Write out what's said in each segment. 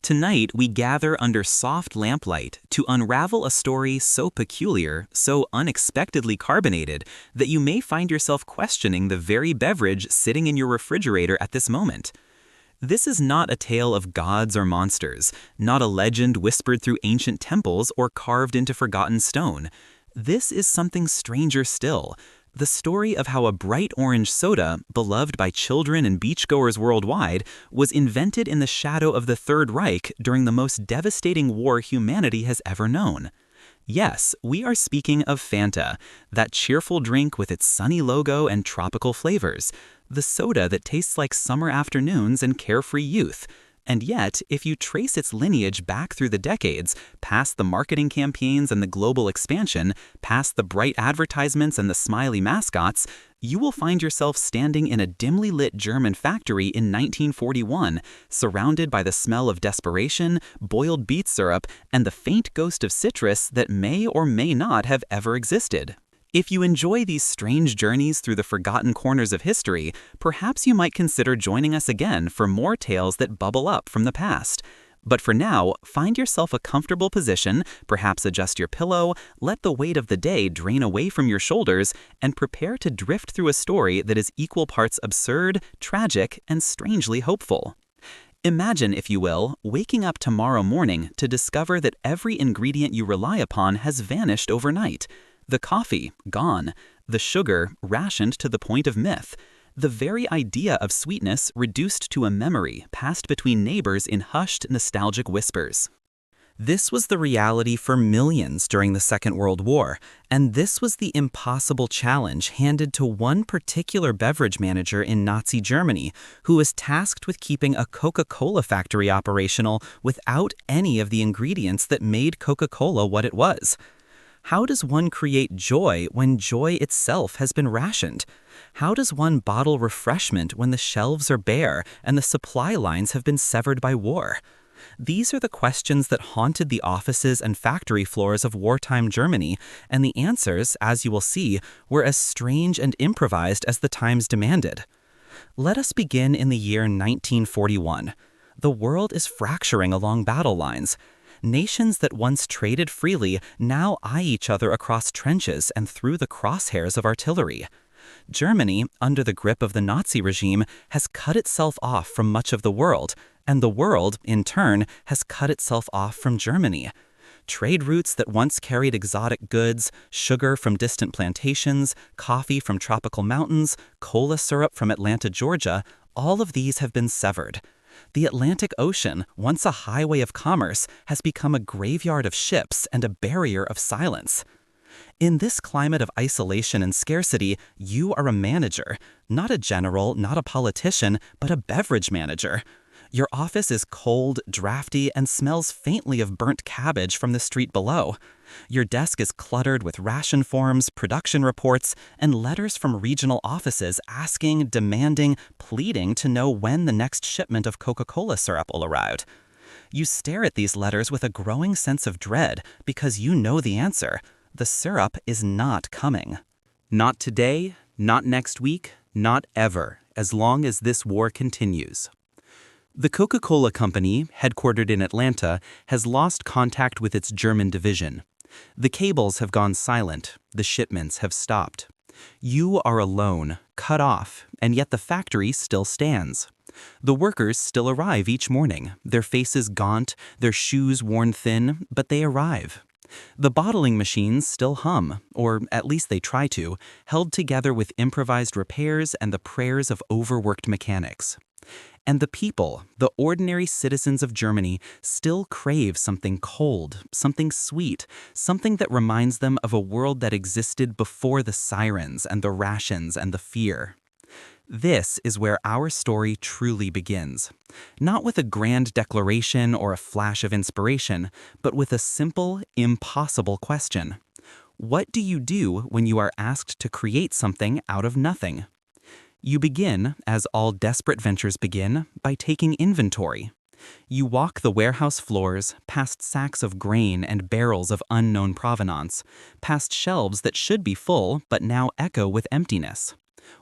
Tonight, we gather under soft lamplight to unravel a story so peculiar, so unexpectedly carbonated, that you may find yourself questioning the very beverage sitting in your refrigerator at this moment. This is not a tale of gods or monsters, not a legend whispered through ancient temples or carved into forgotten stone. This is something stranger still. The story of how a bright orange soda, beloved by children and beachgoers worldwide, was invented in the shadow of the Third Reich during the most devastating war humanity has ever known. Yes, we are speaking of Fanta, that cheerful drink with its sunny logo and tropical flavors, the soda that tastes like summer afternoons and carefree youth. And yet, if you trace its lineage back through the decades, past the marketing campaigns and the global expansion, past the bright advertisements and the smiley mascots, you will find yourself standing in a dimly lit German factory in 1941, surrounded by the smell of desperation, boiled beet syrup, and the faint ghost of citrus that may or may not have ever existed. If you enjoy these strange journeys through the forgotten corners of history, perhaps you might consider joining us again for more tales that bubble up from the past. But for now, find yourself a comfortable position, perhaps adjust your pillow, let the weight of the day drain away from your shoulders, and prepare to drift through a story that is equal parts absurd, tragic, and strangely hopeful. Imagine, if you will, waking up tomorrow morning to discover that every ingredient you rely upon has vanished overnight. The coffee, gone. The sugar, rationed to the point of myth. The very idea of sweetness reduced to a memory passed between neighbors in hushed, nostalgic whispers. This was the reality for millions during the Second World War, and this was the impossible challenge handed to one particular beverage manager in Nazi Germany who was tasked with keeping a Coca-Cola factory operational without any of the ingredients that made Coca-Cola what it was. How does one create joy when joy itself has been rationed? How does one bottle refreshment when the shelves are bare and the supply lines have been severed by war? These are the questions that haunted the offices and factory floors of wartime Germany, and the answers, as you will see, were as strange and improvised as the times demanded. Let us begin in the year 1941. The world is fracturing along battle lines. Nations that once traded freely now eye each other across trenches and through the crosshairs of artillery. Germany, under the grip of the Nazi regime, has cut itself off from much of the world, and the world, in turn, has cut itself off from Germany. Trade routes that once carried exotic goods, sugar from distant plantations, coffee from tropical mountains, cola syrup from Atlanta, Georgia, all of these have been severed. The Atlantic Ocean, once a highway of commerce, has become a graveyard of ships and a barrier of silence. In this climate of isolation and scarcity, you are a manager, not a general, not a politician, but a beverage manager. Your office is cold, drafty, and smells faintly of burnt cabbage from the street below. Your desk is cluttered with ration forms, production reports, and letters from regional offices asking, demanding, pleading to know when the next shipment of Coca-Cola syrup will arrive. You stare at these letters with a growing sense of dread because you know the answer. The syrup is not coming. Not today, not next week, not ever, as long as this war continues. The Coca-Cola Company, headquartered in Atlanta, has lost contact with its German division. The cables have gone silent, the shipments have stopped. You are alone, cut off, and yet the factory still stands. The workers still arrive each morning, their faces gaunt, their shoes worn thin, but they arrive. The bottling machines still hum, or at least they try to, held together with improvised repairs and the prayers of overworked mechanics. And the people, the ordinary citizens of Germany, still crave something cold, something sweet, something that reminds them of a world that existed before the sirens and the rations and the fear. This is where our story truly begins. Not with a grand declaration or a flash of inspiration, but with a simple, impossible question. What do you do when you are asked to create something out of nothing? You begin, as all desperate ventures begin, by taking inventory. You walk the warehouse floors, past sacks of grain and barrels of unknown provenance, past shelves that should be full but now echo with emptiness.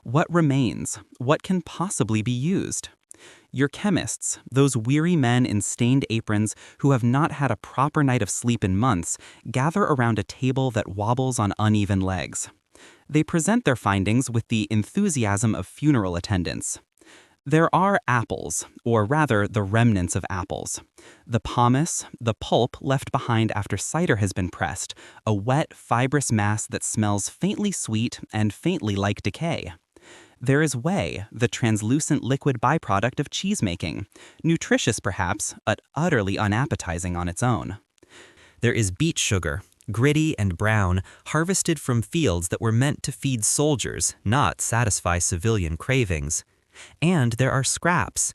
What remains? What can possibly be used? Your chemists, those weary men in stained aprons who have not had a proper night of sleep in months, gather around a table that wobbles on uneven legs. They present their findings with the enthusiasm of funeral attendants. There are apples, or rather the remnants of apples. The pomace, the pulp left behind after cider has been pressed, a wet, fibrous mass that smells faintly sweet and faintly like decay. There is whey, the translucent liquid byproduct of cheesemaking, nutritious perhaps, but utterly unappetizing on its own. There is beet sugar, gritty and brown, harvested from fields that were meant to feed soldiers, not satisfy civilian cravings. And there are scraps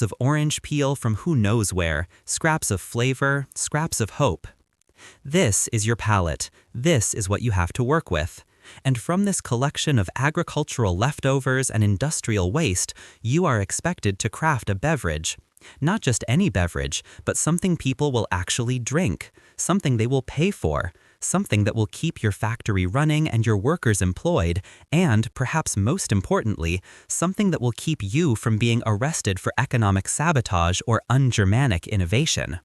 of orange peel from who knows where, scraps of flavor, scraps of hope. This is your palate. This is what you have to work with. And from this collection of agricultural leftovers and industrial waste, you are expected to craft a beverage. Not just any beverage, but something people will actually drink, something they will pay for, something that will keep your factory running and your workers employed, and, perhaps most importantly, something that will keep you from being arrested for economic sabotage or un-Germanic innovation.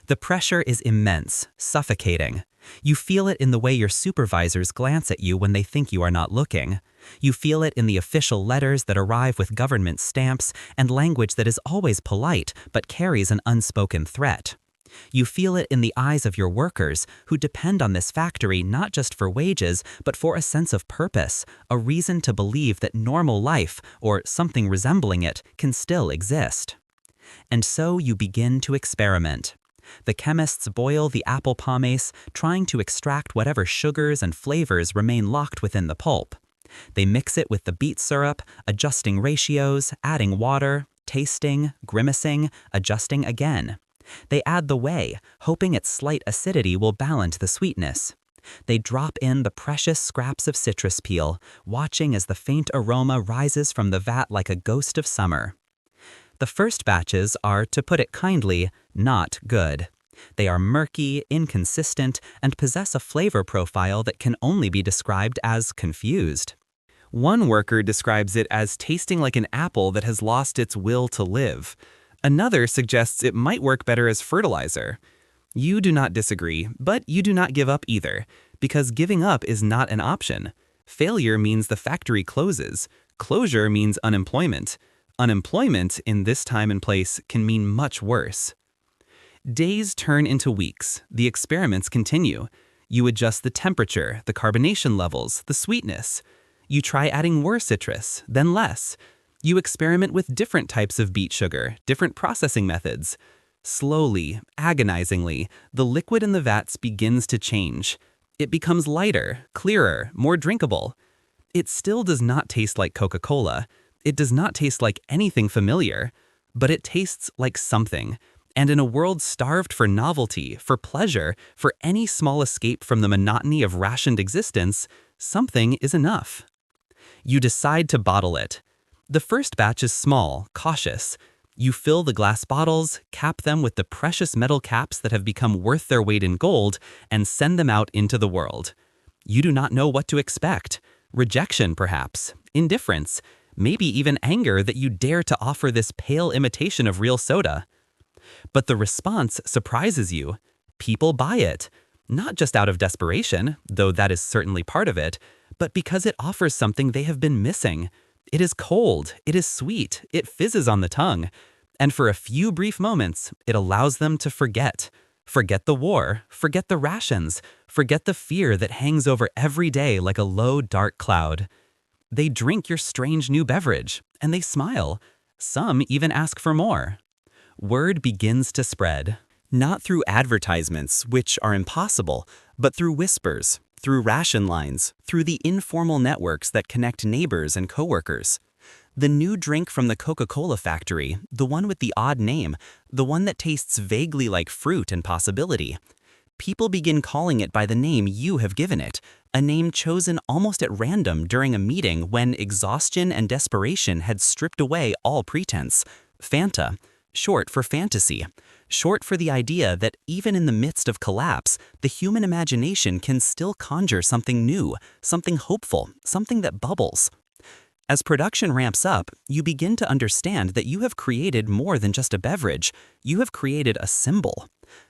The pressure is immense, suffocating. You feel it in the way your supervisors glance at you when they think you are not looking. You feel it in the official letters that arrive with government stamps and language that is always polite but carries an unspoken threat. You feel it in the eyes of your workers, who depend on this factory not just for wages, but for a sense of purpose, a reason to believe that normal life, or something resembling it, can still exist. And so you begin to experiment. The chemists boil the apple pomace, trying to extract whatever sugars and flavors remain locked within the pulp. They mix it with the beet syrup, adjusting ratios, adding water, tasting, grimacing, adjusting again. They add the whey, hoping its slight acidity will balance the sweetness. They drop in the precious scraps of citrus peel, watching as the faint aroma rises from the vat like a ghost of summer. The first batches are, to put it kindly, not good. They are murky, inconsistent, and possess a flavor profile that can only be described as confused. One worker describes it as tasting like an apple that has lost its will to live. Another suggests it might work better as fertilizer. You do not disagree, but you do not give up either, because giving up is not an option. Failure means the factory closes. Closure means unemployment. Unemployment, in this time and place, can mean much worse. Days turn into weeks. The experiments continue. You adjust the temperature, the carbonation levels, the sweetness. You try adding more citrus, then less. You experiment with different types of beet sugar, different processing methods. Slowly, agonizingly, the liquid in the vats begins to change. It becomes lighter, clearer, more drinkable. It still does not taste like Coca-Cola. It does not taste like anything familiar, but it tastes like something. And in a world starved for novelty, for pleasure, for any small escape from the monotony of rationed existence, something is enough. You decide to bottle it. The first batch is small, cautious. You fill the glass bottles, cap them with the precious metal caps that have become worth their weight in gold, and send them out into the world. You do not know what to expect. Rejection, perhaps. Indifference. Maybe even anger that you dare to offer this pale imitation of real soda. But the response surprises you. People buy it. Not just out of desperation, though that is certainly part of it, but because it offers something they have been missing. It is cold, it is sweet, it fizzes on the tongue. And for a few brief moments, it allows them to forget. Forget the war, forget the rations, forget the fear that hangs over every day like a low, dark cloud. They drink your strange new beverage, and they smile. Some even ask for more. Word begins to spread. Not through advertisements, which are impossible, but through whispers, through ration lines, through the informal networks that connect neighbors and coworkers. The new drink from the Coca-Cola factory, the one with the odd name, the one that tastes vaguely like fruit and possibility. People begin calling it by the name you have given it, a name chosen almost at random during a meeting when exhaustion and desperation had stripped away all pretense. Fanta, short for fantasy, short for the idea that even in the midst of collapse, the human imagination can still conjure something new, something hopeful, something that bubbles. As production ramps up, you begin to understand that you have created more than just a beverage. You have created a symbol.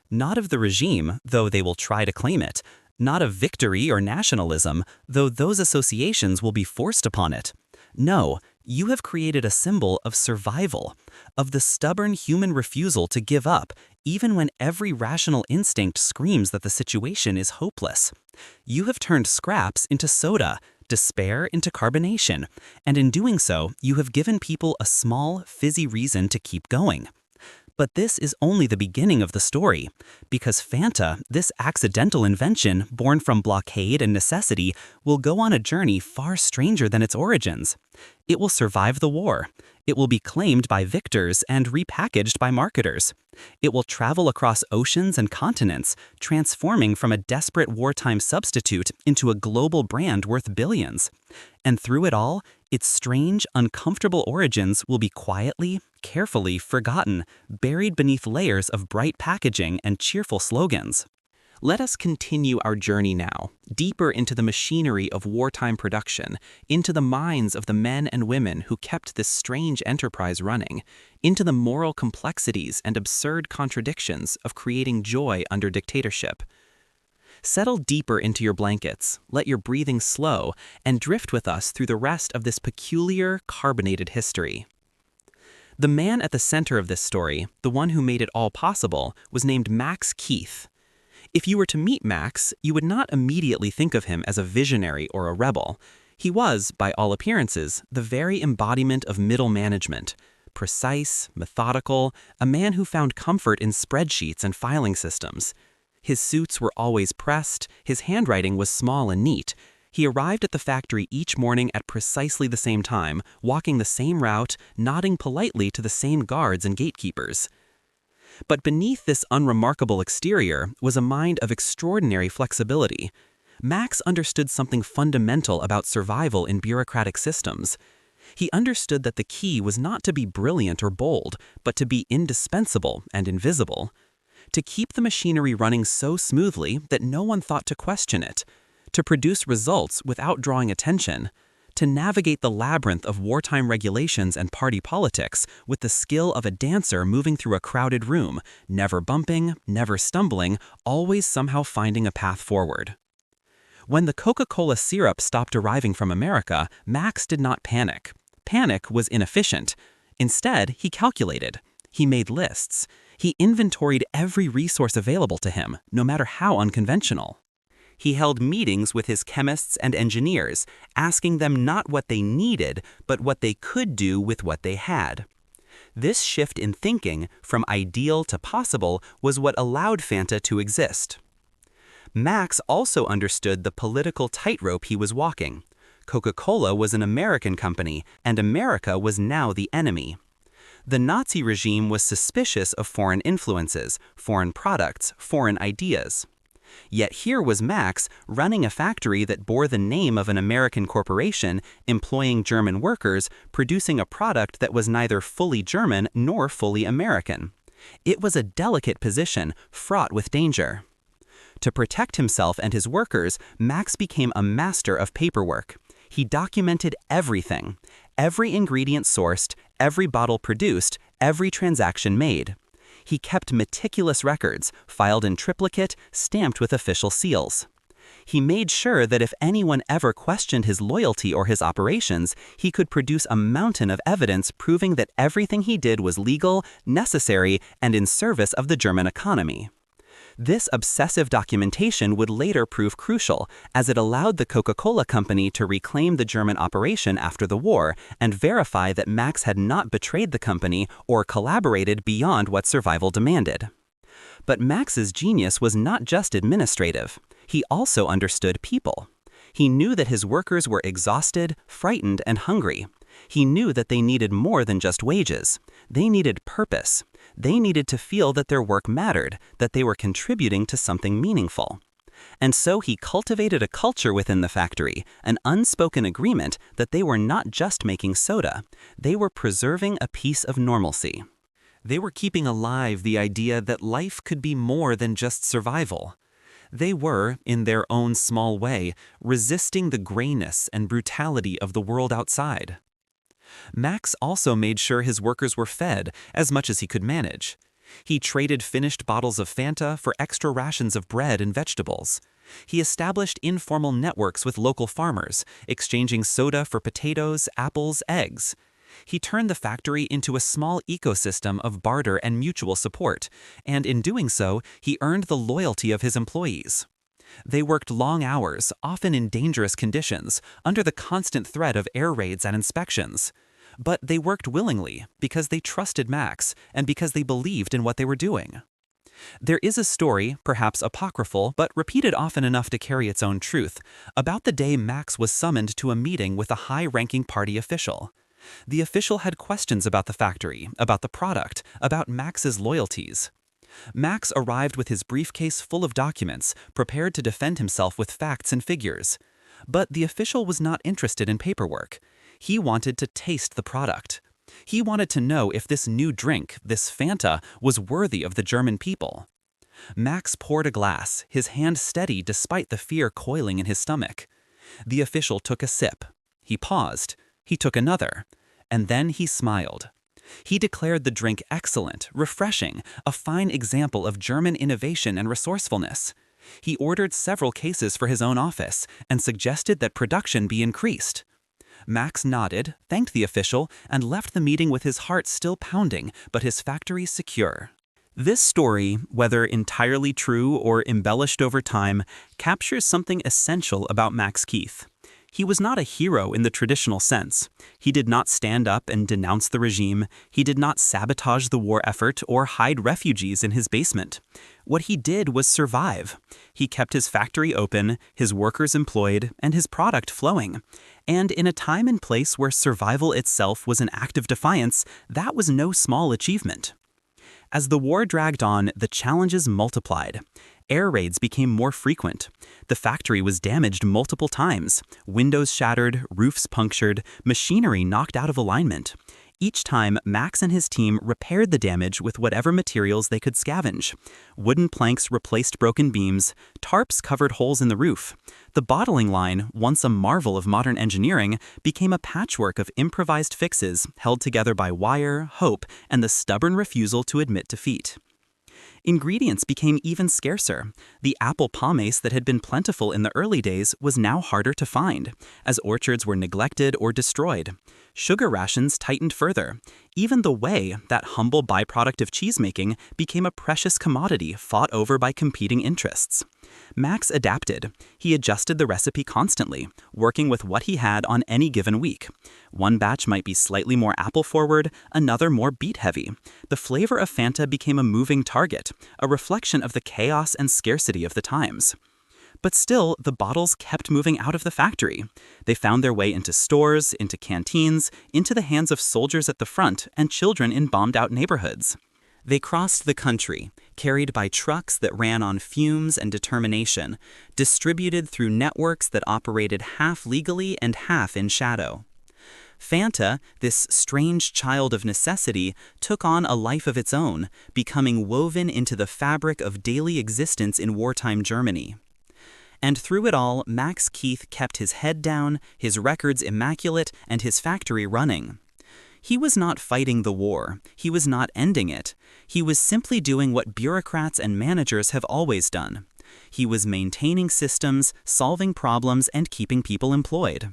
Not of the regime, though they will try to claim it. Not of victory or nationalism, though those associations will be forced upon it. No, you have created a symbol of survival, of the stubborn human refusal to give up, even when every rational instinct screams that the situation is hopeless. You have turned scraps into soda, despair into carbonation, and in doing so, you have given people a small, fizzy reason to keep going. But this is only the beginning of the story, because Fanta, this accidental invention born from blockade and necessity, will go on a journey far stranger than its origins. It will survive the war. It will be claimed by victors and repackaged by marketers. It will travel across oceans and continents, transforming from a desperate wartime substitute into a global brand worth billions. And through it all, its strange, uncomfortable origins will be quietly, carefully forgotten, buried beneath layers of bright packaging and cheerful slogans. Let us continue our journey now, deeper into the machinery of wartime production, into the minds of the men and women who kept this strange enterprise running, into the moral complexities and absurd contradictions of creating joy under dictatorship. Settle deeper into your blankets, let your breathing slow, and drift with us through the rest of this peculiar, carbonated history. The man at the center of this story, the one who made it all possible, was named Max Keith. If you were to meet Max, you would not immediately think of him as a visionary or a rebel. He was, by all appearances, the very embodiment of middle management. Precise, methodical, a man who found comfort in spreadsheets and filing systems. His suits were always pressed, his handwriting was small and neat. He arrived at the factory each morning at precisely the same time, walking the same route, nodding politely to the same guards and gatekeepers. But beneath this unremarkable exterior was a mind of extraordinary flexibility. Max understood something fundamental about survival in bureaucratic systems. He understood that the key was not to be brilliant or bold, but to be indispensable and invisible. To keep the machinery running so smoothly that no one thought to question it. To produce results without drawing attention. To navigate the labyrinth of wartime regulations and party politics with the skill of a dancer moving through a crowded room, never bumping, never stumbling, always somehow finding a path forward. When the Coca-Cola syrup stopped arriving from America, Max did not panic. Panic was inefficient. Instead, he calculated. He made lists. He inventoried every resource available to him, no matter how unconventional. He held meetings with his chemists and engineers, asking them not what they needed, but what they could do with what they had. This shift in thinking, from ideal to possible, was what allowed Fanta to exist. Max also understood the political tightrope he was walking. Coca-Cola was an American company, and America was now the enemy. The Nazi regime was suspicious of foreign influences, foreign products, foreign ideas. Yet here was Max running a factory that bore the name of an American corporation, employing German workers, producing a product that was neither fully German nor fully American. It was a delicate position, fraught with danger. To protect himself and his workers, Max became a master of paperwork. He documented everything, every ingredient sourced, every bottle produced, every transaction made. He kept meticulous records, filed in triplicate, stamped with official seals. He made sure that if anyone ever questioned his loyalty or his operations, he could produce a mountain of evidence proving that everything he did was legal, necessary, and in service of the German economy. This obsessive documentation would later prove crucial, as it allowed the Coca-Cola company to reclaim the German operation after the war and verify that Max had not betrayed the company or collaborated beyond what survival demanded. But Max's genius was not just administrative. He also understood people. He knew that his workers were exhausted, frightened, and hungry. He knew that they needed more than just wages. They needed purpose. They needed to feel that their work mattered, that they were contributing to something meaningful. And so he cultivated a culture within the factory, an unspoken agreement that they were not just making soda. They were preserving a piece of normalcy. They were keeping alive the idea that life could be more than just survival. They were, in their own small way, resisting the grayness and brutality of the world outside. Max also made sure his workers were fed as much as he could manage. He traded finished bottles of Fanta for extra rations of bread and vegetables. He established informal networks with local farmers, exchanging soda for potatoes, apples, eggs. He turned the factory into a small ecosystem of barter and mutual support, and in doing so, he earned the loyalty of his employees. They worked long hours, often in dangerous conditions, under the constant threat of air raids and inspections. But they worked willingly because they trusted Max and because they believed in what they were doing. There is a story, perhaps apocryphal, but repeated often enough to carry its own truth, about the day Max was summoned to a meeting with a high-ranking party official. The official had questions about the factory, about the product, about Max's loyalties. Max arrived with his briefcase full of documents, prepared to defend himself with facts and figures. But the official was not interested in paperwork. He wanted to taste the product. He wanted to know if this new drink, this Fanta, was worthy of the German people. Max poured a glass, his hand steady despite the fear coiling in his stomach. The official took a sip. He paused. He took another. And then he smiled. He declared the drink excellent, refreshing, a fine example of German innovation and resourcefulness. He ordered several cases for his own office and suggested that production be increased. Max nodded, thanked the official, and left the meeting with his heart still pounding, but his factory secure. This story, whether entirely true or embellished over time, captures something essential about Max Keith. He was not a hero in the traditional sense. He did not stand up and denounce the regime. He did not sabotage the war effort or hide refugees in his basement. What he did was survive. He kept his factory open, his workers employed, and his product flowing. And in a time and place where survival itself was an act of defiance, that was no small achievement. As the war dragged on, the challenges multiplied. Air raids became more frequent. The factory was damaged multiple times. Windows shattered, roofs punctured, machinery knocked out of alignment. Each time, Max and his team repaired the damage with whatever materials they could scavenge. Wooden planks replaced broken beams, tarps covered holes in the roof. The bottling line, once a marvel of modern engineering, became a patchwork of improvised fixes held together by wire, hope, and the stubborn refusal to admit defeat. Ingredients became even scarcer. The apple pomace that had been plentiful in the early days was now harder to find, as orchards were neglected or destroyed. Sugar rations tightened further. Even the whey, that humble byproduct of cheesemaking, became a precious commodity fought over by competing interests. Max adapted. He adjusted the recipe constantly, working with what he had on any given week. One batch might be slightly more apple-forward, another more beet-heavy. The flavor of Fanta became a moving target, a reflection of the chaos and scarcity of the times. But still, the bottles kept moving out of the factory. They found their way into stores, into canteens, into the hands of soldiers at the front and children in bombed-out neighborhoods. They crossed the country, carried by trucks that ran on fumes and determination, distributed through networks that operated half legally and half in shadow. Fanta, this strange child of necessity, took on a life of its own, becoming woven into the fabric of daily existence in wartime Germany. And through it all, Max Keith kept his head down, his records immaculate, and his factory running. He was not fighting the war. He was not ending it. He was simply doing what bureaucrats and managers have always done. He was maintaining systems, solving problems, and keeping people employed.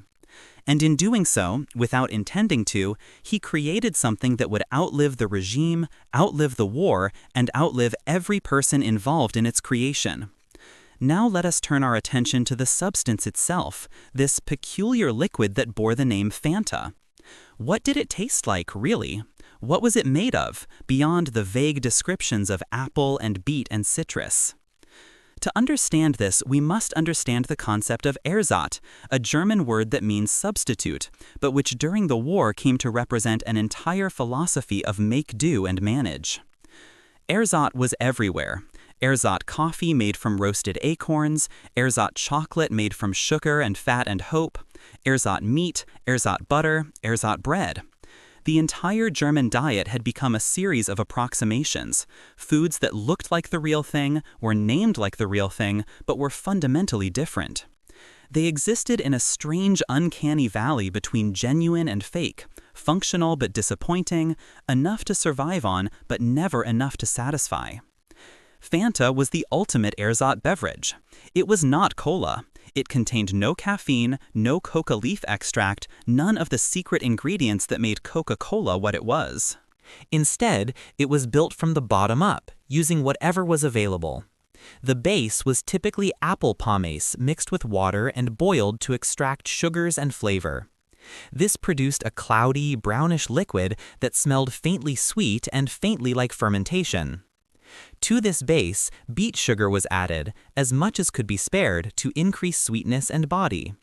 And in doing so, without intending to, he created something that would outlive the regime, outlive the war, and outlive every person involved in its creation. Now let us turn our attention to the substance itself, this peculiar liquid that bore the name Fanta. What did it taste like, really? What was it made of, beyond the vague descriptions of apple and beet and citrus? To understand this, we must understand the concept of Ersatz, a German word that means substitute, but which during the war came to represent an entire philosophy of make do and manage. Ersatz was everywhere. Ersatz coffee made from roasted acorns, Ersatz chocolate made from sugar and fat and hope, Ersatz meat, Ersatz butter, Ersatz bread. The entire German diet had become a series of approximations, foods that looked like the real thing, were named like the real thing, but were fundamentally different. They existed in a strange, uncanny valley between genuine and fake, Functional but disappointing, enough to survive on but never enough to satisfy. Fanta was the ultimate ersatz beverage. It was not cola. It contained no caffeine, no coca leaf extract, none of the secret ingredients that made Coca-Cola what it was. Instead, it was built from the bottom up, using whatever was available. The base was typically apple pomace mixed with water and boiled to extract sugars and flavor. This produced a cloudy, brownish liquid that smelled faintly sweet and faintly like fermentation. To this base, beet sugar was added, as much as could be spared, to increase sweetness and body.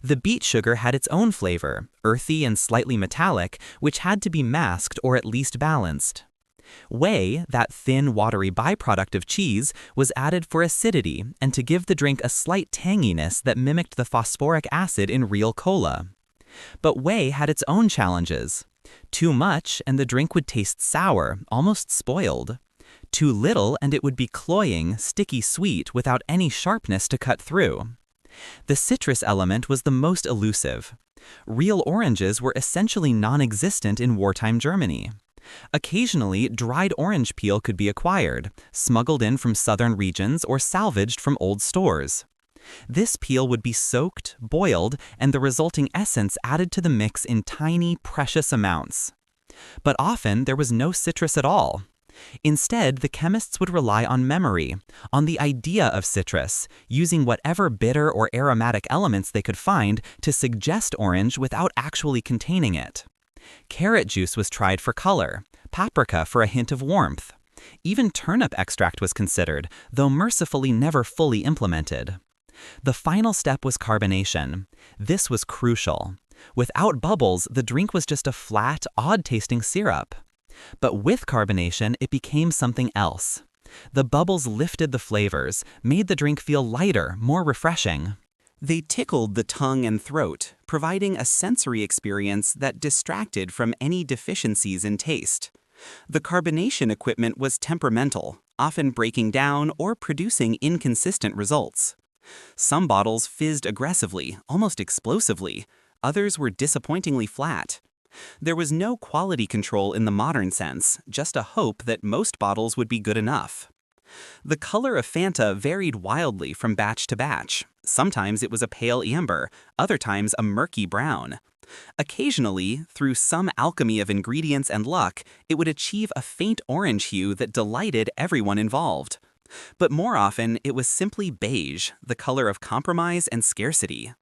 The beet sugar had its own flavor, earthy and slightly metallic, which had to be masked or at least balanced. Whey, that thin, watery byproduct of cheese, was added for acidity and to give the drink a slight tanginess that mimicked the phosphoric acid in real cola. But whey had its own challenges. Too much, and the drink would taste sour, almost spoiled. Too little, and it would be cloying, sticky sweet without any sharpness to cut through. The citrus element was the most elusive. Real oranges were essentially non-existent in wartime Germany. Occasionally, dried orange peel could be acquired, smuggled in from southern regions or salvaged from old stores. This peel would be soaked, boiled, and the resulting essence added to the mix in tiny, precious amounts. But often there was no citrus at all. Instead, the chemists would rely on memory, on the idea of citrus, using whatever bitter or aromatic elements they could find to suggest orange without actually containing it. Carrot juice was tried for color, paprika for a hint of warmth. Even turnip extract was considered, though mercifully never fully implemented. The final step was carbonation. This was crucial. Without bubbles, the drink was just a flat, odd-tasting syrup. But with carbonation, it became something else. The bubbles lifted the flavors, made the drink feel lighter, more refreshing. They tickled the tongue and throat, providing a sensory experience that distracted from any deficiencies in taste. The carbonation equipment was temperamental, often breaking down or producing inconsistent results. Some bottles fizzed aggressively, almost explosively. Others were disappointingly flat. There was no quality control in the modern sense, just a hope that most bottles would be good enough. The color of Fanta varied wildly from batch to batch. Sometimes it was a pale amber, other times a murky brown. Occasionally, through some alchemy of ingredients and luck, it would achieve a faint orange hue that delighted everyone involved. But more often, it was simply beige, the color of compromise and scarcity.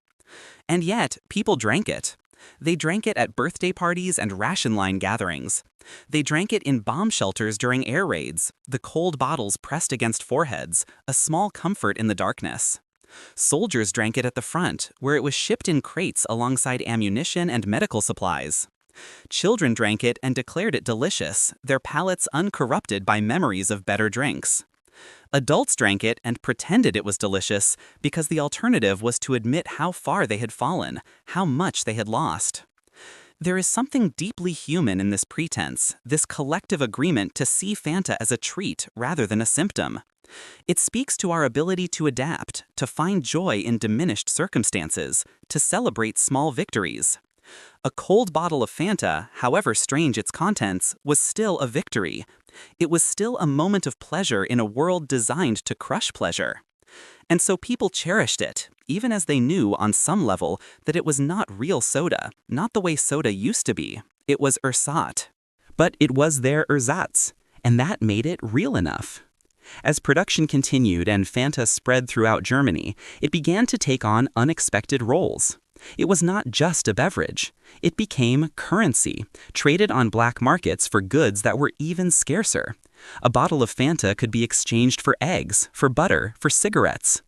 And yet, people drank it. They drank it at birthday parties and ration line gatherings. They drank it in bomb shelters during air raids, the cold bottles pressed against foreheads, a small comfort in the darkness. Soldiers drank it at the front, where it was shipped in crates alongside ammunition and medical supplies. Children drank it and declared it delicious, their palates uncorrupted by memories of better drinks. Adults drank it and pretended it was delicious because the alternative was to admit how far they had fallen, how much they had lost. There is something deeply human in this pretense, this collective agreement to see Fanta as a treat rather than a symptom. It speaks to our ability to adapt, to find joy in diminished circumstances, to celebrate small victories. A cold bottle of Fanta, however strange its contents, was still a victory. It was still a moment of pleasure in a world designed to crush pleasure. And so people cherished it, even as they knew on some level that it was not real soda, not the way soda used to be. It was ersatz. But it was their ersatz, and that made it real enough. As production continued and Fanta spread throughout Germany, it began to take on unexpected roles. It was not just a beverage. It became currency, traded on black markets for goods that were even scarcer. A bottle of Fanta could be exchanged for eggs, for butter, for cigarettes.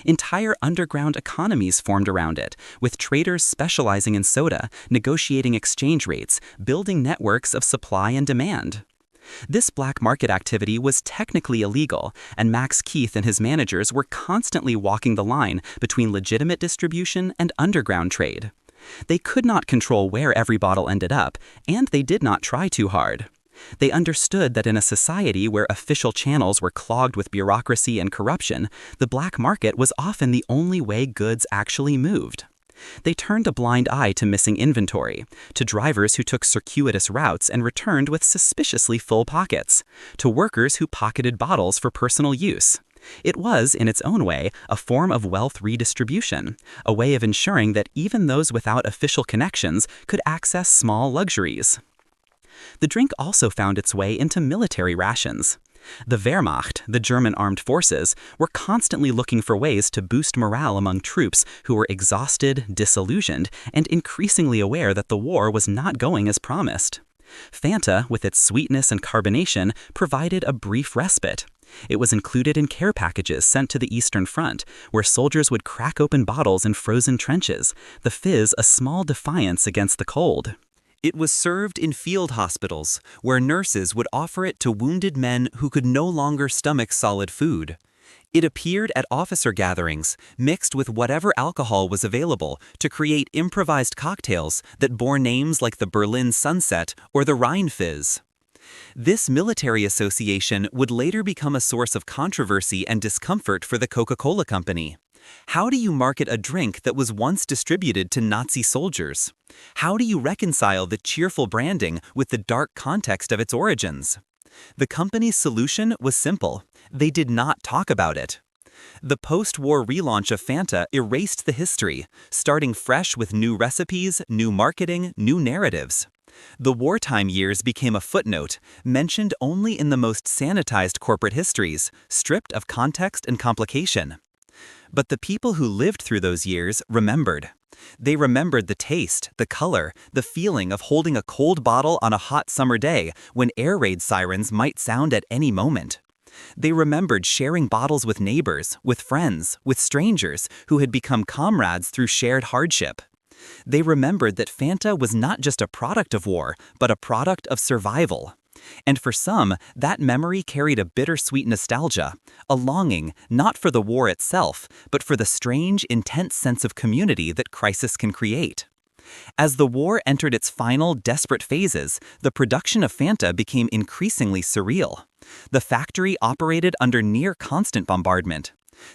Entire underground economies formed around it, with traders specializing in soda, negotiating exchange rates, building networks of supply and demand. This black market activity was technically illegal, and Max Keith and his managers were constantly walking the line between legitimate distribution and underground trade. They could not control where every bottle ended up, and they did not try too hard. They understood that in a society where official channels were clogged with bureaucracy and corruption, the black market was often the only way goods actually moved. They turned a blind eye to missing inventory, to drivers who took circuitous routes and returned with suspiciously full pockets, to workers who pocketed bottles for personal use. It was, in its own way, a form of wealth redistribution, a way of ensuring that even those without official connections could access small luxuries. The drink also found its way into military rations. The Wehrmacht, the German armed forces, were constantly looking for ways to boost morale among troops who were exhausted, disillusioned, and increasingly aware that the war was not going as promised. Fanta, with its sweetness and carbonation, provided a brief respite. It was included in care packages sent to the Eastern Front, where soldiers would crack open bottles in frozen trenches, the fizz a small defiance against the cold. It was served in field hospitals, where nurses would offer it to wounded men who could no longer stomach solid food. It appeared at officer gatherings, mixed with whatever alcohol was available, to create improvised cocktails that bore names like the Berlin Sunset or the Rhine Fizz. This military association would later become a source of controversy and discomfort for the Coca-Cola company. How do you market a drink that was once distributed to Nazi soldiers? How do you reconcile the cheerful branding with the dark context of its origins? The company's solution was simple. They did not talk about it. The post-war relaunch of Fanta erased the history, starting fresh with new recipes, new marketing, new narratives. The wartime years became a footnote, mentioned only in the most sanitized corporate histories, stripped of context and complication. But the people who lived through those years remembered. They remembered the taste, the color, the feeling of holding a cold bottle on a hot summer day when air raid sirens might sound at any moment. They remembered sharing bottles with neighbors, with friends, with strangers who had become comrades through shared hardship. They remembered that Fanta was not just a product of war, but a product of survival. And for some, that memory carried a bittersweet nostalgia, a longing not for the war itself, but for the strange, intense sense of community that crisis can create. As the war entered its final, desperate phases, the production of Fanta became increasingly surreal. The factory operated under near constant bombardment.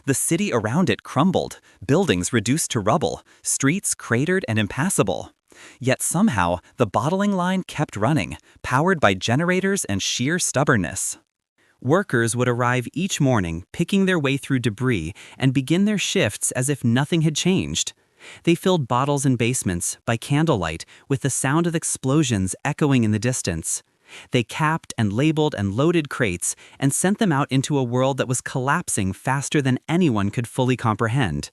The city around it crumbled, buildings reduced to rubble, streets cratered and impassable. Yet somehow, the bottling line kept running, powered by generators and sheer stubbornness. Workers would arrive each morning, picking their way through debris, and begin their shifts as if nothing had changed. They filled bottles in basements, by candlelight, with the sound of explosions echoing in the distance. They capped and labeled and loaded crates, and sent them out into a world that was collapsing faster than anyone could fully comprehend.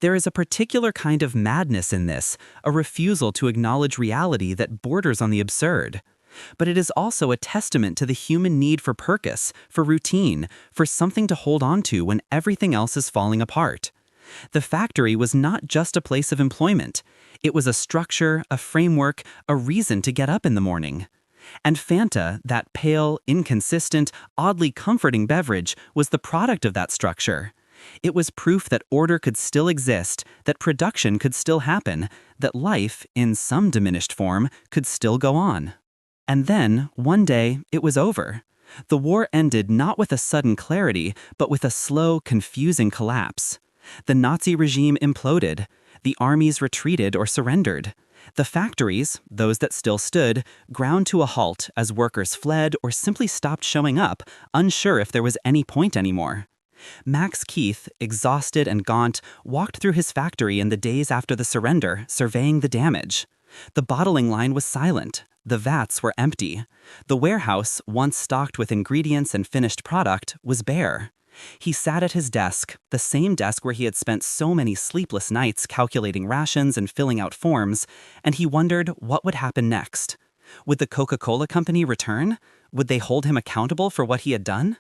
There is a particular kind of madness in this, a refusal to acknowledge reality that borders on the absurd. But it is also a testament to the human need for purpose, for routine, for something to hold on to when everything else is falling apart. The factory was not just a place of employment. It was a structure, a framework, a reason to get up in the morning. And Fanta, that pale, inconsistent, oddly comforting beverage, was the product of that structure. It was proof that order could still exist, that production could still happen, that life, in some diminished form, could still go on. And then, one day, it was over. The war ended not with a sudden clarity, but with a slow, confusing collapse. The Nazi regime imploded. The armies retreated or surrendered. The factories, those that still stood, ground to a halt as workers fled or simply stopped showing up, unsure if there was any point anymore. Max Keith, exhausted and gaunt, walked through his factory in the days after the surrender, surveying the damage. The bottling line was silent. The vats were empty. The warehouse, once stocked with ingredients and finished product, was bare. He sat at his desk, the same desk where he had spent so many sleepless nights calculating rations and filling out forms, and he wondered what would happen next. Would the Coca-Cola company return? Would they hold him accountable for what he had done?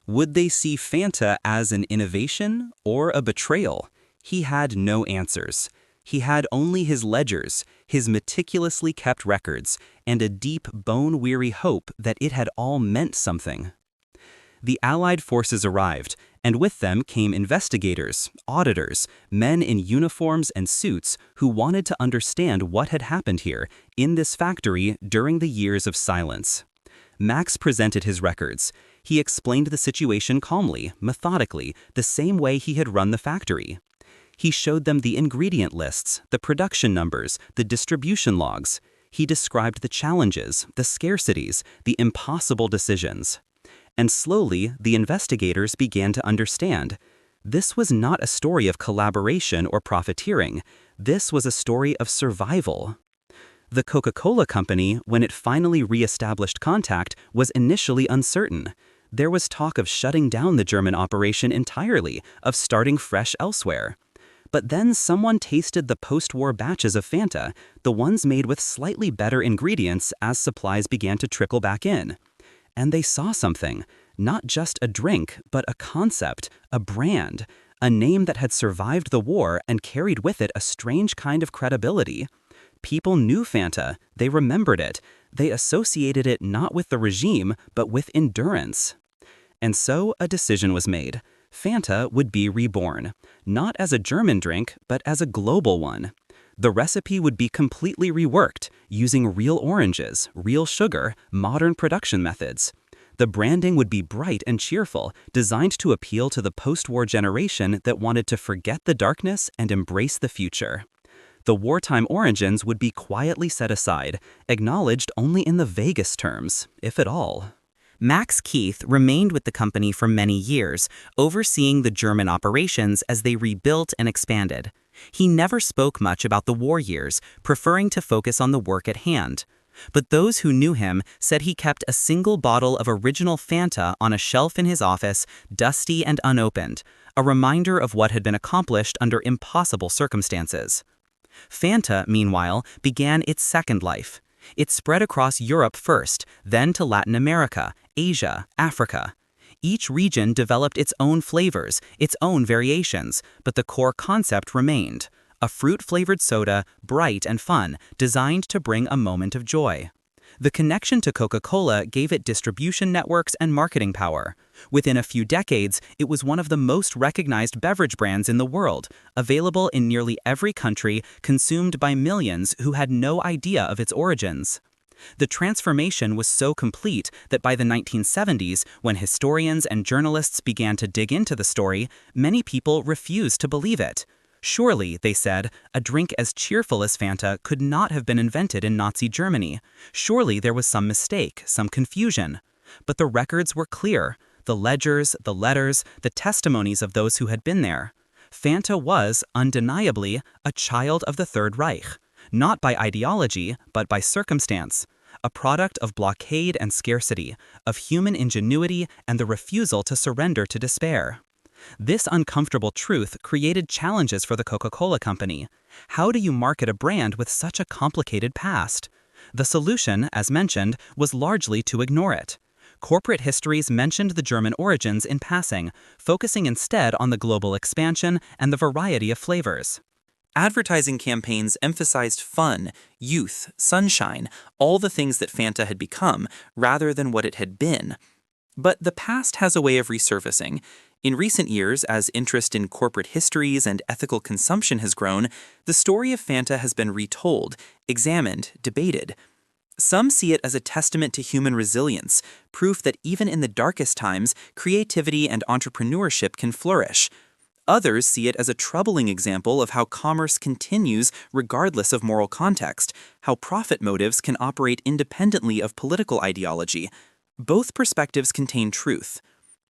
Would they see Fanta as an innovation or a betrayal? He had no answers. He had only his ledgers, his meticulously kept records, and a deep, bone-weary hope that it had all meant something. The Allied forces arrived, and with them came investigators, auditors, men in uniforms and suits who wanted to understand what had happened here, in this factory, during the years of silence. Max presented his records. He explained the situation calmly, methodically, the same way he had run the factory. He showed them the ingredient lists, the production numbers, the distribution logs. He described the challenges, the scarcities, the impossible decisions. And slowly, the investigators began to understand. This was not a story of collaboration or profiteering. This was a story of survival. The Coca-Cola Company, when it finally re-established contact, was initially uncertain. There was talk of shutting down the German operation entirely, of starting fresh elsewhere. But then someone tasted the post-war batches of Fanta, the ones made with slightly better ingredients as supplies began to trickle back in. And they saw something, not just a drink, but a concept, a brand, a name that had survived the war and carried with it a strange kind of credibility. People knew Fanta, they remembered it, they associated it not with the regime, but with endurance. And so a decision was made. Fanta would be reborn, not as a German drink, but as a global one. The recipe would be completely reworked, using real oranges, real sugar, modern production methods. The branding would be bright and cheerful, designed to appeal to the post-war generation that wanted to forget the darkness and embrace the future. The wartime origins would be quietly set aside, acknowledged only in the vaguest terms, if at all. Max Keith remained with the company for many years, overseeing the German operations as they rebuilt and expanded. He never spoke much about the war years, preferring to focus on the work at hand. But those who knew him said he kept a single bottle of original Fanta on a shelf in his office, dusty and unopened, a reminder of what had been accomplished under impossible circumstances. Fanta, meanwhile, began its second life. It spread across Europe first, then to Latin America, Asia, Africa. Each region developed its own flavors, its own variations, but the core concept remained. A fruit-flavored soda, bright and fun, designed to bring a moment of joy. The connection to Coca-Cola gave it distribution networks and marketing power. Within a few decades, it was one of the most recognized beverage brands in the world, available in nearly every country, consumed by millions who had no idea of its origins. The transformation was so complete that by the 1970s, when historians and journalists began to dig into the story, many people refused to believe it. Surely, they said, a drink as cheerful as Fanta could not have been invented in Nazi Germany. Surely there was some mistake, some confusion. But the records were clear. The ledgers, the letters, the testimonies of those who had been there. Fanta was, undeniably, a child of the Third Reich. Not by ideology, but by circumstance. A product of blockade and scarcity, of human ingenuity and the refusal to surrender to despair. This uncomfortable truth created challenges for the Coca-Cola Company. How do you market a brand with such a complicated past? The solution, as mentioned, was largely to ignore it. Corporate histories mentioned the German origins in passing, focusing instead on the global expansion and the variety of flavors. Advertising campaigns emphasized fun, youth, sunshine, all the things that Fanta had become, rather than what it had been. But the past has a way of resurfacing. In recent years, as interest in corporate histories and ethical consumption has grown, the story of Fanta has been retold, examined, debated. Some see it as a testament to human resilience, proof that even in the darkest times, creativity and entrepreneurship can flourish. Others see it as a troubling example of how commerce continues regardless of moral context, how profit motives can operate independently of political ideology. Both perspectives contain truth.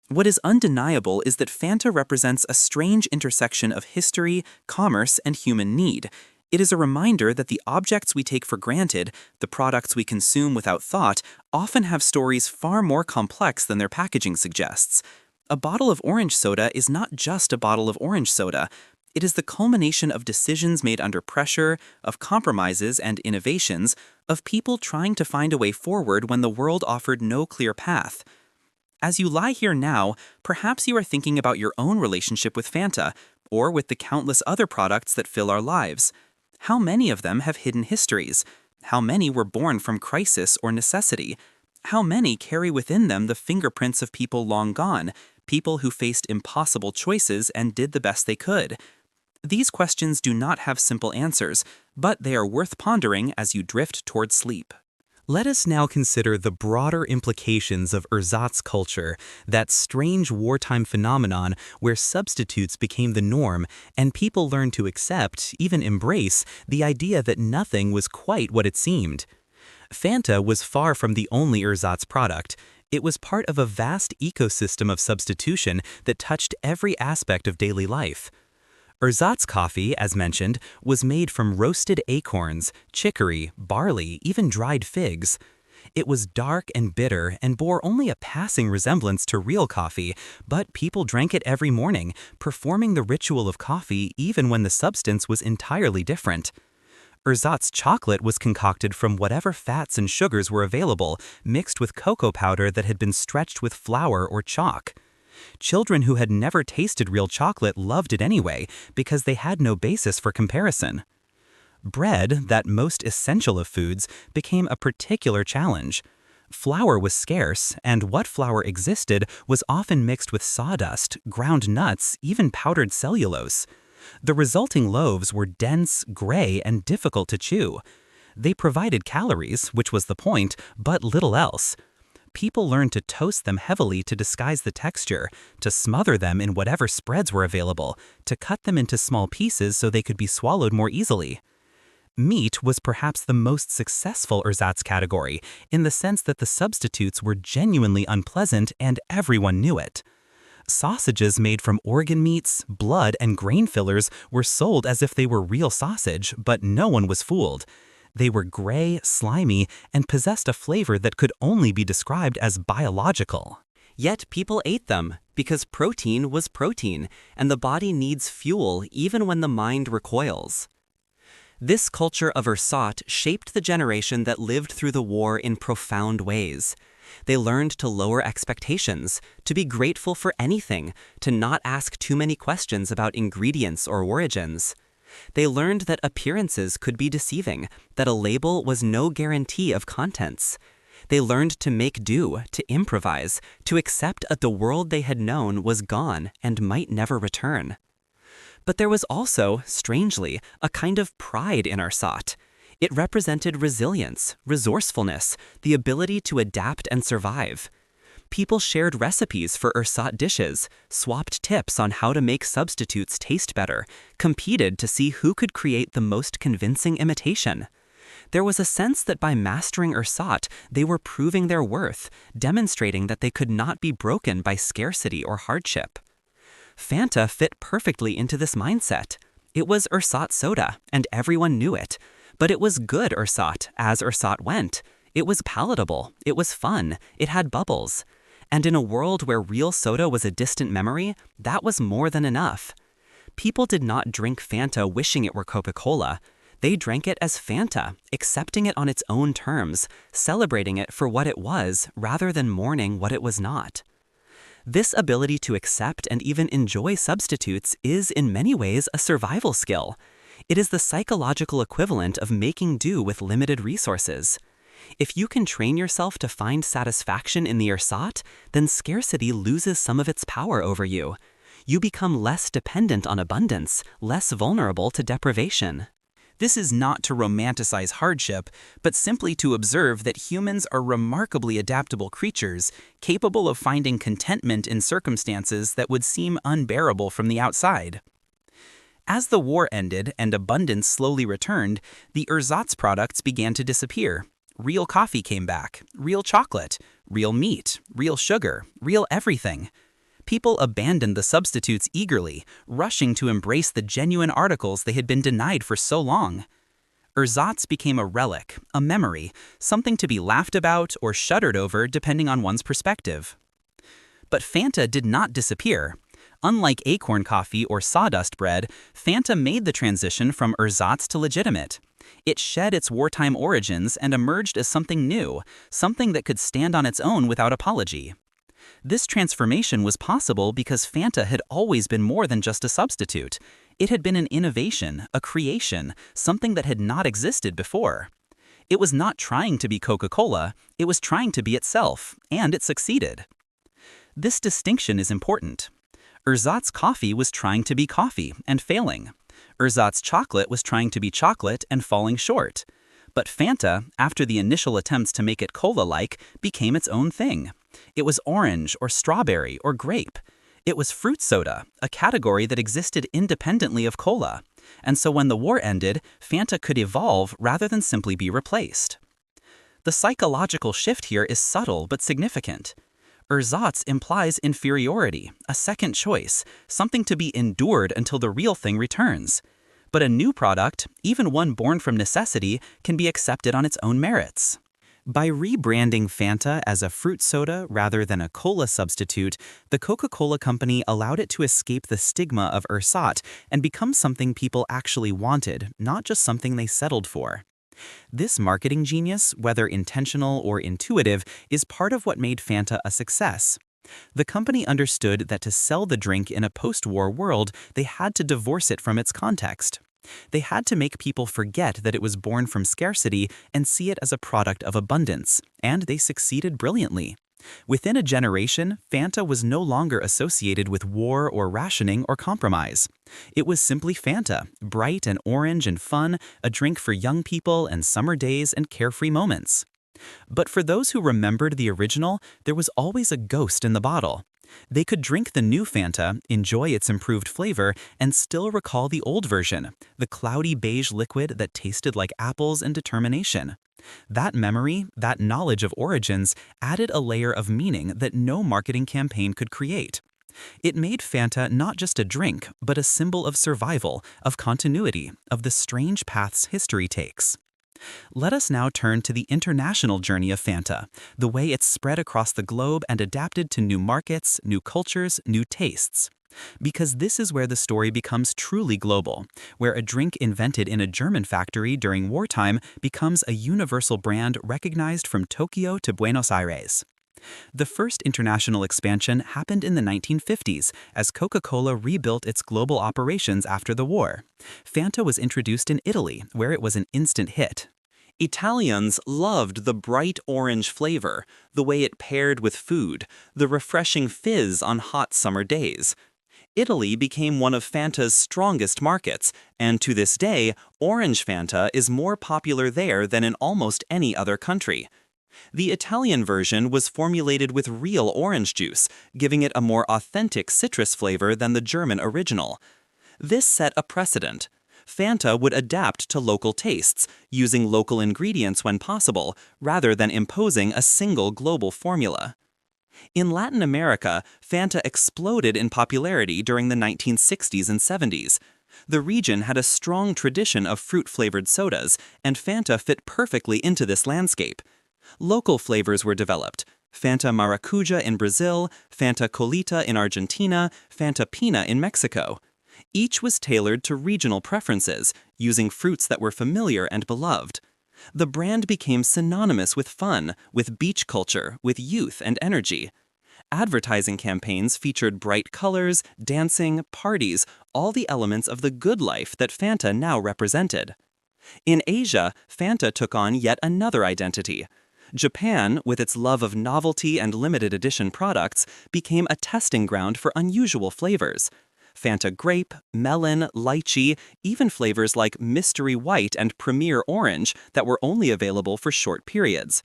What is undeniable is that Fanta represents a strange intersection of history, commerce, and human need. It is a reminder that the objects we take for granted, the products we consume without thought, often have stories far more complex than their packaging suggests. A bottle of orange soda is not just a bottle of orange soda. It is the culmination of decisions made under pressure, of compromises and innovations, of people trying to find a way forward when the world offered no clear path. As you lie here now, perhaps you are thinking about your own relationship with Fanta, or with the countless other products that fill our lives. How many of them have hidden histories? How many were born from crisis or necessity? How many carry within them the fingerprints of people long gone, people who faced impossible choices and did the best they could? These questions do not have simple answers, but they are worth pondering as you drift toward sleep. Let us now consider the broader implications of ersatz culture, that strange wartime phenomenon where substitutes became the norm and people learned to accept, even embrace, the idea that nothing was quite what it seemed. Fanta was far from the only ersatz product. It was part of a vast ecosystem of substitution that touched every aspect of daily life. Ersatz coffee, as mentioned, was made from roasted acorns, chicory, barley, even dried figs. It was dark and bitter and bore only a passing resemblance to real coffee, but people drank it every morning, performing the ritual of coffee even when the substance was entirely different. Ersatz chocolate was concocted from whatever fats and sugars were available, mixed with cocoa powder that had been stretched with flour or chalk. Children who had never tasted real chocolate loved it anyway, because they had no basis for comparison. Bread, that most essential of foods, became a particular challenge. Flour was scarce, and what flour existed was often mixed with sawdust, ground nuts, even powdered cellulose. The resulting loaves were dense, gray, and difficult to chew. They provided calories, which was the point, but little else. People learned to toast them heavily to disguise the texture, to smother them in whatever spreads were available, to cut them into small pieces so they could be swallowed more easily. Meat was perhaps the most successful ersatz category, in the sense that the substitutes were genuinely unpleasant and everyone knew it. Sausages made from organ meats, blood, and grain fillers were sold as if they were real sausage, but no one was fooled. They were gray, slimy, and possessed a flavor that could only be described as biological. Yet people ate them, because protein was protein, and the body needs fuel even when the mind recoils. This culture of ersatz shaped the generation that lived through the war in profound ways. They learned to lower expectations, to be grateful for anything, to not ask too many questions about ingredients or origins. They learned that appearances could be deceiving, that a label was no guarantee of contents. They learned to make do, to improvise, to accept that the world they had known was gone and might never return. But there was also, strangely, a kind of pride in ersatz. It represented resilience, resourcefulness, the ability to adapt and survive. People shared recipes for ersatz dishes, swapped tips on how to make substitutes taste better, competed to see who could create the most convincing imitation. There was a sense that by mastering ersatz, they were proving their worth, demonstrating that they could not be broken by scarcity or hardship. Fanta fit perfectly into this mindset. It was ersatz soda, and everyone knew it. But it was good ersatz, as ersatz went. It was palatable, it was fun, it had bubbles. And in a world where real soda was a distant memory, that was more than enough. People did not drink Fanta wishing it were Coca-Cola. They drank it as Fanta, accepting it on its own terms, celebrating it for what it was rather than mourning what it was not. This ability to accept and even enjoy substitutes is in many ways a survival skill. It is the psychological equivalent of making do with limited resources. If you can train yourself to find satisfaction in the ersatz, then scarcity loses some of its power over you. You become less dependent on abundance, less vulnerable to deprivation. This is not to romanticize hardship, but simply to observe that humans are remarkably adaptable creatures, capable of finding contentment in circumstances that would seem unbearable from the outside. As the war ended and abundance slowly returned, the ersatz products began to disappear. Real coffee came back, real chocolate, real meat, real sugar, real everything. People abandoned the substitutes eagerly, rushing to embrace the genuine articles they had been denied for so long. Ersatz became a relic, a memory, something to be laughed about or shuddered over depending on one's perspective. But Fanta did not disappear. Unlike acorn coffee or sawdust bread, Fanta made the transition from ersatz to legitimate. It shed its wartime origins and emerged as something new, something that could stand on its own without apology. This transformation was possible because Fanta had always been more than just a substitute. It had been an innovation, a creation, something that had not existed before. It was not trying to be Coca-Cola, it was trying to be itself, and it succeeded. This distinction is important. Ersatz coffee was trying to be coffee and failing. Ersatz chocolate was trying to be chocolate and falling short. But Fanta, after the initial attempts to make it cola-like, became its own thing. It was orange or strawberry or grape. It was fruit soda, a category that existed independently of cola. And so when the war ended, Fanta could evolve rather than simply be replaced. The psychological shift here is subtle but significant. Ersatz implies inferiority, a second choice, something to be endured until the real thing returns. But a new product, even one born from necessity, can be accepted on its own merits. By rebranding Fanta as a fruit soda rather than a cola substitute, the Coca-Cola company allowed it to escape the stigma of ersatz and become something people actually wanted, not just something they settled for. This marketing genius, whether intentional or intuitive, is part of what made Fanta a success. The company understood that to sell the drink in a post-war world, they had to divorce it from its context. They had to make people forget that it was born from scarcity and see it as a product of abundance, and they succeeded brilliantly. Within a generation, Fanta was no longer associated with war or rationing or compromise. It was simply Fanta, bright and orange and fun, a drink for young people and summer days and carefree moments. But for those who remembered the original, there was always a ghost in the bottle. They could drink the new Fanta, enjoy its improved flavor, and still recall the old version, the cloudy beige liquid that tasted like apples and determination. That memory, that knowledge of origins, added a layer of meaning that no marketing campaign could create. It made Fanta not just a drink, but a symbol of survival, of continuity, of the strange paths history takes. Let us now turn to the international journey of Fanta, the way it's spread across the globe and adapted to new markets, new cultures, new tastes. Because this is where the story becomes truly global, where a drink invented in a German factory during wartime becomes a universal brand recognized from Tokyo to Buenos Aires. The first international expansion happened in the 1950s as Coca-Cola rebuilt its global operations after the war. Fanta was introduced in Italy, where it was an instant hit. Italians loved the bright orange flavor, the way it paired with food, the refreshing fizz on hot summer days. Italy became one of Fanta's strongest markets, and to this day, orange Fanta is more popular there than in almost any other country. The Italian version was formulated with real orange juice, giving it a more authentic citrus flavor than the German original. This set a precedent. Fanta would adapt to local tastes, using local ingredients when possible, rather than imposing a single global formula. In Latin America, Fanta exploded in popularity during the 1960s and 70s. The region had a strong tradition of fruit-flavored sodas, and Fanta fit perfectly into this landscape. Local flavors were developed: Fanta Maracuja in Brazil, Fanta Colita in Argentina, Fanta Pina in Mexico. Each was tailored to regional preferences, using fruits that were familiar and beloved. The brand became synonymous with fun, with beach culture, with youth and energy. Advertising campaigns featured bright colors, dancing, parties, all the elements of the good life that Fanta now represented. In Asia, Fanta took on yet another identity. Japan, with its love of novelty and limited edition products, became a testing ground for unusual flavors. Fanta grape, melon, lychee, even flavors like mystery white and premier orange that were only available for short periods.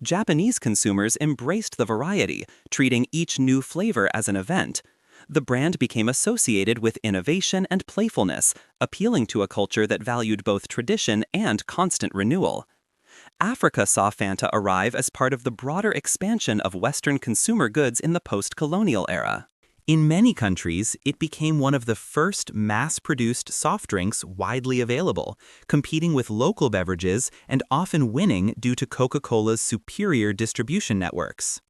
Japanese consumers embraced the variety, treating each new flavor as an event. The brand became associated with innovation and playfulness, appealing to a culture that valued both tradition and constant renewal. Africa saw Fanta arrive as part of the broader expansion of Western consumer goods in the post-colonial era. In many countries, it became one of the first mass-produced soft drinks widely available, competing with local beverages and often winning due to Coca-Cola's superior distribution networks.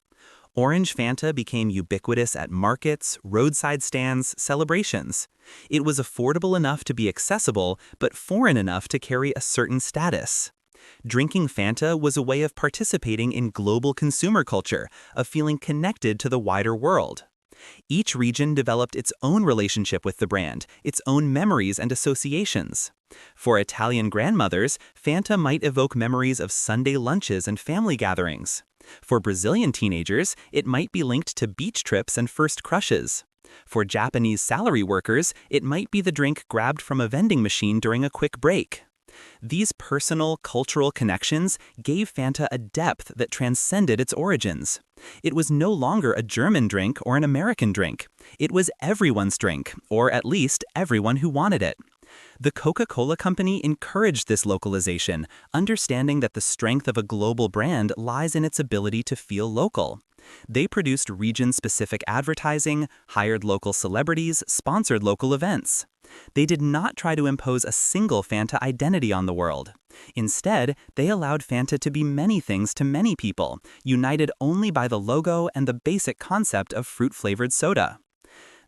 Orange Fanta became ubiquitous at markets, roadside stands, celebrations. It was affordable enough to be accessible, but foreign enough to carry a certain status. Drinking Fanta was a way of participating in global consumer culture, of feeling connected to the wider world. Each region developed its own relationship with the brand, its own memories and associations. For Italian grandmothers, Fanta might evoke memories of Sunday lunches and family gatherings. For Brazilian teenagers, it might be linked to beach trips and first crushes. For Japanese salary workers, it might be the drink grabbed from a vending machine during a quick break. These personal, cultural connections gave Fanta a depth that transcended its origins. It was no longer a German drink or an American drink. It was everyone's drink, or at least everyone who wanted it. The Coca-Cola Company encouraged this localization, understanding that the strength of a global brand lies in its ability to feel local. They produced region-specific advertising, hired local celebrities, sponsored local events. They did not try to impose a single Fanta identity on the world. Instead, they allowed Fanta to be many things to many people, united only by the logo and the basic concept of fruit-flavored soda.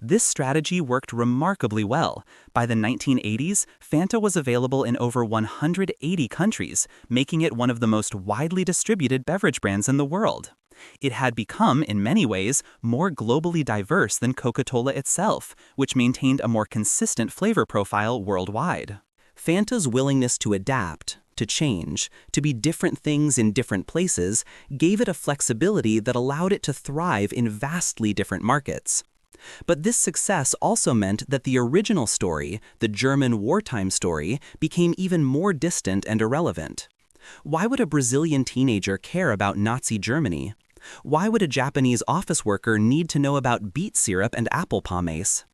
This strategy worked remarkably well. By the 1980s, Fanta was available in over 180 countries, making it one of the most widely distributed beverage brands in the world. It had become, in many ways, more globally diverse than Coca-Cola itself, which maintained a more consistent flavor profile worldwide. Fanta's willingness to adapt, to change, to be different things in different places, gave it a flexibility that allowed it to thrive in vastly different markets. But this success also meant that the original story, the German wartime story, became even more distant and irrelevant. Why would a Brazilian teenager care about Nazi Germany? Why would a Japanese office worker need to know about beet syrup and apple pomace?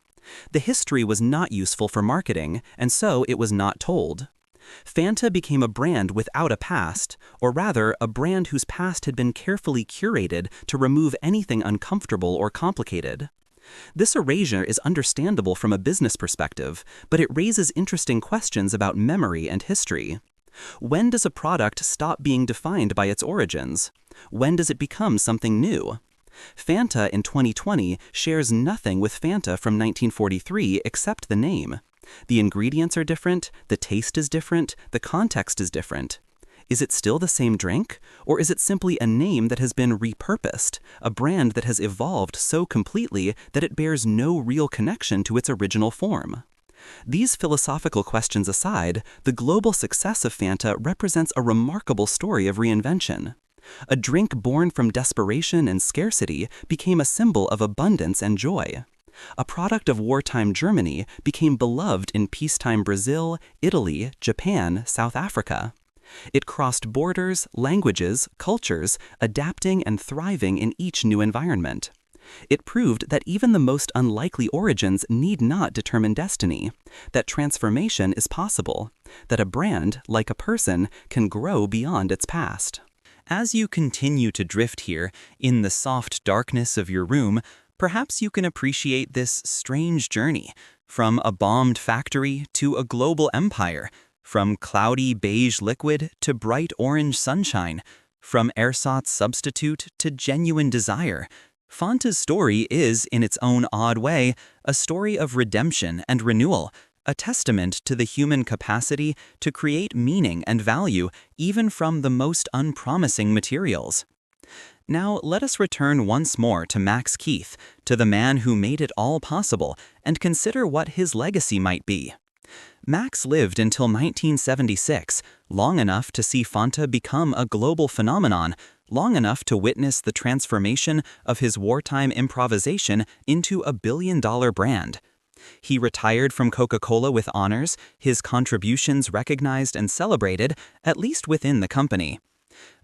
The history was not useful for marketing, and so it was not told. Fanta became a brand without a past, or rather, a brand whose past had been carefully curated to remove anything uncomfortable or complicated. This erasure is understandable from a business perspective, but it raises interesting questions about memory and history. When does a product stop being defined by its origins? When does it become something new? Fanta in 2020 shares nothing with Fanta from 1943 except the name. The ingredients are different, the taste is different, the context is different. Is it still the same drink? Or is it simply a name that has been repurposed, a brand that has evolved so completely that it bears no real connection to its original form? These philosophical questions aside, the global success of Fanta represents a remarkable story of reinvention. A drink born from desperation and scarcity became a symbol of abundance and joy. A product of wartime Germany became beloved in peacetime Brazil, Italy, Japan, South Africa. It crossed borders, languages, cultures, adapting and thriving in each new environment. It proved that even the most unlikely origins need not determine destiny, that transformation is possible, that a brand, like a person, can grow beyond its past. As you continue to drift here, in the soft darkness of your room, perhaps you can appreciate this strange journey, from a bombed factory to a global empire, from cloudy beige liquid to bright orange sunshine, from ersatz substitute to genuine desire. Fanta's story is, in its own odd way, a story of redemption and renewal, a testament to the human capacity to create meaning and value even from the most unpromising materials. Now let us return once more to Max Keith, to the man who made it all possible, and consider what his legacy might be. Max lived until 1976, long enough to see Fanta become a global phenomenon, long enough to witness the transformation of his wartime improvisation into a billion-dollar brand. He retired from Coca-Cola with honors, his contributions recognized and celebrated, at least within the company.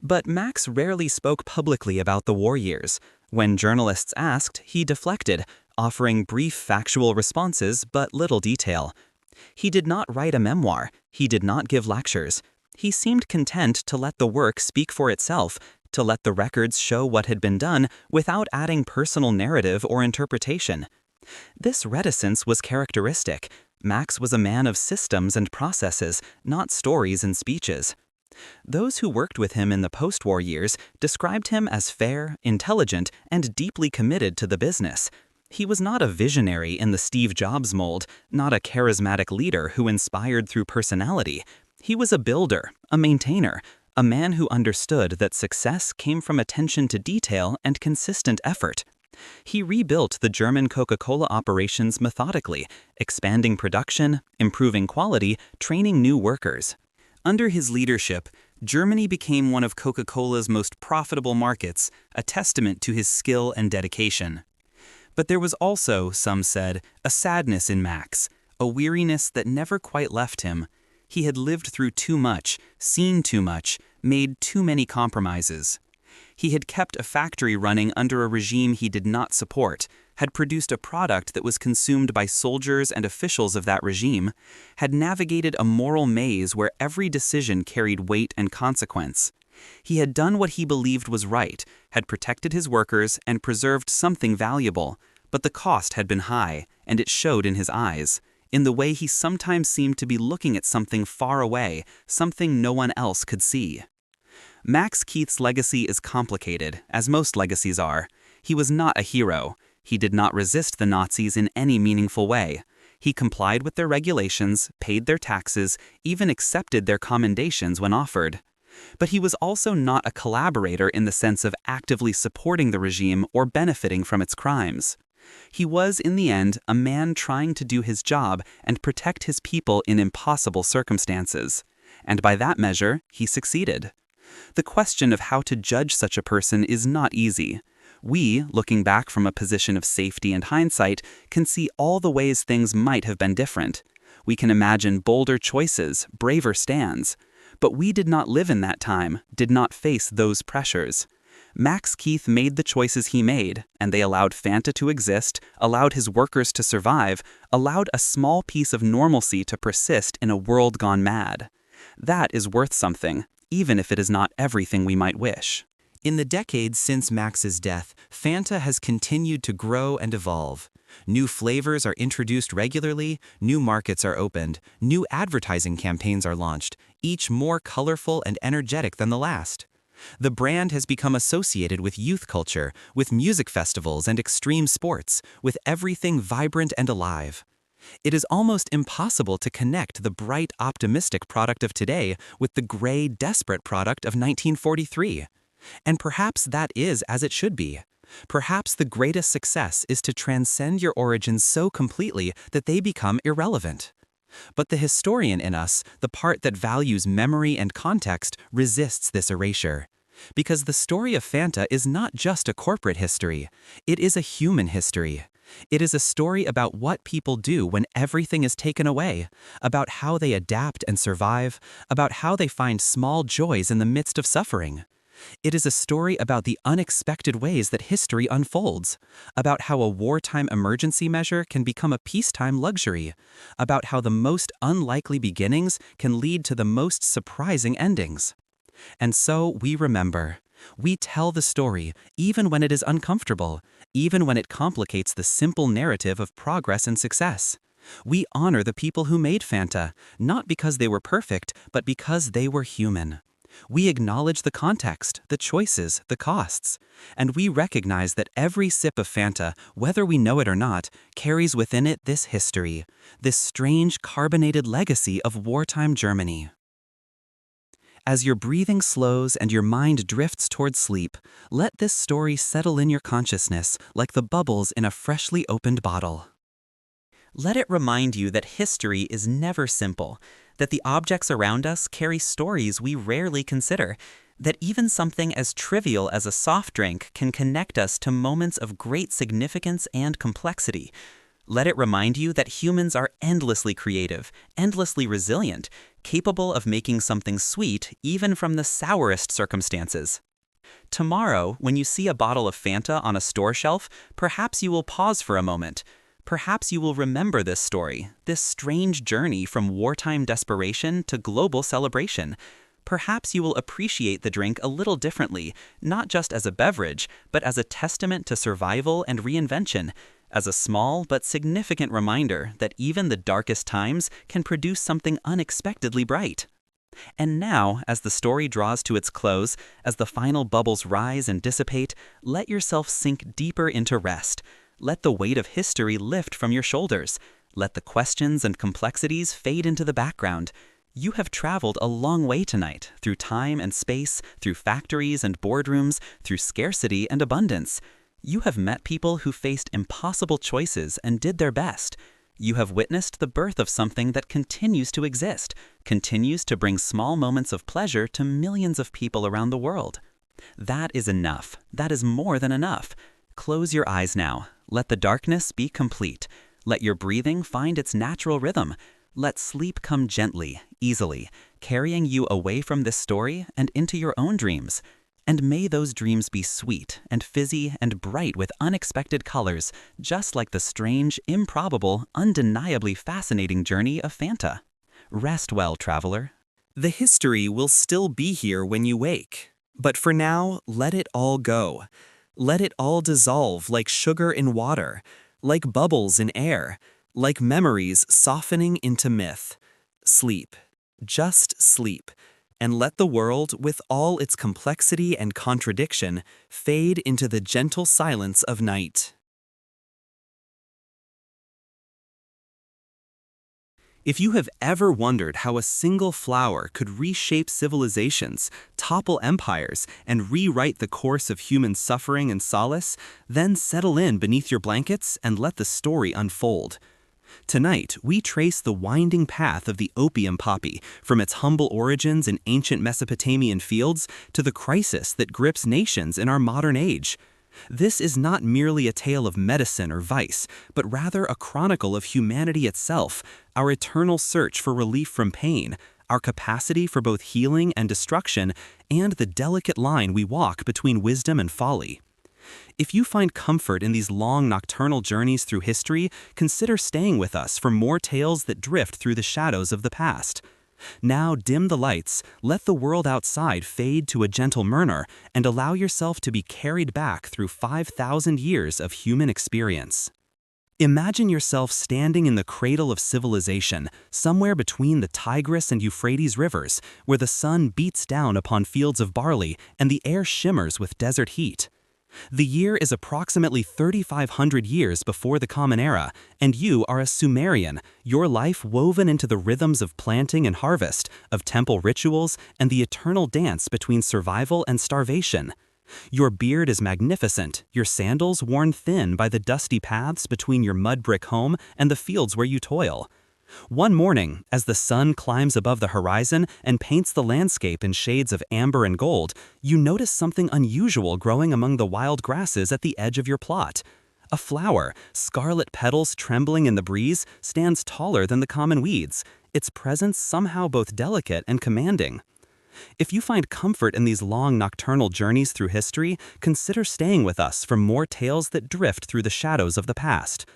But Max rarely spoke publicly about the war years. When journalists asked, he deflected, offering brief factual responses but little detail. He did not write a memoir, he did not give lectures. He seemed content to let the work speak for itself, to let the records show what had been done without adding personal narrative or interpretation. This reticence was characteristic. Max was a man of systems and processes, not stories and speeches. Those who worked with him in the post-war years described him as fair, intelligent, and deeply committed to the business. He was not a visionary in the Steve Jobs mold, not a charismatic leader who inspired through personality. He was a builder, a maintainer, a man who understood that success came from attention to detail and consistent effort. He rebuilt the German Coca-Cola operations methodically, expanding production, improving quality, training new workers. Under his leadership, Germany became one of Coca-Cola's most profitable markets, a testament to his skill and dedication. But there was also, some said, a sadness in Max, a weariness that never quite left him. He had lived through too much, seen too much, made too many compromises. He had kept a factory running under a regime he did not support, had produced a product that was consumed by soldiers and officials of that regime, had navigated a moral maze where every decision carried weight and consequence. He had done what he believed was right, had protected his workers and preserved something valuable, but the cost had been high, and it showed in his eyes, in the way he sometimes seemed to be looking at something far away, something no one else could see. Max Keith's legacy is complicated, as most legacies are. He was not a hero. He did not resist the Nazis in any meaningful way. He complied with their regulations, paid their taxes, even accepted their commendations when offered. But he was also not a collaborator in the sense of actively supporting the regime or benefiting from its crimes. He was, in the end, a man trying to do his job and protect his people in impossible circumstances. And by that measure, he succeeded. The question of how to judge such a person is not easy. We, looking back from a position of safety and hindsight, can see all the ways things might have been different. We can imagine bolder choices, braver stands. But we did not live in that time, did not face those pressures. Max Keith made the choices he made, and they allowed Fanta to exist, allowed his workers to survive, allowed a small piece of normalcy to persist in a world gone mad. That is worth something, even if it is not everything we might wish. In the decades since Max's death, Fanta has continued to grow and evolve. New flavors are introduced regularly, new markets are opened, new advertising campaigns are launched, each more colorful and energetic than the last. The brand has become associated with youth culture, with music festivals and extreme sports, with everything vibrant and alive. It is almost impossible to connect the bright, optimistic product of today with the gray, desperate product of 1943. And perhaps that is as it should be. Perhaps the greatest success is to transcend your origins so completely that they become irrelevant. But the historian in us, the part that values memory and context, resists this erasure. Because the story of Fanta is not just a corporate history, it is a human history. It is a story about what people do when everything is taken away, about how they adapt and survive, about how they find small joys in the midst of suffering. It is a story about the unexpected ways that history unfolds, about how a wartime emergency measure can become a peacetime luxury, about how the most unlikely beginnings can lead to the most surprising endings. And so we remember. We tell the story, even when it is uncomfortable, even when it complicates the simple narrative of progress and success. We honor the people who made Fanta, not because they were perfect, but because they were human. We acknowledge the context, the choices, the costs, and we recognize that every sip of Fanta, whether we know it or not, carries within it this history, this strange carbonated legacy of wartime Germany. As your breathing slows and your mind drifts toward sleep, let this story settle in your consciousness like the bubbles in a freshly opened bottle. Let it remind you that history is never simple, that the objects around us carry stories we rarely consider, that even something as trivial as a soft drink can connect us to moments of great significance and complexity. Let it remind you that humans are endlessly creative, endlessly resilient, capable of making something sweet even from the sourest circumstances. Tomorrow, when you see a bottle of Fanta on a store shelf, perhaps you will pause for a moment. Perhaps you will remember this story, this strange journey from wartime desperation to global celebration. Perhaps you will appreciate the drink a little differently, not just as a beverage, but as a testament to survival and reinvention, as a small but significant reminder that even the darkest times can produce something unexpectedly bright. And now, as the story draws to its close, as the final bubbles rise and dissipate, let yourself sink deeper into rest. Let the weight of history lift from your shoulders. Let the questions and complexities fade into the background. You have traveled a long way tonight, through time and space, through factories and boardrooms, through scarcity and abundance. You have met people who faced impossible choices and did their best. You have witnessed the birth of something that continues to exist, continues to bring small moments of pleasure to millions of people around the world. That is enough. That is more than enough. Close your eyes now. Let the darkness be complete. Let your breathing find its natural rhythm. Let sleep come gently, easily, carrying you away from this story and into your own dreams. And may those dreams be sweet and fizzy and bright with unexpected colors, just like the strange, improbable, undeniably fascinating journey of Fanta. Rest well, traveler. The history will still be here when you wake. But for now, let it all go. Let it all dissolve like sugar in water, like bubbles in air, like memories softening into myth. Sleep. Just sleep. And let the world, with all its complexity and contradiction, fade into the gentle silence of night. If you have ever wondered how a single flower could reshape civilizations, topple empires, and rewrite the course of human suffering and solace, then settle in beneath your blankets and let the story unfold. Tonight, we trace the winding path of the opium poppy, from its humble origins in ancient Mesopotamian fields to the crisis that grips nations in our modern age. This is not merely a tale of medicine or vice, but rather a chronicle of humanity itself, our eternal search for relief from pain, our capacity for both healing and destruction, and the delicate line we walk between wisdom and folly. If you find comfort in these long nocturnal journeys through history, consider staying with us for more tales that drift through the shadows of the past. Now dim the lights, let the world outside fade to a gentle murmur, and allow yourself to be carried back through 5,000 years of human experience. Imagine yourself standing in the cradle of civilization, somewhere between the Tigris and Euphrates rivers, where the sun beats down upon fields of barley and the air shimmers with desert heat. The year is approximately 3,500 years before the Common Era, and you are a Sumerian, your life woven into the rhythms of planting and harvest, of temple rituals, and the eternal dance between survival and starvation. Your beard is magnificent, your sandals worn thin by the dusty paths between your mud brick home and the fields where you toil. One morning, as the sun climbs above the horizon and paints the landscape in shades of amber and gold, you notice something unusual growing among the wild grasses at the edge of your plot. A flower, scarlet petals trembling in the breeze, stands taller than the common weeds, its presence somehow both delicate and commanding. If you find comfort in these long nocturnal journeys through history, consider staying with us for more tales that drift through the shadows of the past.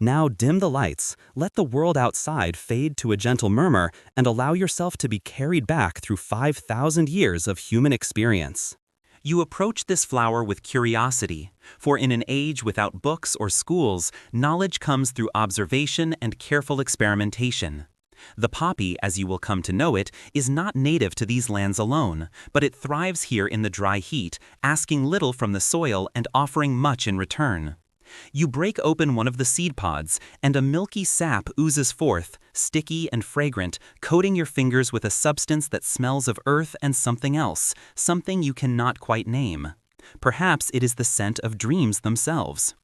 Now dim the lights, let the world outside fade to a gentle murmur, and allow yourself to be carried back through 5,000 years of human experience. You approach this flower with curiosity, for in an age without books or schools, knowledge comes through observation and careful experimentation. The poppy, as you will come to know it, is not native to these lands alone, but it thrives here in the dry heat, asking little from the soil and offering much in return. You break open one of the seed pods, and a milky sap oozes forth, sticky and fragrant, coating your fingers with a substance that smells of earth and something else, something you cannot quite name. Perhaps it is the scent of dreams themselves.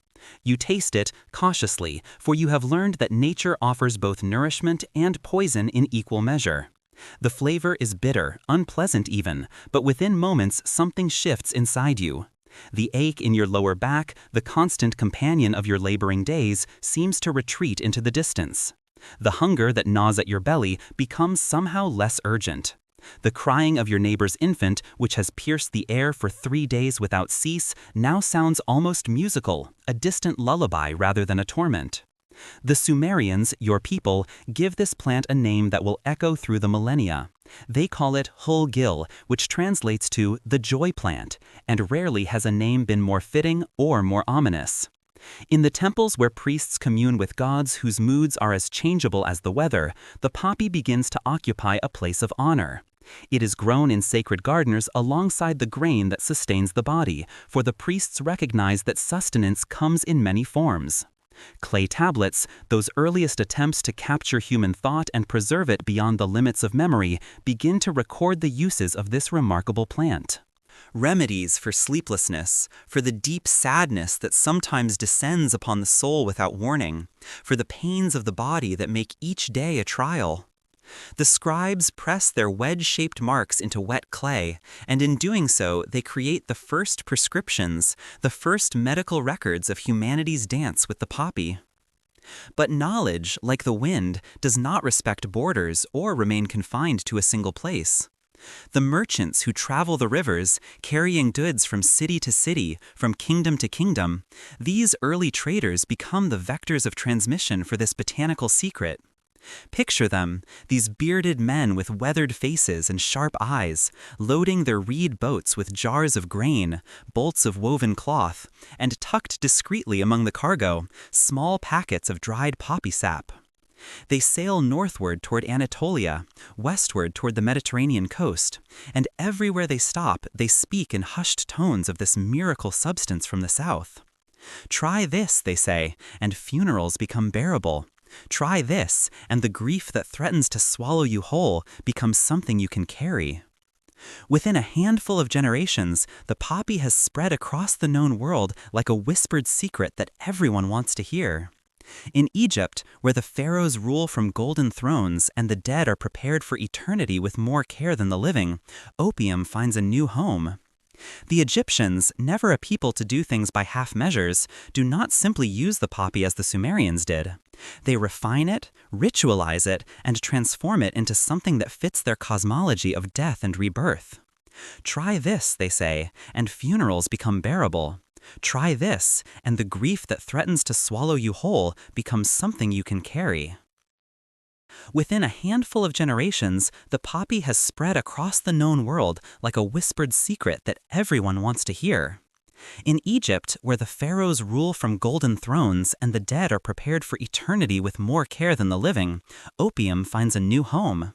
You taste it cautiously, for you have learned that nature offers both nourishment and poison in equal measure. The flavor is bitter, unpleasant even, but within moments something shifts inside you. The ache in your lower back, the constant companion of your laboring days, seems to retreat into the distance. The hunger that gnaws at your belly becomes somehow less urgent. The crying of your neighbor's infant, which has pierced the air for 3 days without cease, now sounds almost musical, a distant lullaby rather than a torment. The Sumerians, your people, give this plant a name that will echo through the millennia. They call it hul-gil, which translates to the joy plant, and rarely has a name been more fitting or more ominous. In the temples where priests commune with gods whose moods are as changeable as the weather, the poppy begins to occupy a place of honor. It is grown in sacred gardens alongside the grain that sustains the body, for the priests recognize that sustenance comes in many forms. Clay tablets, those earliest attempts to capture human thought and preserve it beyond the limits of memory, begin to record the uses of this remarkable plant. Remedies for sleeplessness, for the deep sadness that sometimes descends upon the soul without warning, for the pains of the body that make each day a trial. The scribes press their wedge-shaped marks into wet clay, and in doing so, they create the first prescriptions, the first medical records of humanity's dance with the poppy. But knowledge, like the wind, does not respect borders or remain confined to a single place. The merchants who travel the rivers, carrying goods from city to city, from kingdom to kingdom, these early traders become the vectors of transmission for this botanical secret. Picture them, these bearded men with weathered faces and sharp eyes, loading their reed boats with jars of grain, bolts of woven cloth, and tucked discreetly among the cargo, small packets of dried poppy sap. They sail northward toward Anatolia, westward toward the Mediterranean coast, and everywhere they stop, they speak in hushed tones of this miracle substance from the south. Try this, they say, and funerals become bearable. Try this, and the grief that threatens to swallow you whole becomes something you can carry. Within a handful of generations, the poppy has spread across the known world like a whispered secret that everyone wants to hear. In Egypt, where the pharaohs rule from golden thrones and the dead are prepared for eternity with more care than the living, opium finds a new home. The Egyptians, never a people to do things by half measures, do not simply use the poppy as the Sumerians did. They refine it, ritualize it, and transform it into something that fits their cosmology of death and rebirth. Try this, they say, and funerals become bearable. Try this, and the grief that threatens to swallow you whole becomes something you can carry. Within a handful of generations, the poppy has spread across the known world like a whispered secret that everyone wants to hear. In Egypt, where the pharaohs rule from golden thrones and the dead are prepared for eternity with more care than the living, opium finds a new home.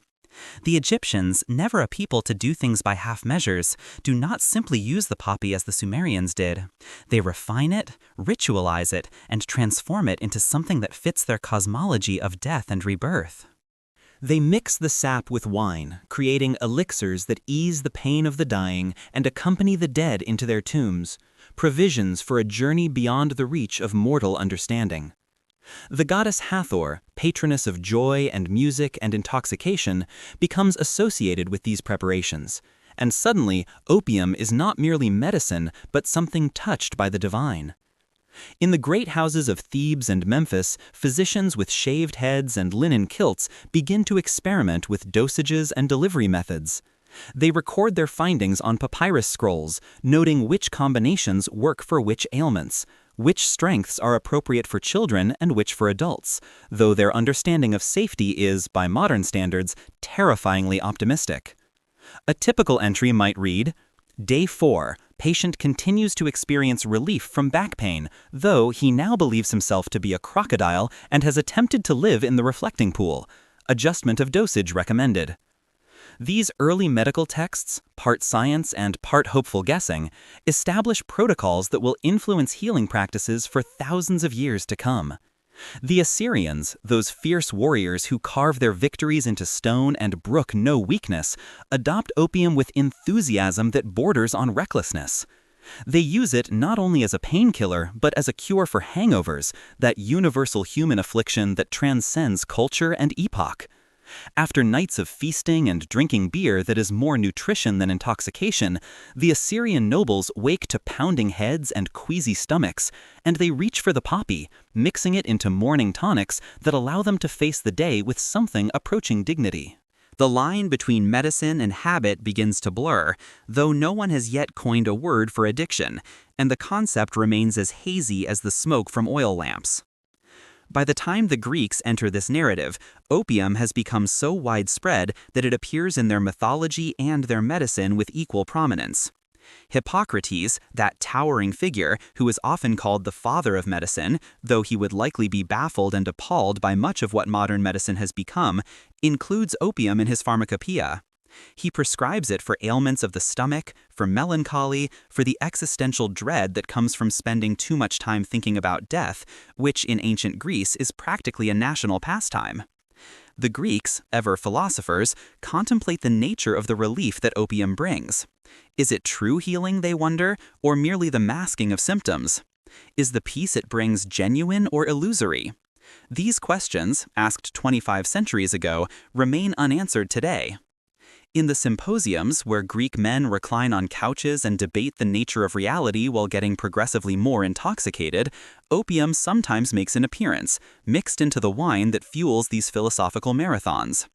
The Egyptians, never a people to do things by half measures, do not simply use the poppy as the Sumerians did. They refine it, ritualize it, and transform it into something that fits their cosmology of death and rebirth. They mix the sap with wine, creating elixirs that ease the pain of the dying and accompany the dead into their tombs, provisions for a journey beyond the reach of mortal understanding. The goddess Hathor, patroness of joy and music and intoxication, becomes associated with these preparations, and suddenly opium is not merely medicine but something touched by the divine. In the great houses of Thebes and Memphis, physicians with shaved heads and linen kilts begin to experiment with dosages and delivery methods. They record their findings on papyrus scrolls, noting which combinations work for which ailments, which strengths are appropriate for children and which for adults, though their understanding of safety is, by modern standards, terrifyingly optimistic. A typical entry might read, Day 4, patient continues to experience relief from back pain, though he now believes himself to be a crocodile and has attempted to live in the reflecting pool. Adjustment of dosage recommended. These early medical texts, part science and part hopeful guessing, establish protocols that will influence healing practices for thousands of years to come. The Assyrians, those fierce warriors who carve their victories into stone and brook no weakness, adopt opium with enthusiasm that borders on recklessness. They use it not only as a painkiller, but as a cure for hangovers, that universal human affliction that transcends culture and epoch. After nights of feasting and drinking beer that is more nutrition than intoxication, the Assyrian nobles wake to pounding heads and queasy stomachs, and they reach for the poppy, mixing it into morning tonics that allow them to face the day with something approaching dignity. The line between medicine and habit begins to blur, though no one has yet coined a word for addiction, and the concept remains as hazy as the smoke from oil lamps. By the time the Greeks enter this narrative, opium has become so widespread that it appears in their mythology and their medicine with equal prominence. Hippocrates, that towering figure who is often called the father of medicine, though he would likely be baffled and appalled by much of what modern medicine has become, includes opium in his pharmacopoeia. He prescribes it for ailments of the stomach, for melancholy, for the existential dread that comes from spending too much time thinking about death, which in ancient Greece is practically a national pastime. The Greeks, ever philosophers, contemplate the nature of the relief that opium brings. Is it true healing, they wonder, or merely the masking of symptoms? Is the peace it brings genuine or illusory? These questions, asked 25 centuries ago, remain unanswered today. In the symposiums, where Greek men recline on couches and debate the nature of reality while getting progressively more intoxicated, opium sometimes makes an appearance, mixed into the wine that fuels these philosophical marathons.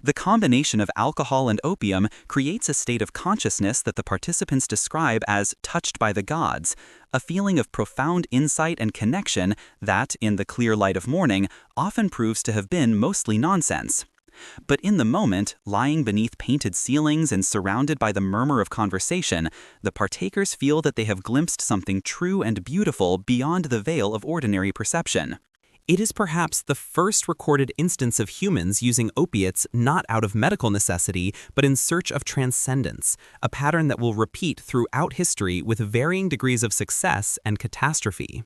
The combination of alcohol and opium creates a state of consciousness that the participants describe as touched by the gods, a feeling of profound insight and connection that, in the clear light of morning, often proves to have been mostly nonsense. But in the moment, lying beneath painted ceilings and surrounded by the murmur of conversation, the partakers feel that they have glimpsed something true and beautiful beyond the veil of ordinary perception. It is perhaps the first recorded instance of humans using opiates not out of medical necessity, but in search of transcendence, a pattern that will repeat throughout history with varying degrees of success and catastrophe.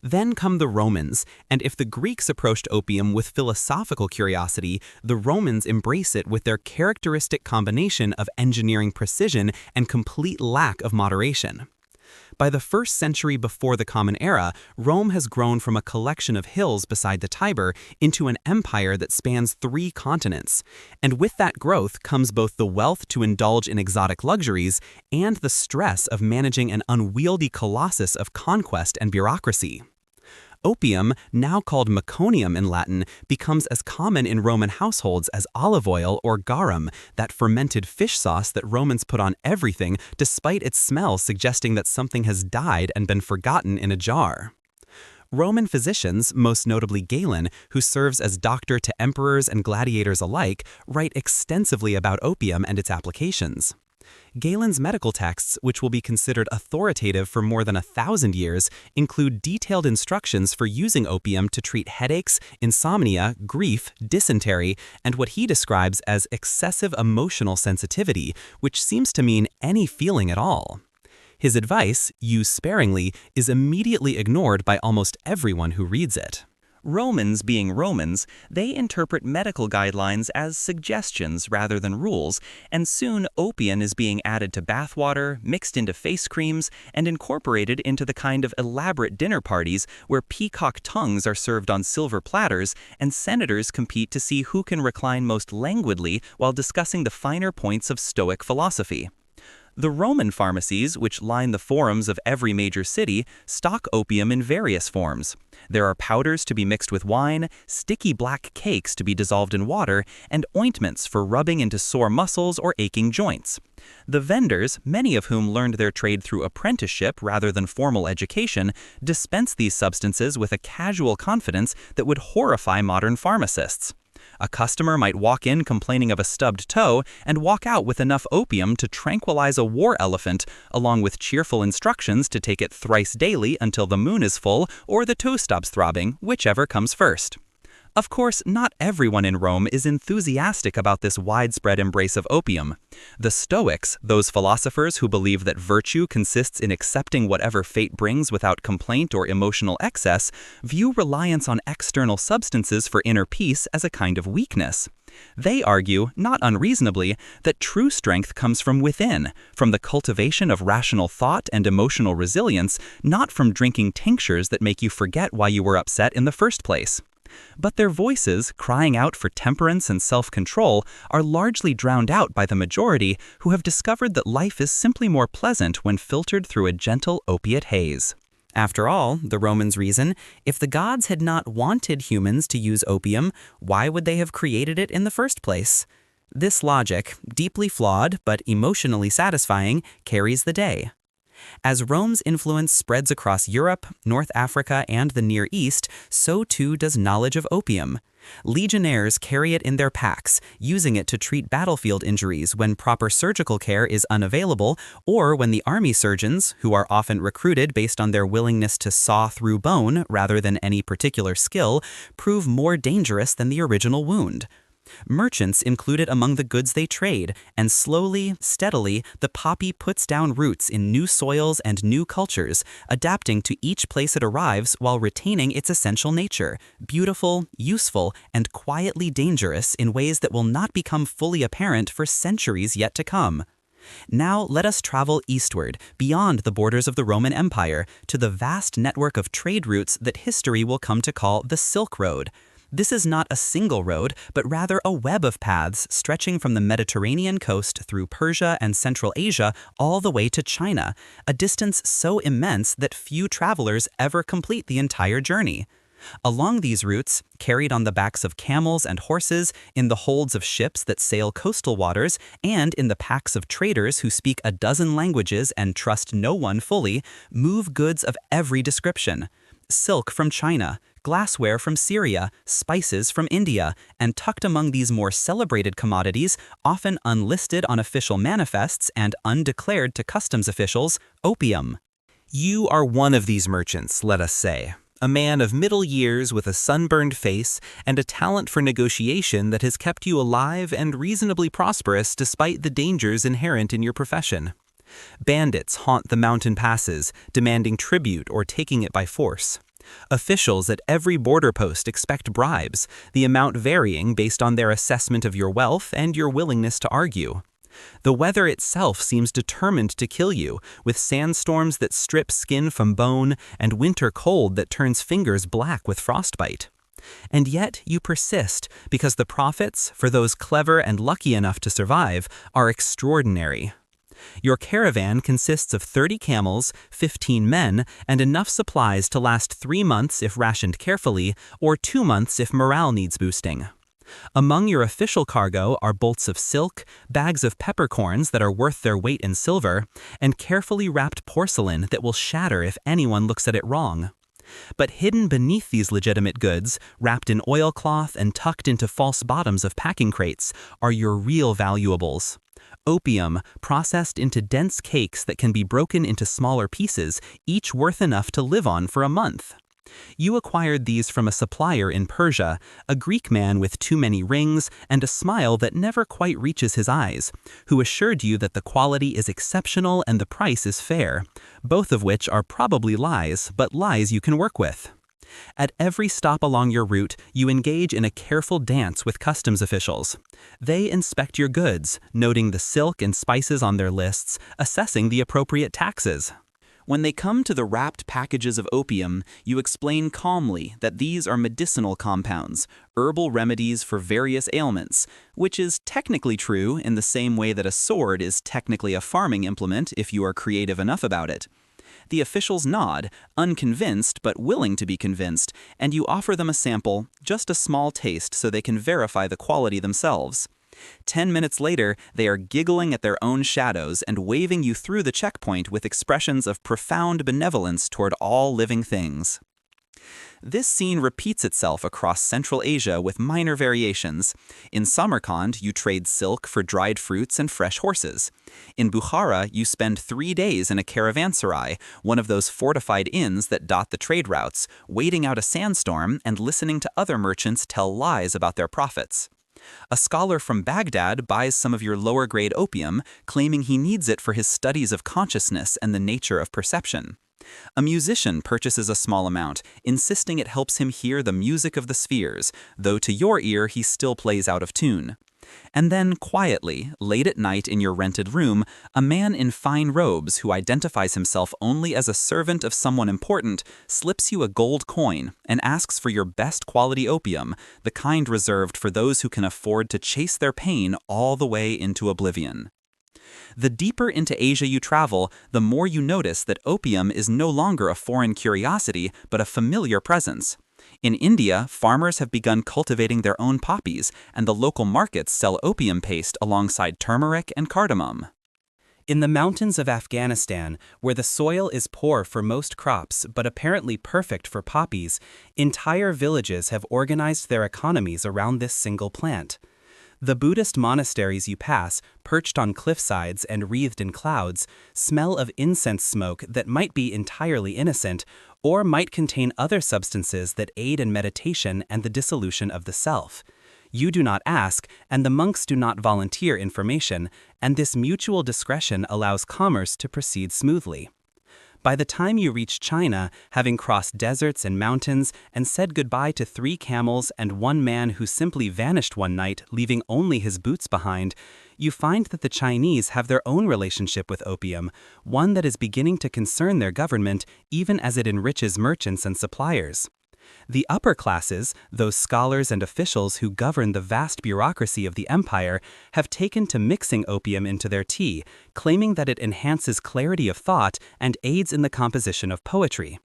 Then come the Romans, and if the Greeks approached opium with philosophical curiosity, the Romans embrace it with their characteristic combination of engineering precision and complete lack of moderation. By the 1st century before the Common Era, Rome has grown from a collection of hills beside the Tiber into an empire that spans 3 continents. And with that growth comes both the wealth to indulge in exotic luxuries and the stress of managing an unwieldy colossus of conquest and bureaucracy. Opium, now called meconium in Latin, becomes as common in Roman households as olive oil or garum, that fermented fish sauce that Romans put on everything despite its smell suggesting that something has died and been forgotten in a jar. Roman physicians, most notably Galen, who serves as doctor to emperors and gladiators alike, write extensively about opium and its applications. Galen's medical texts, which will be considered authoritative for more than 1,000 years, include detailed instructions for using opium to treat headaches, insomnia, grief, dysentery, and what he describes as excessive emotional sensitivity, which seems to mean any feeling at all. His advice, use sparingly, is immediately ignored by almost everyone who reads it. Romans being Romans, they interpret medical guidelines as suggestions rather than rules, and soon opium is being added to bathwater, mixed into face creams, and incorporated into the kind of elaborate dinner parties where peacock tongues are served on silver platters and senators compete to see who can recline most languidly while discussing the finer points of Stoic philosophy. The Roman pharmacies, which line the forums of every major city, stock opium in various forms. There are powders to be mixed with wine, sticky black cakes to be dissolved in water, and ointments for rubbing into sore muscles or aching joints. The vendors, many of whom learned their trade through apprenticeship rather than formal education, dispense these substances with a casual confidence that would horrify modern pharmacists. A customer might walk in complaining of a stubbed toe and walk out with enough opium to tranquilize a war elephant, along with cheerful instructions to take it thrice daily until the moon is full or the toe stops throbbing, whichever comes first. Of course, not everyone in Rome is enthusiastic about this widespread embrace of opium. The Stoics, those philosophers who believe that virtue consists in accepting whatever fate brings without complaint or emotional excess, view reliance on external substances for inner peace as a kind of weakness. They argue, not unreasonably, that true strength comes from within, from the cultivation of rational thought and emotional resilience, not from drinking tinctures that make you forget why you were upset in the first place. But their voices, crying out for temperance and self-control, are largely drowned out by the majority who have discovered that life is simply more pleasant when filtered through a gentle opiate haze. After all, the Romans reason, if the gods had not wanted humans to use opium, why would they have created it in the first place? This logic, deeply flawed but emotionally satisfying, carries the day. As Rome's influence spreads across Europe, North Africa, and the Near East, so too does knowledge of opium. Legionnaires carry it in their packs, using it to treat battlefield injuries when proper surgical care is unavailable, or when the army surgeons, who are often recruited based on their willingness to saw through bone rather than any particular skill, prove more dangerous than the original wound. Merchants include it among the goods they trade, and slowly, steadily, the poppy puts down roots in new soils and new cultures, adapting to each place it arrives while retaining its essential nature, beautiful, useful, and quietly dangerous in ways that will not become fully apparent for centuries yet to come. Now let us travel eastward, beyond the borders of the Roman Empire, to the vast network of trade routes that history will come to call the Silk Road. This is not a single road, but rather a web of paths stretching from the Mediterranean coast through Persia and Central Asia all the way to China, a distance so immense that few travelers ever complete the entire journey. Along these routes, carried on the backs of camels and horses, in the holds of ships that sail coastal waters, and in the packs of traders who speak a dozen languages and trust no one fully, move goods of every description. Silk from China, glassware from Syria, spices from India, and tucked among these more celebrated commodities, often unlisted on official manifests and undeclared to customs officials, opium. You are one of these merchants, let us say. A man of middle years with a sunburned face and a talent for negotiation that has kept you alive and reasonably prosperous despite the dangers inherent in your profession. Bandits haunt the mountain passes, demanding tribute or taking it by force. Officials at every border post expect bribes, the amount varying based on their assessment of your wealth and your willingness to argue. The weather itself seems determined to kill you, with sandstorms that strip skin from bone and winter cold that turns fingers black with frostbite. And yet you persist because the profits, for those clever and lucky enough to survive, are extraordinary. Your caravan consists of 30 camels, 15 men, and enough supplies to last 3 months if rationed carefully, or 2 months if morale needs boosting. Among your official cargo are bolts of silk, bags of peppercorns that are worth their weight in silver, and carefully wrapped porcelain that will shatter if anyone looks at it wrong. But hidden beneath these legitimate goods, wrapped in oilcloth and tucked into false bottoms of packing crates, are your real valuables. Opium, processed into dense cakes that can be broken into smaller pieces, each worth enough to live on for a month. You acquired these from a supplier in Persia, a Greek man with too many rings and a smile that never quite reaches his eyes, who assured you that the quality is exceptional and the price is fair, both of which are probably lies, but lies you can work with. At every stop along your route, you engage in a careful dance with customs officials. They inspect your goods, noting the silk and spices on their lists, assessing the appropriate taxes. When they come to the wrapped packages of opium, you explain calmly that these are medicinal compounds, herbal remedies for various ailments, which is technically true in the same way that a sword is technically a farming implement if you are creative enough about it. The officials nod, unconvinced but willing to be convinced, and you offer them a sample, just a small taste so they can verify the quality themselves. 10 minutes later, they are giggling at their own shadows and waving you through the checkpoint with expressions of profound benevolence toward all living things. This scene repeats itself across Central Asia with minor variations. In Samarkand, you trade silk for dried fruits and fresh horses. In Bukhara, you spend 3 days in a caravanserai, one of those fortified inns that dot the trade routes, waiting out a sandstorm and listening to other merchants tell lies about their profits. A scholar from Baghdad buys some of your lower-grade opium, claiming he needs it for his studies of consciousness and the nature of perception. A musician purchases a small amount, insisting it helps him hear the music of the spheres, though to your ear he still plays out of tune. And then, quietly, late at night in your rented room, a man in fine robes who identifies himself only as a servant of someone important slips you a gold coin and asks for your best quality opium, the kind reserved for those who can afford to chase their pain all the way into oblivion. The deeper into Asia you travel, the more you notice that opium is no longer a foreign curiosity, but a familiar presence. In India, farmers have begun cultivating their own poppies, and the local markets sell opium paste alongside turmeric and cardamom. In the mountains of Afghanistan, where the soil is poor for most crops but apparently perfect for poppies, entire villages have organized their economies around this single plant. The Buddhist monasteries you pass, perched on cliffsides and wreathed in clouds, smell of incense smoke that might be entirely innocent, or might contain other substances that aid in meditation and the dissolution of the self. You do not ask, and the monks do not volunteer information, and this mutual discretion allows commerce to proceed smoothly. By the time you reach China, having crossed deserts and mountains and said goodbye to 3 camels and 1 man who simply vanished one night, leaving only his boots behind, you find that the Chinese have their own relationship with opium, one that is beginning to concern their government even as it enriches merchants and suppliers. The upper classes, those scholars and officials who govern the vast bureaucracy of the empire, have taken to mixing opium into their tea, claiming that it enhances clarity of thought and aids in the composition of poetry.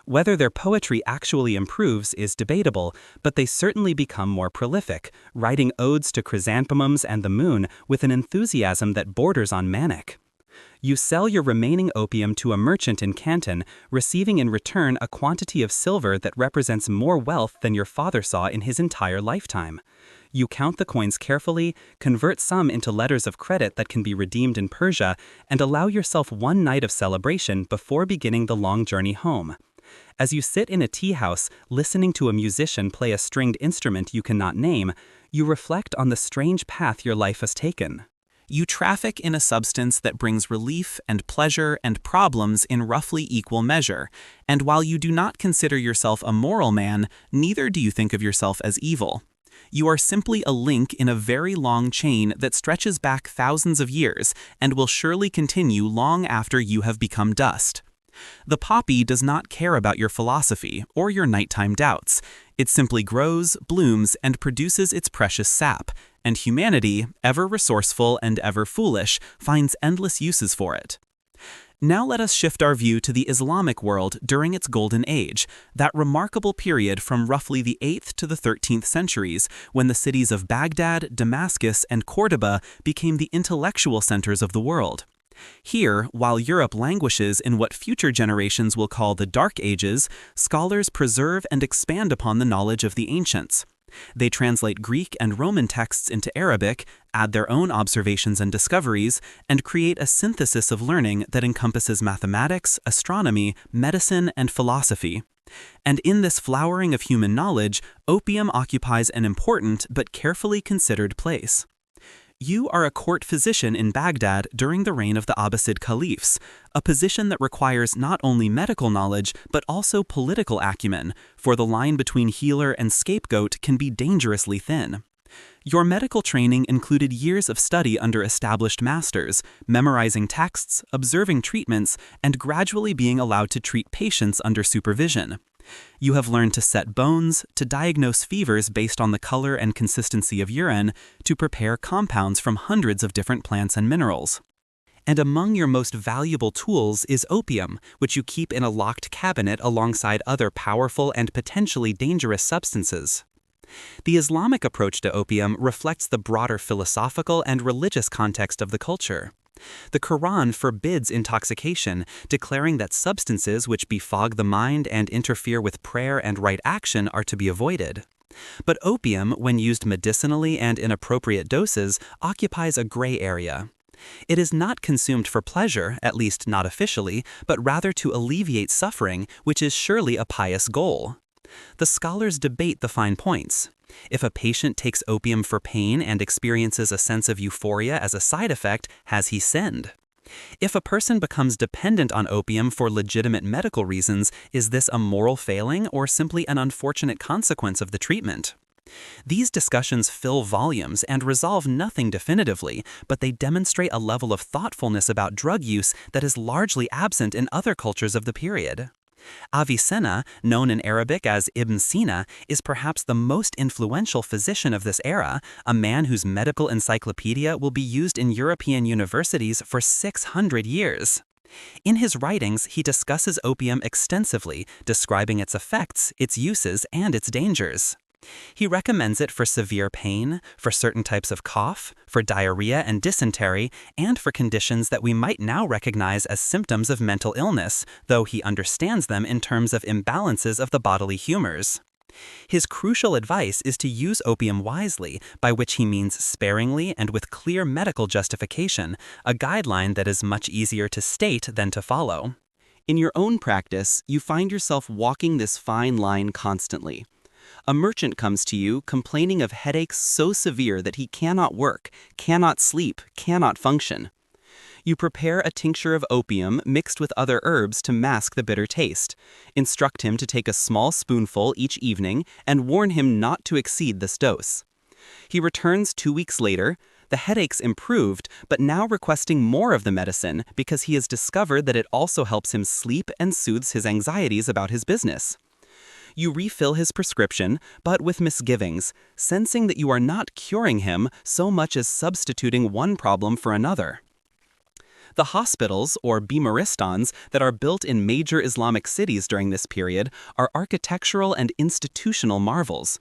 Whether their poetry actually improves is debatable, but they certainly become more prolific, writing odes to chrysanthemums and the moon with an enthusiasm that borders on manic. You sell your remaining opium to a merchant in Canton, receiving in return a quantity of silver that represents more wealth than your father saw in his entire lifetime. You count the coins carefully, convert some into letters of credit that can be redeemed in Persia, and allow yourself one night of celebration before beginning the long journey home. As you sit in a tea house, listening to a musician play a stringed instrument you cannot name, you reflect on the strange path your life has taken. You traffic in a substance that brings relief and pleasure and problems in roughly equal measure, and while you do not consider yourself a moral man, neither do you think of yourself as evil. You are simply a link in a very long chain that stretches back thousands of years and will surely continue long after you have become dust. The poppy does not care about your philosophy or your nighttime doubts. It simply grows, blooms, and produces its precious sap, and humanity, ever resourceful and ever foolish, finds endless uses for it. Now let us shift our view to the Islamic world during its Golden Age, that remarkable period from roughly the 8th to the 13th centuries, when the cities of Baghdad, Damascus, and Cordoba became the intellectual centers of the world. Here, while Europe languishes in what future generations will call the Dark Ages, scholars preserve and expand upon the knowledge of the ancients. They translate Greek and Roman texts into Arabic, add their own observations and discoveries, and create a synthesis of learning that encompasses mathematics, astronomy, medicine, and philosophy. And in this flowering of human knowledge, opium occupies an important but carefully considered place. You are a court physician in Baghdad during the reign of the Abbasid caliphs, a position that requires not only medical knowledge but also political acumen, for the line between healer and scapegoat can be dangerously thin. Your medical training included years of study under established masters, memorizing texts, observing treatments, and gradually being allowed to treat patients under supervision. You have learned to set bones, to diagnose fevers based on the color and consistency of urine, to prepare compounds from hundreds of different plants and minerals. And among your most valuable tools is opium, which you keep in a locked cabinet alongside other powerful and potentially dangerous substances. The Islamic approach to opium reflects the broader philosophical and religious context of the culture. The Quran forbids intoxication, declaring that substances which befog the mind and interfere with prayer and right action are to be avoided. But opium, when used medicinally and in appropriate doses, occupies a gray area. It is not consumed for pleasure, at least not officially, but rather to alleviate suffering, which is surely a pious goal. The scholars debate the fine points. If a patient takes opium for pain and experiences a sense of euphoria as a side effect, has he sinned? If a person becomes dependent on opium for legitimate medical reasons, is this a moral failing or simply an unfortunate consequence of the treatment? These discussions fill volumes and resolve nothing definitively, but they demonstrate a level of thoughtfulness about drug use that is largely absent in other cultures of the period. Avicenna, known in Arabic as Ibn Sina, is perhaps the most influential physician of this era, a man whose medical encyclopedia will be used in European universities for 600 years. In his writings, he discusses opium extensively, describing its effects, its uses, and its dangers. He recommends it for severe pain, for certain types of cough, for diarrhea and dysentery, and for conditions that we might now recognize as symptoms of mental illness, though he understands them in terms of imbalances of the bodily humors. His crucial advice is to use opium wisely, by which he means sparingly and with clear medical justification, a guideline that is much easier to state than to follow. In your own practice, you find yourself walking this fine line constantly. A merchant comes to you complaining of headaches so severe that he cannot work, cannot sleep, cannot function. You prepare a tincture of opium mixed with other herbs to mask the bitter taste, instruct him to take a small spoonful each evening, and warn him not to exceed this dose. He returns 2 weeks later, the headaches improved, but now requesting more of the medicine because he has discovered that it also helps him sleep and soothes his anxieties about his business. You refill his prescription, but with misgivings, sensing that you are not curing him so much as substituting one problem for another. The hospitals, or bimaristans, that are built in major Islamic cities during this period are architectural and institutional marvels.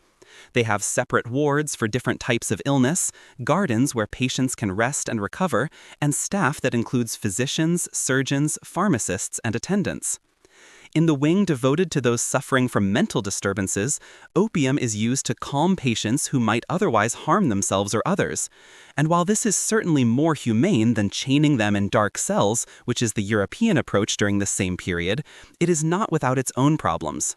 They have separate wards for different types of illness, gardens where patients can rest and recover, and staff that includes physicians, surgeons, pharmacists, and attendants. In the wing devoted to those suffering from mental disturbances, opium is used to calm patients who might otherwise harm themselves or others. And while this is certainly more humane than chaining them in dark cells, which is the European approach during the same period, it is not without its own problems.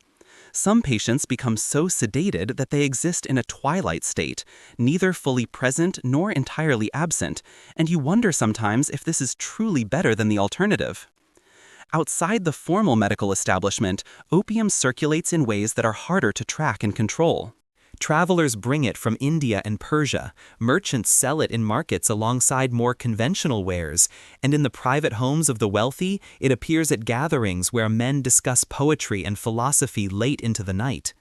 Some patients become so sedated that they exist in a twilight state, neither fully present nor entirely absent, and you wonder sometimes if this is truly better than the alternative. Outside the formal medical establishment, opium circulates in ways that are harder to track and control. Travelers bring it from India and Persia, merchants sell it in markets alongside more conventional wares, and in the private homes of the wealthy, it appears at gatherings where men discuss poetry and philosophy late into the night.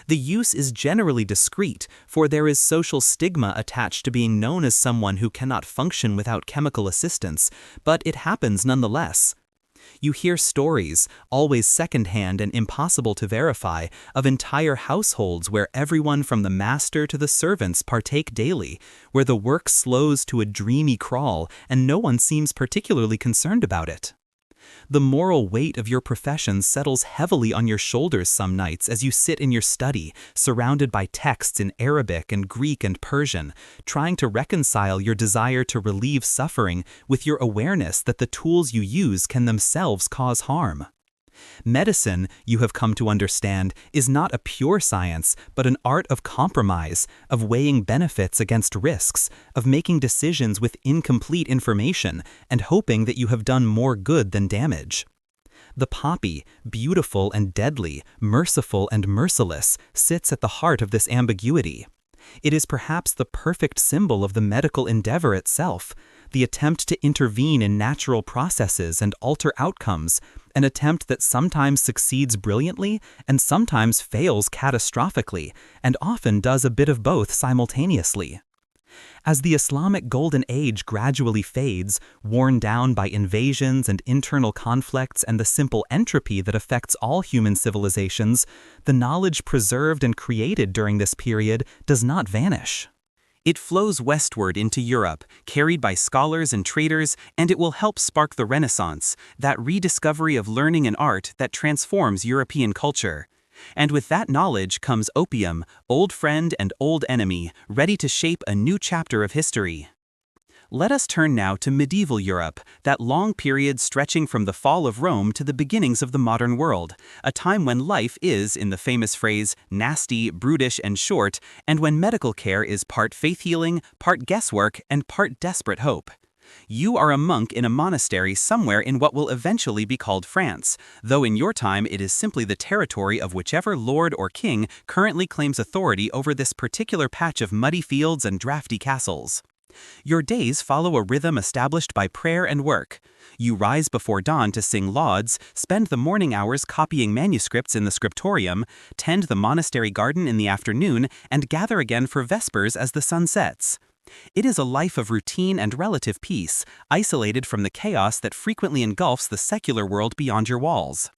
The use is generally discreet, for there is social stigma attached to being known as someone who cannot function without chemical assistance, but it happens nonetheless. You hear stories, always secondhand and impossible to verify, of entire households where everyone from the master to the servants partake daily, where the work slows to a dreamy crawl and no one seems particularly concerned about it. The moral weight of your profession settles heavily on your shoulders some nights as you sit in your study, surrounded by texts in Arabic and Greek and Persian, trying to reconcile your desire to relieve suffering with your awareness that the tools you use can themselves cause harm. Medicine, you have come to understand, is not a pure science, but an art of compromise, of weighing benefits against risks, of making decisions with incomplete information, and hoping that you have done more good than damage. The poppy, beautiful and deadly, merciful and merciless, sits at the heart of this ambiguity. It is perhaps the perfect symbol of the medical endeavor itself, the attempt to intervene in natural processes and alter outcomes, an attempt that sometimes succeeds brilliantly and sometimes fails catastrophically, and often does a bit of both simultaneously. As the Islamic Golden Age gradually fades, worn down by invasions and internal conflicts and the simple entropy that affects all human civilizations, the knowledge preserved and created during this period does not vanish. It flows westward into Europe, carried by scholars and traders, and it will help spark the Renaissance, that rediscovery of learning and art that transforms European culture. And with that knowledge comes opium, old friend and old enemy, ready to shape a new chapter of history. Let us turn now to medieval Europe, that long period stretching from the fall of Rome to the beginnings of the modern world, a time when life is, in the famous phrase, nasty, brutish, and short, and when medical care is part faith healing, part guesswork, and part desperate hope. You are a monk in a monastery somewhere in what will eventually be called France, though in your time it is simply the territory of whichever lord or king currently claims authority over this particular patch of muddy fields and drafty castles. Your days follow a rhythm established by prayer and work. You rise before dawn to sing lauds, spend the morning hours copying manuscripts in the scriptorium, tend the monastery garden in the afternoon, and gather again for vespers as the sun sets. It is a life of routine and relative peace, isolated from the chaos that frequently engulfs the secular world beyond your walls.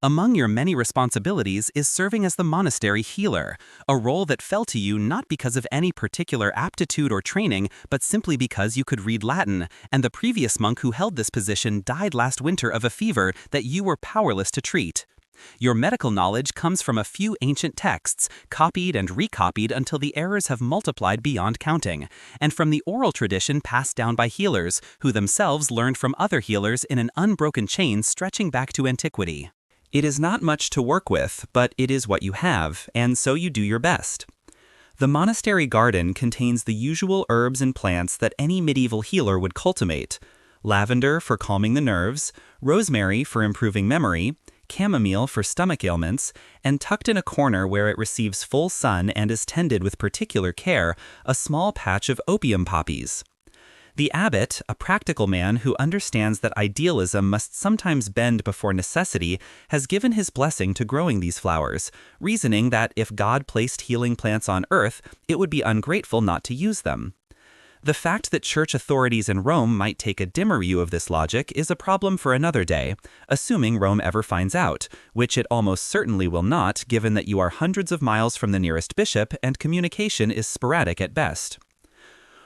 Among your many responsibilities is serving as the monastery healer, a role that fell to you not because of any particular aptitude or training, but simply because you could read Latin, and the previous monk who held this position died last winter of a fever that you were powerless to treat. Your medical knowledge comes from a few ancient texts, copied and recopied until the errors have multiplied beyond counting, and from the oral tradition passed down by healers, who themselves learned from other healers in an unbroken chain stretching back to antiquity. It is not much to work with, but it is what you have, and so you do your best. The monastery garden contains the usual herbs and plants that any medieval healer would cultivate: lavender for calming the nerves, rosemary for improving memory, chamomile for stomach ailments, and tucked in a corner where it receives full sun and is tended with particular care, a small patch of opium poppies. The abbot, a practical man who understands that idealism must sometimes bend before necessity, has given his blessing to growing these flowers, reasoning that if God placed healing plants on earth, it would be ungrateful not to use them. The fact that church authorities in Rome might take a dimmer view of this logic is a problem for another day, assuming Rome ever finds out, which it almost certainly will not, given that you are hundreds of miles from the nearest bishop and communication is sporadic at best.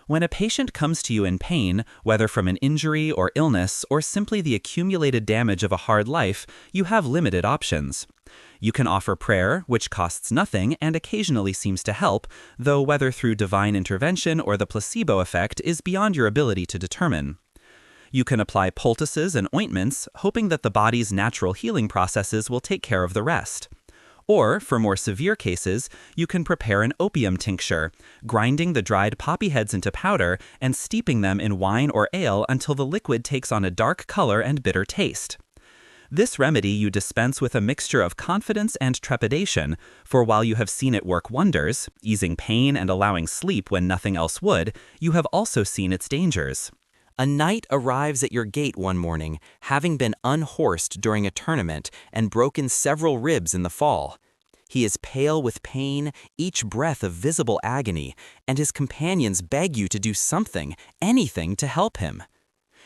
When a patient comes to you in pain, whether from an injury or illness or simply the accumulated damage of a hard life, you have limited options. You can offer prayer, which costs nothing and occasionally seems to help, though whether through divine intervention or the placebo effect is beyond your ability to determine. You can apply poultices and ointments, hoping that the body's natural healing processes will take care of the rest. Or, for more severe cases, you can prepare an opium tincture, grinding the dried poppy heads into powder and steeping them in wine or ale until the liquid takes on a dark color and bitter taste. This remedy you dispense with a mixture of confidence and trepidation, for while you have seen it work wonders, easing pain and allowing sleep when nothing else would, you have also seen its dangers. A knight arrives at your gate one morning, having been unhorsed during a tournament and broken several ribs in the fall. He is pale with pain, each breath of visible agony, and his companions beg you to do something, anything to help him.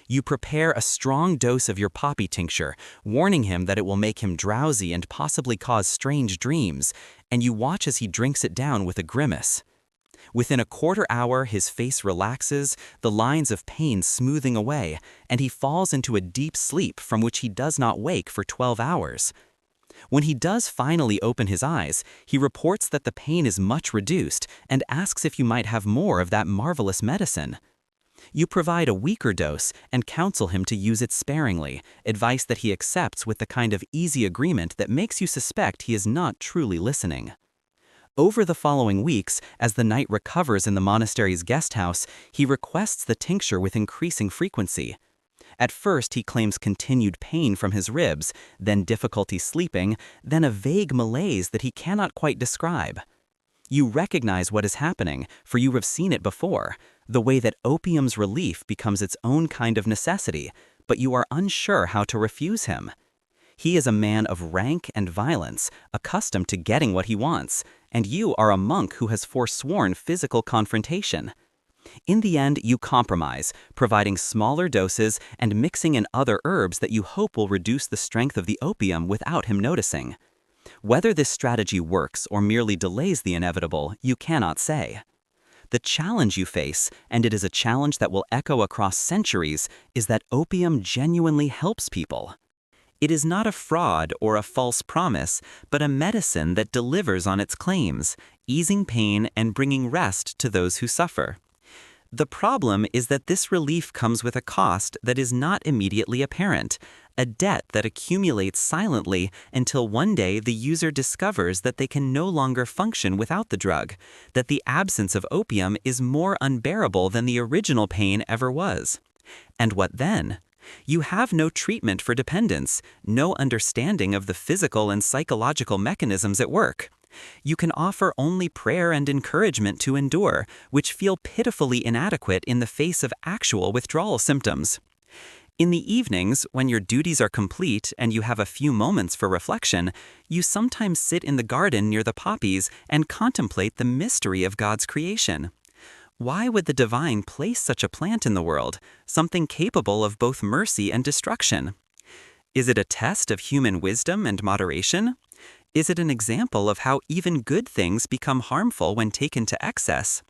You prepare a strong dose of your poppy tincture, warning him that it will make him drowsy and possibly cause strange dreams, and you watch as he drinks it down with a grimace. Within a quarter hour, his face relaxes, the lines of pain smoothing away, and he falls into a deep sleep from which he does not wake for 12 hours. When he does finally open his eyes, he reports that the pain is much reduced and asks if you might have more of that marvelous medicine. You provide a weaker dose and counsel him to use it sparingly, advice that he accepts with the kind of easy agreement that makes you suspect he is not truly listening. Over the following weeks, as the knight recovers in the monastery's guest house, he requests the tincture with increasing frequency. At first, he claims continued pain from his ribs, then difficulty sleeping, then a vague malaise that he cannot quite describe. You recognize what is happening, for you have seen it before, the way that opium's relief becomes its own kind of necessity, but you are unsure how to refuse him. He is a man of rank and violence, accustomed to getting what he wants, and you are a monk who has forsworn physical confrontation. In the end, you compromise, providing smaller doses and mixing in other herbs that you hope will reduce the strength of the opium without him noticing. Whether this strategy works or merely delays the inevitable, you cannot say. The challenge you face, and it is a challenge that will echo across centuries, is that opium genuinely helps people. It is not a fraud or a false promise, but a medicine that delivers on its claims, easing pain and bringing rest to those who suffer. The problem is that this relief comes with a cost that is not immediately apparent, a debt that accumulates silently until one day the user discovers that they can no longer function without the drug, that the absence of opium is more unbearable than the original pain ever was. And what then? You have no treatment for dependence, no understanding of the physical and psychological mechanisms at work. You can offer only prayer and encouragement to endure, which feel pitifully inadequate in the face of actual withdrawal symptoms. In the evenings, when your duties are complete and you have a few moments for reflection, you sometimes sit in the garden near the poppies and contemplate the mystery of God's creation. Why would the divine place such a plant in the world, something capable of both mercy and destruction? Is it a test of human wisdom and moderation? Is it an example of how even good things become harmful when taken to excess?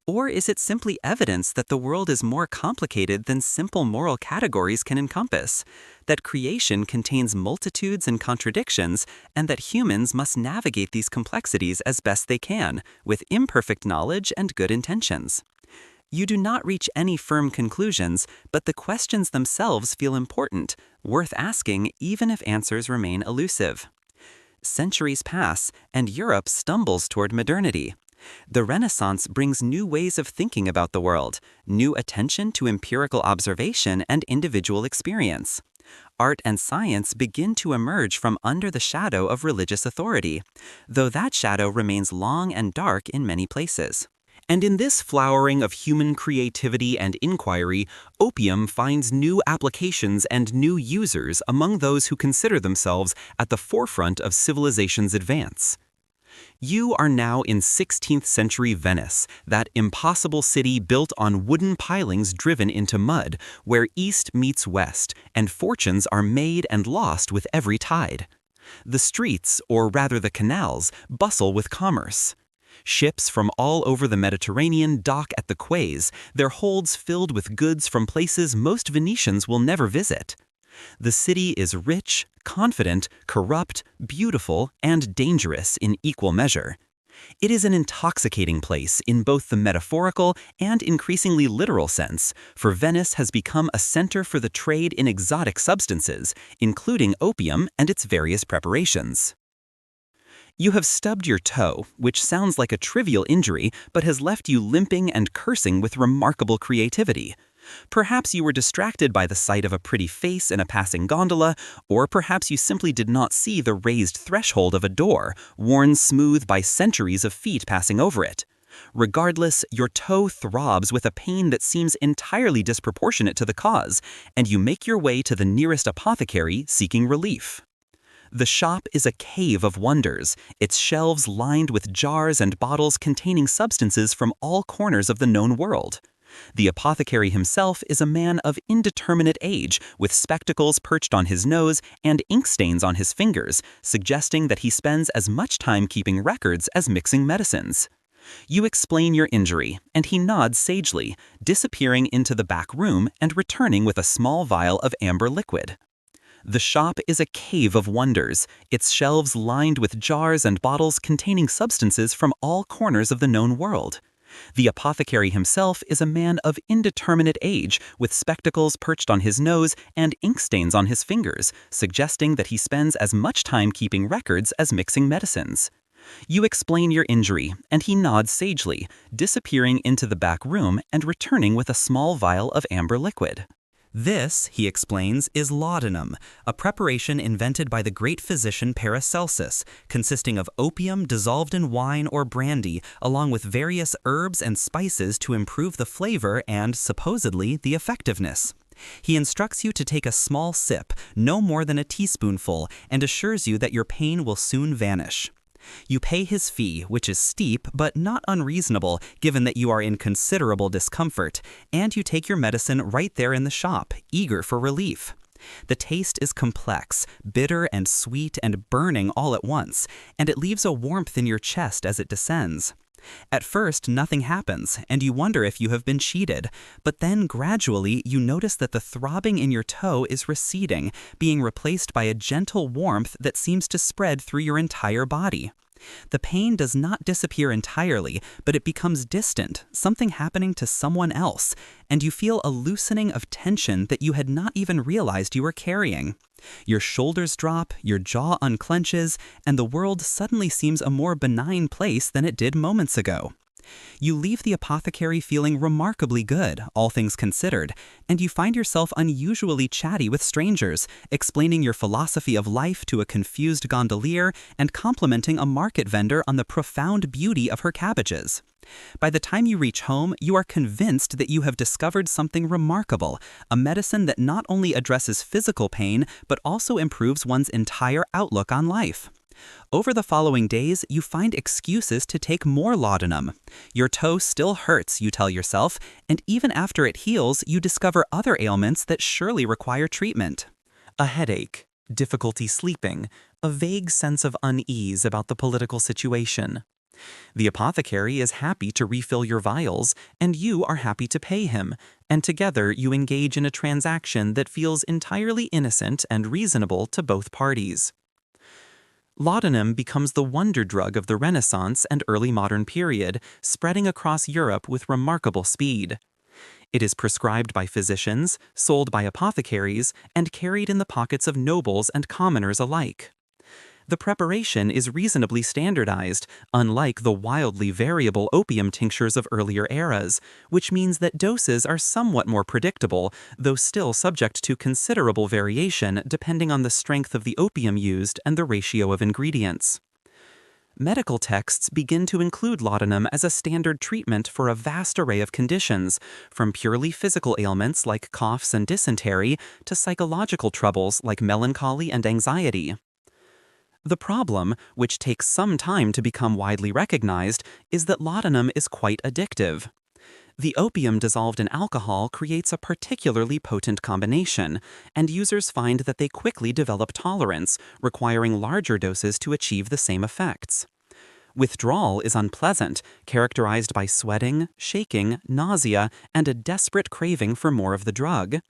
Or is it simply evidence that the world is more complicated than simple moral categories can encompass, that creation contains multitudes and contradictions, and that humans must navigate these complexities as best they can, with imperfect knowledge and good intentions? You do not reach any firm conclusions, but the questions themselves feel important, worth asking even if answers remain elusive. Centuries pass, and Europe stumbles toward modernity. The Renaissance brings new ways of thinking about the world, new attention to empirical observation and individual experience. Art and science begin to emerge from under the shadow of religious authority, though that shadow remains long and dark in many places. And in this flowering of human creativity and inquiry, opium finds new applications and new users among those who consider themselves at the forefront of civilization's advance. You are now in 16th century Venice, that impossible city built on wooden pilings driven into mud, where east meets west, and fortunes are made and lost with every tide. The streets, or rather the canals, bustle with commerce. Ships from all over the Mediterranean dock at the quays, their holds filled with goods from places most Venetians will never visit. The city is rich, confident, corrupt, beautiful, and dangerous in equal measure. It is an intoxicating place in both the metaphorical and increasingly literal sense, for Venice has become a center for the trade in exotic substances, including opium and its various preparations. You have stubbed your toe, which sounds like a trivial injury, but has left you limping and cursing with remarkable creativity. Perhaps you were distracted by the sight of a pretty face in a passing gondola, or perhaps you simply did not see the raised threshold of a door, worn smooth by centuries of feet passing over it. Regardless, your toe throbs with a pain that seems entirely disproportionate to the cause, and you make your way to the nearest apothecary seeking relief. The shop is a cave of wonders, its shelves lined with jars and bottles containing substances from all corners of the known world. The apothecary himself is a man of indeterminate age, with spectacles perched on his nose and ink stains on his fingers, suggesting that he spends as much time keeping records as mixing medicines. You explain your injury, and he nods sagely, disappearing into the back room and returning with a small vial of amber liquid. The shop is a cave of wonders, its shelves lined with jars and bottles containing substances from all corners of the known world. The apothecary himself is a man of indeterminate age, with spectacles perched on his nose and ink stains on his fingers, suggesting that he spends as much time keeping records as mixing medicines. You explain your injury, and he nods sagely, disappearing into the back room and returning with a small vial of amber liquid. This, he explains, is laudanum, a preparation invented by the great physician Paracelsus, consisting of opium dissolved in wine or brandy, along with various herbs and spices to improve the flavor and, supposedly, the effectiveness. He instructs you to take a small sip, no more than a teaspoonful, and assures you that your pain will soon vanish. You pay his fee, which is steep but not unreasonable given that you are in considerable discomfort, and you take your medicine right there in the shop, eager for relief. The taste is complex, bitter and sweet and burning all at once, and it leaves a warmth in your chest as it descends. At first, nothing happens, and you wonder if you have been cheated, but then gradually you notice that the throbbing in your toe is receding, being replaced by a gentle warmth that seems to spread through your entire body. The pain does not disappear entirely, but it becomes distant, something happening to someone else, and you feel a loosening of tension that you had not even realized you were carrying. Your shoulders drop, your jaw unclenches, and the world suddenly seems a more benign place than it did moments ago. You leave the apothecary feeling remarkably good, all things considered, and you find yourself unusually chatty with strangers, explaining your philosophy of life to a confused gondolier and complimenting a market vendor on the profound beauty of her cabbages. By the time you reach home, you are convinced that you have discovered something remarkable, a medicine that not only addresses physical pain, but also improves one's entire outlook on life. Over the following days, you find excuses to take more laudanum. Your toe still hurts, you tell yourself, and even after it heals, you discover other ailments that surely require treatment. A headache, difficulty sleeping, a vague sense of unease about the political situation. The apothecary is happy to refill your vials, and you are happy to pay him, and together you engage in a transaction that feels entirely innocent and reasonable to both parties. Laudanum becomes the wonder drug of the Renaissance and early modern period, spreading across Europe with remarkable speed. It is prescribed by physicians, sold by apothecaries, and carried in the pockets of nobles and commoners alike. The preparation is reasonably standardized, unlike the wildly variable opium tinctures of earlier eras, which means that doses are somewhat more predictable, though still subject to considerable variation depending on the strength of the opium used and the ratio of ingredients. Medical texts begin to include laudanum as a standard treatment for a vast array of conditions, from purely physical ailments like coughs and dysentery to psychological troubles like melancholy and anxiety. The problem, which takes some time to become widely recognized, is that laudanum is quite addictive. The opium dissolved in alcohol creates a particularly potent combination, and users find that they quickly develop tolerance, requiring larger doses to achieve the same effects. Withdrawal is unpleasant, characterized by sweating, shaking, nausea, and a desperate craving for more of the drug.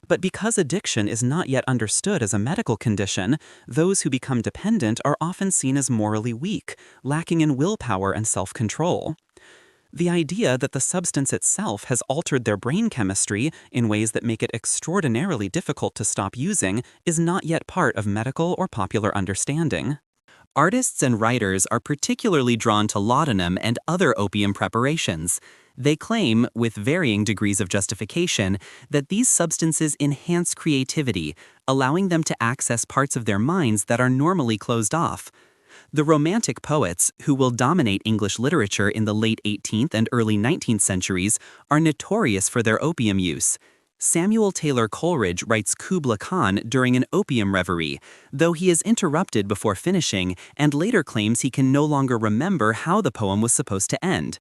But because addiction is not yet understood as a medical condition, those who become dependent are often seen as morally weak, lacking in willpower and self-control. The idea that the substance itself has altered their brain chemistry in ways that make it extraordinarily difficult to stop using is not yet part of medical or popular understanding. Artists and writers are particularly drawn to laudanum and other opium preparations. They claim, with varying degrees of justification, that these substances enhance creativity, allowing them to access parts of their minds that are normally closed off. The Romantic poets, who will dominate English literature in the late 18th and early 19th centuries, are notorious for their opium use. Samuel Taylor Coleridge writes Kubla Khan during an opium reverie, though he is interrupted before finishing and later claims he can no longer remember how the poem was supposed to end.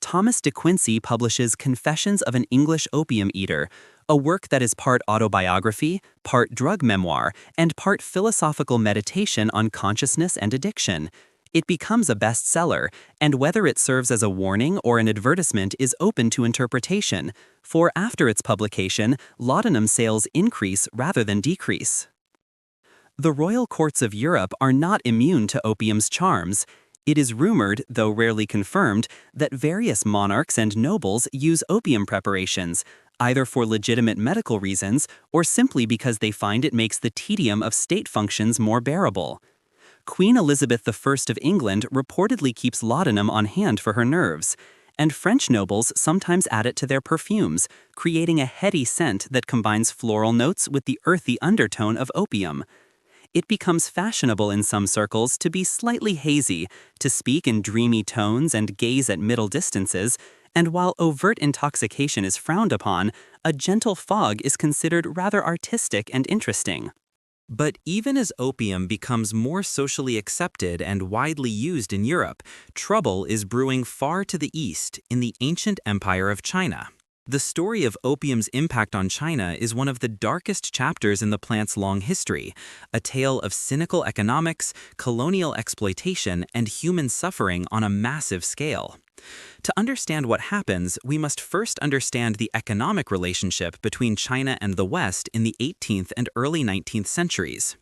Thomas de Quincey publishes Confessions of an English Opium Eater, a work that is part autobiography, part drug memoir, and part philosophical meditation on consciousness and addiction. It becomes a bestseller, and whether it serves as a warning or an advertisement is open to interpretation, for after its publication, laudanum sales increase rather than decrease. The royal courts of Europe are not immune to opium's charms. It is rumored, though rarely confirmed, that various monarchs and nobles use opium preparations, either for legitimate medical reasons or simply because they find it makes the tedium of state functions more bearable. Queen Elizabeth I of England reportedly keeps laudanum on hand for her nerves, and French nobles sometimes add it to their perfumes, creating a heady scent that combines floral notes with the earthy undertone of opium. It becomes fashionable in some circles to be slightly hazy, to speak in dreamy tones and gaze at middle distances, and while overt intoxication is frowned upon, a gentle fog is considered rather artistic and interesting. But even as opium becomes more socially accepted and widely used in Europe, trouble is brewing far to the east in the ancient empire of China. The story of opium's impact on China is one of the darkest chapters in the plant's long history, a tale of cynical economics, colonial exploitation, and human suffering on a massive scale. To understand what happens, we must first understand the economic relationship between China and the West in the 18th and early 19th centuries.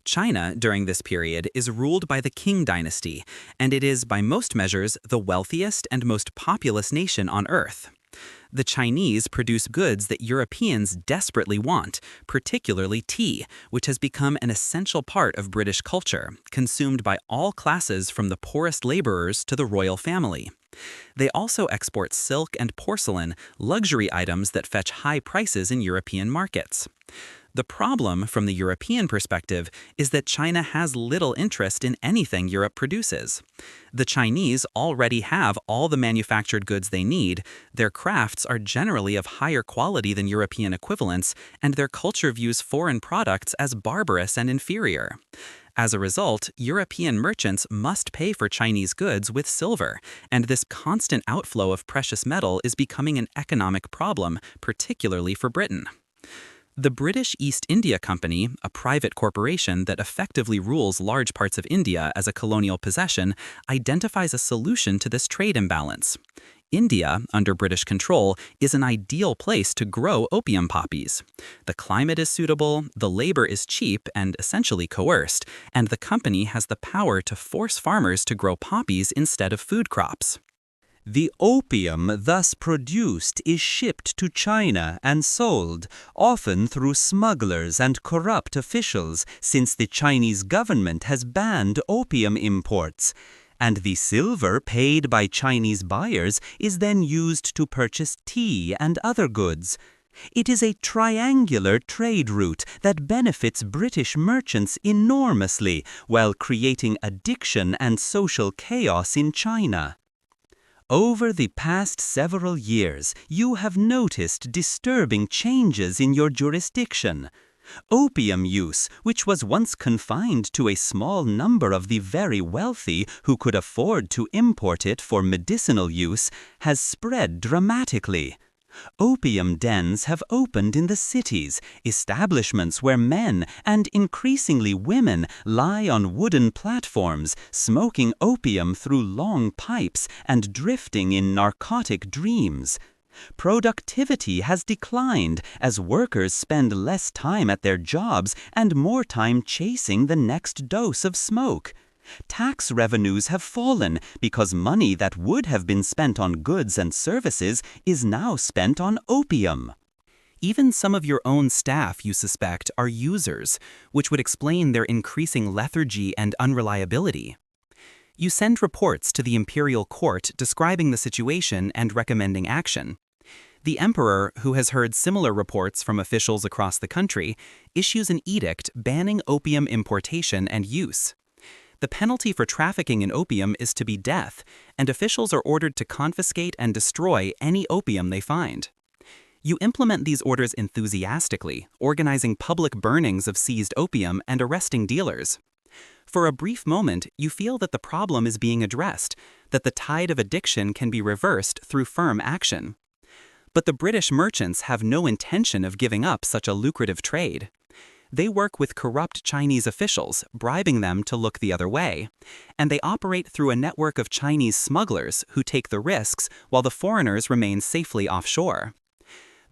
China, during this period, is ruled by the Qing dynasty, and it is, by most measures, the wealthiest and most populous nation on Earth. The Chinese produce goods that Europeans desperately want, particularly tea, which has become an essential part of British culture, consumed by all classes from the poorest laborers to the royal family. They also export silk and porcelain, luxury items that fetch high prices in European markets. The problem, from the European perspective, is that China has little interest in anything Europe produces. The Chinese already have all the manufactured goods they need, their crafts are generally of higher quality than European equivalents, and their culture views foreign products as barbarous and inferior. As a result, European merchants must pay for Chinese goods with silver, and this constant outflow of precious metal is becoming an economic problem, particularly for Britain. The British East India Company, a private corporation that effectively rules large parts of India as a colonial possession, identifies a solution to this trade imbalance. India, under British control, is an ideal place to grow opium poppies. The climate is suitable, the labor is cheap and essentially coerced, and the company has the power to force farmers to grow poppies instead of food crops. The opium thus produced is shipped to China and sold, often through smugglers and corrupt officials, since the Chinese government has banned opium imports. And the silver paid by Chinese buyers is then used to purchase tea and other goods. It is a triangular trade route that benefits British merchants enormously while creating addiction and social chaos in China. Over the past several years, you have noticed disturbing changes in your jurisdiction. Opium use, which was once confined to a small number of the very wealthy who could afford to import it for medicinal use, has spread dramatically. Opium dens have opened in the cities, establishments where men, and increasingly women, lie on wooden platforms, smoking opium through long pipes and drifting in narcotic dreams. Productivity has declined as workers spend less time at their jobs and more time chasing the next dose of smoke. Tax revenues have fallen because money that would have been spent on goods and services is now spent on opium. Even some of your own staff, you suspect, are users, which would explain their increasing lethargy and unreliability. You send reports to the imperial court describing the situation and recommending action. The emperor, who has heard similar reports from officials across the country, issues an edict banning opium importation and use. The penalty for trafficking in opium is to be death, and officials are ordered to confiscate and destroy any opium they find. You implement these orders enthusiastically, organizing public burnings of seized opium and arresting dealers. For a brief moment, you feel that the problem is being addressed, that the tide of addiction can be reversed through firm action. But the British merchants have no intention of giving up such a lucrative trade. They work with corrupt Chinese officials, bribing them to look the other way. And they operate through a network of Chinese smugglers who take the risks while the foreigners remain safely offshore.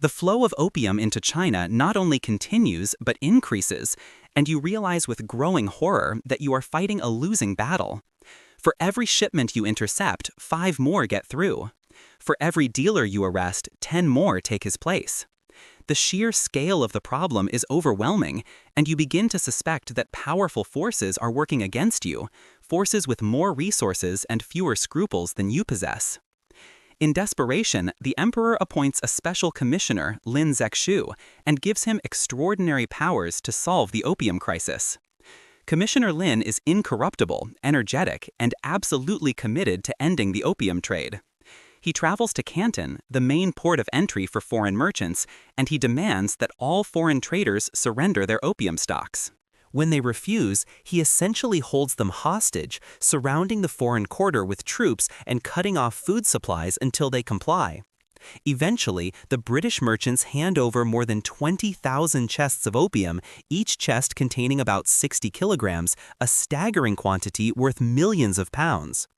The flow of opium into China not only continues but increases, and you realize with growing horror that you are fighting a losing battle. For every shipment you intercept, 5 more get through. For every dealer you arrest, 10 more take his place. The sheer scale of the problem is overwhelming, and you begin to suspect that powerful forces are working against you, forces with more resources and fewer scruples than you possess. In desperation, the emperor appoints a special commissioner, Lin Zexu, and gives him extraordinary powers to solve the opium crisis. Commissioner Lin is incorruptible, energetic, and absolutely committed to ending the opium trade. He travels to Canton, the main port of entry for foreign merchants, and he demands that all foreign traders surrender their opium stocks. When they refuse, he essentially holds them hostage, surrounding the foreign quarter with troops and cutting off food supplies until they comply. Eventually, the British merchants hand over more than 20,000 chests of opium, each chest containing about 60 kilograms, a staggering quantity worth millions of pounds.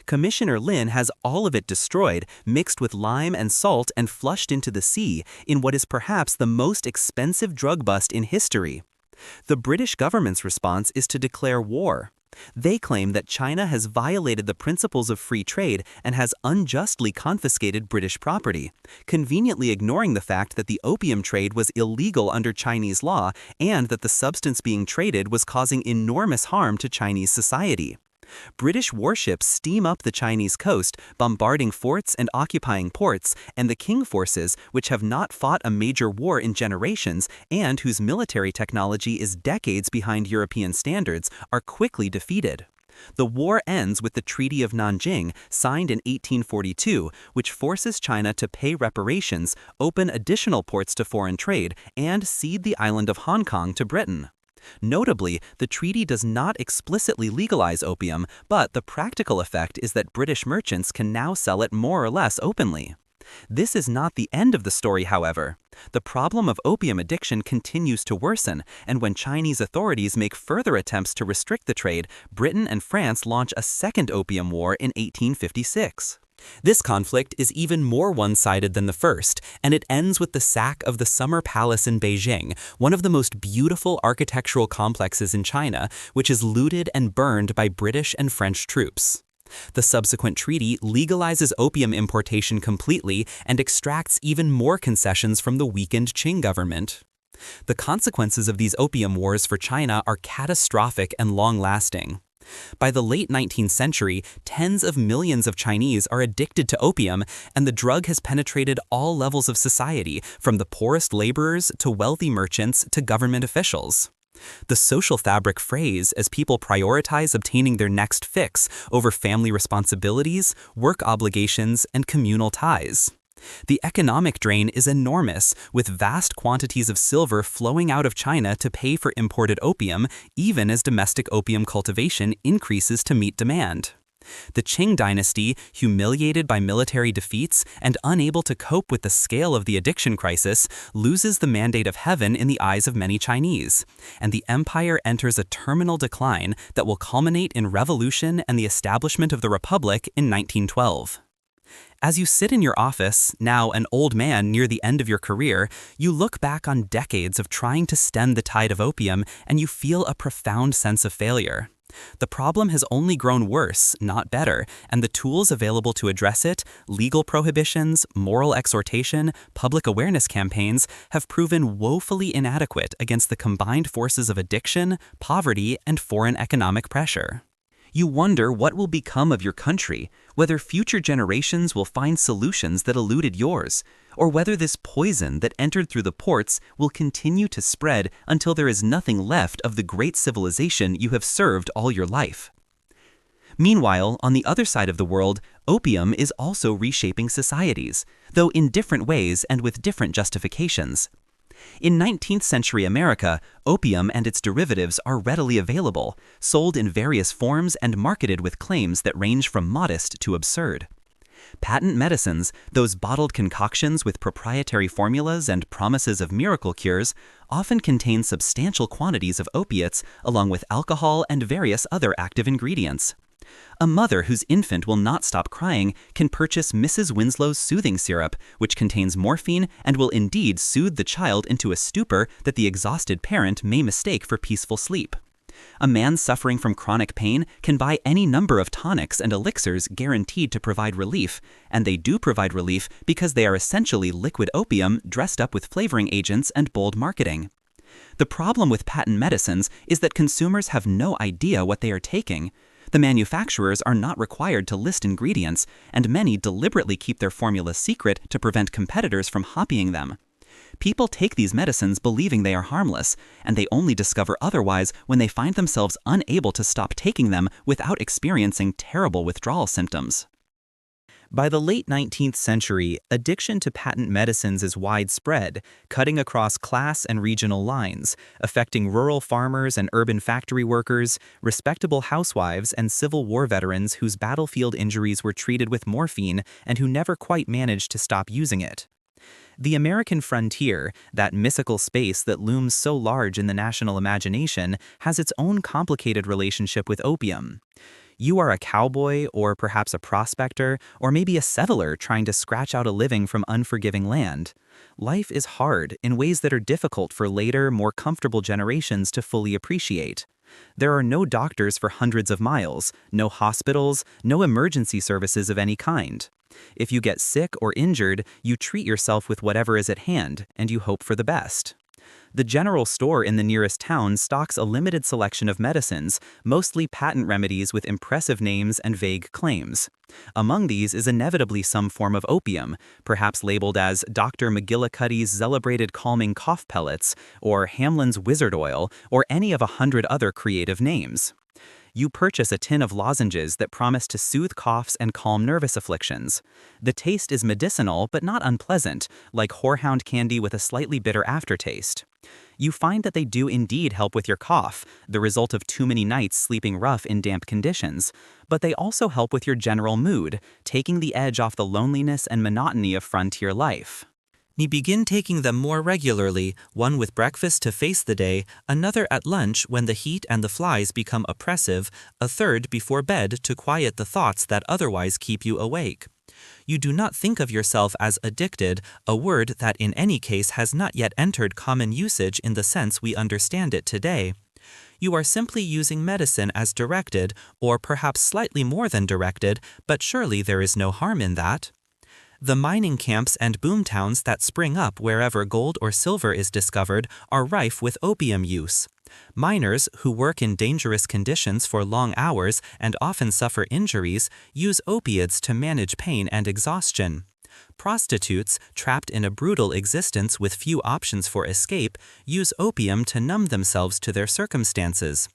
Commissioner Lin has all of it destroyed, mixed with lime and salt and flushed into the sea in what is perhaps the most expensive drug bust in history. The British government's response is to declare war. They claim that China has violated the principles of free trade and has unjustly confiscated British property, conveniently ignoring the fact that the opium trade was illegal under Chinese law and that the substance being traded was causing enormous harm to Chinese society. British warships steam up the Chinese coast, bombarding forts and occupying ports, and the Qing forces, which have not fought a major war in generations and whose military technology is decades behind European standards, are quickly defeated. The war ends with the Treaty of Nanjing, signed in 1842, which forces China to pay reparations, open additional ports to foreign trade, and cede the island of Hong Kong to Britain. Notably, the treaty does not explicitly legalize opium, but the practical effect is that British merchants can now sell it more or less openly. This is not the end of the story, however. The problem of opium addiction continues to worsen, and when Chinese authorities make further attempts to restrict the trade, Britain and France launch a second opium war in 1856. This conflict is even more one-sided than the first, and it ends with the sack of the Summer Palace in Beijing, one of the most beautiful architectural complexes in China, which is looted and burned by British and French troops. The subsequent treaty legalizes opium importation completely and extracts even more concessions from the weakened Qing government. The consequences of these opium wars for China are catastrophic and long-lasting. By the late 19th century, tens of millions of Chinese are addicted to opium, and the drug has penetrated all levels of society, from the poorest laborers to wealthy merchants to government officials. The social fabric frays as people prioritize obtaining their next fix over family responsibilities, work obligations, and communal ties. The economic drain is enormous, with vast quantities of silver flowing out of China to pay for imported opium, even as domestic opium cultivation increases to meet demand. The Qing dynasty, humiliated by military defeats and unable to cope with the scale of the addiction crisis, loses the mandate of heaven in the eyes of many Chinese, and the empire enters a terminal decline that will culminate in revolution and the establishment of the Republic in 1912. As you sit in your office, now an old man near the end of your career, you look back on decades of trying to stem the tide of opium and you feel a profound sense of failure. The problem has only grown worse, not better, and the tools available to address it, legal prohibitions, moral exhortation, public awareness campaigns, have proven woefully inadequate against the combined forces of addiction, poverty, and foreign economic pressure. You wonder what will become of your country, whether future generations will find solutions that eluded yours, or whether this poison that entered through the ports will continue to spread until there is nothing left of the great civilization you have served all your life. Meanwhile, on the other side of the world, opium is also reshaping societies, though in different ways and with different justifications. In 19th century America, opium and its derivatives are readily available, sold in various forms and marketed with claims that range from modest to absurd. Patent medicines, those bottled concoctions with proprietary formulas and promises of miracle cures, often contain substantial quantities of opiates along with alcohol and various other active ingredients. A mother whose infant will not stop crying can purchase Mrs. Winslow's soothing syrup, which contains morphine and will indeed soothe the child into a stupor that the exhausted parent may mistake for peaceful sleep. A man suffering from chronic pain can buy any number of tonics and elixirs guaranteed to provide relief, and they do provide relief because they are essentially liquid opium dressed up with flavoring agents and bold marketing. The problem with patent medicines is that consumers have no idea what they are taking. The manufacturers are not required to list ingredients, and many deliberately keep their formulas secret to prevent competitors from copying them. People take these medicines believing they are harmless, and they only discover otherwise when they find themselves unable to stop taking them without experiencing terrible withdrawal symptoms. By the late 19th century, addiction to patent medicines is widespread, cutting across class and regional lines, affecting rural farmers and urban factory workers, respectable housewives and Civil War veterans whose battlefield injuries were treated with morphine and who never quite managed to stop using it. The American frontier, that mythical space that looms so large in the national imagination, has its own complicated relationship with opium. You are a cowboy, or perhaps a prospector, or maybe a settler trying to scratch out a living from unforgiving land. Life is hard in ways that are difficult for later, more comfortable generations to fully appreciate. There are no doctors for hundreds of miles, no hospitals, no emergency services of any kind. If you get sick or injured, you treat yourself with whatever is at hand, and you hope for the best. The general store in the nearest town stocks a limited selection of medicines, mostly patent remedies with impressive names and vague claims. Among these is inevitably some form of opium, perhaps labeled as Dr. McGillicuddy's celebrated calming cough pellets, or Hamlin's wizard oil, or any of 100 other creative names. You purchase a tin of lozenges that promise to soothe coughs and calm nervous afflictions. The taste is medicinal but not unpleasant, like horehound candy with a slightly bitter aftertaste. You find that they do indeed help with your cough, the result of too many nights sleeping rough in damp conditions, but they also help with your general mood, taking the edge off the loneliness and monotony of frontier life. You begin taking them more regularly, one with breakfast to face the day, another at lunch when the heat and the flies become oppressive, a third before bed to quiet the thoughts that otherwise keep you awake. You do not think of yourself as addicted, a word that in any case has not yet entered common usage in the sense we understand it today. You are simply using medicine as directed, or perhaps slightly more than directed, but surely there is no harm in that. The mining camps and boomtowns that spring up wherever gold or silver is discovered are rife with opium use. Miners, who work in dangerous conditions for long hours and often suffer injuries, use opiates to manage pain and exhaustion. Prostitutes, trapped in a brutal existence with few options for escape, use opium to numb themselves to their circumstances.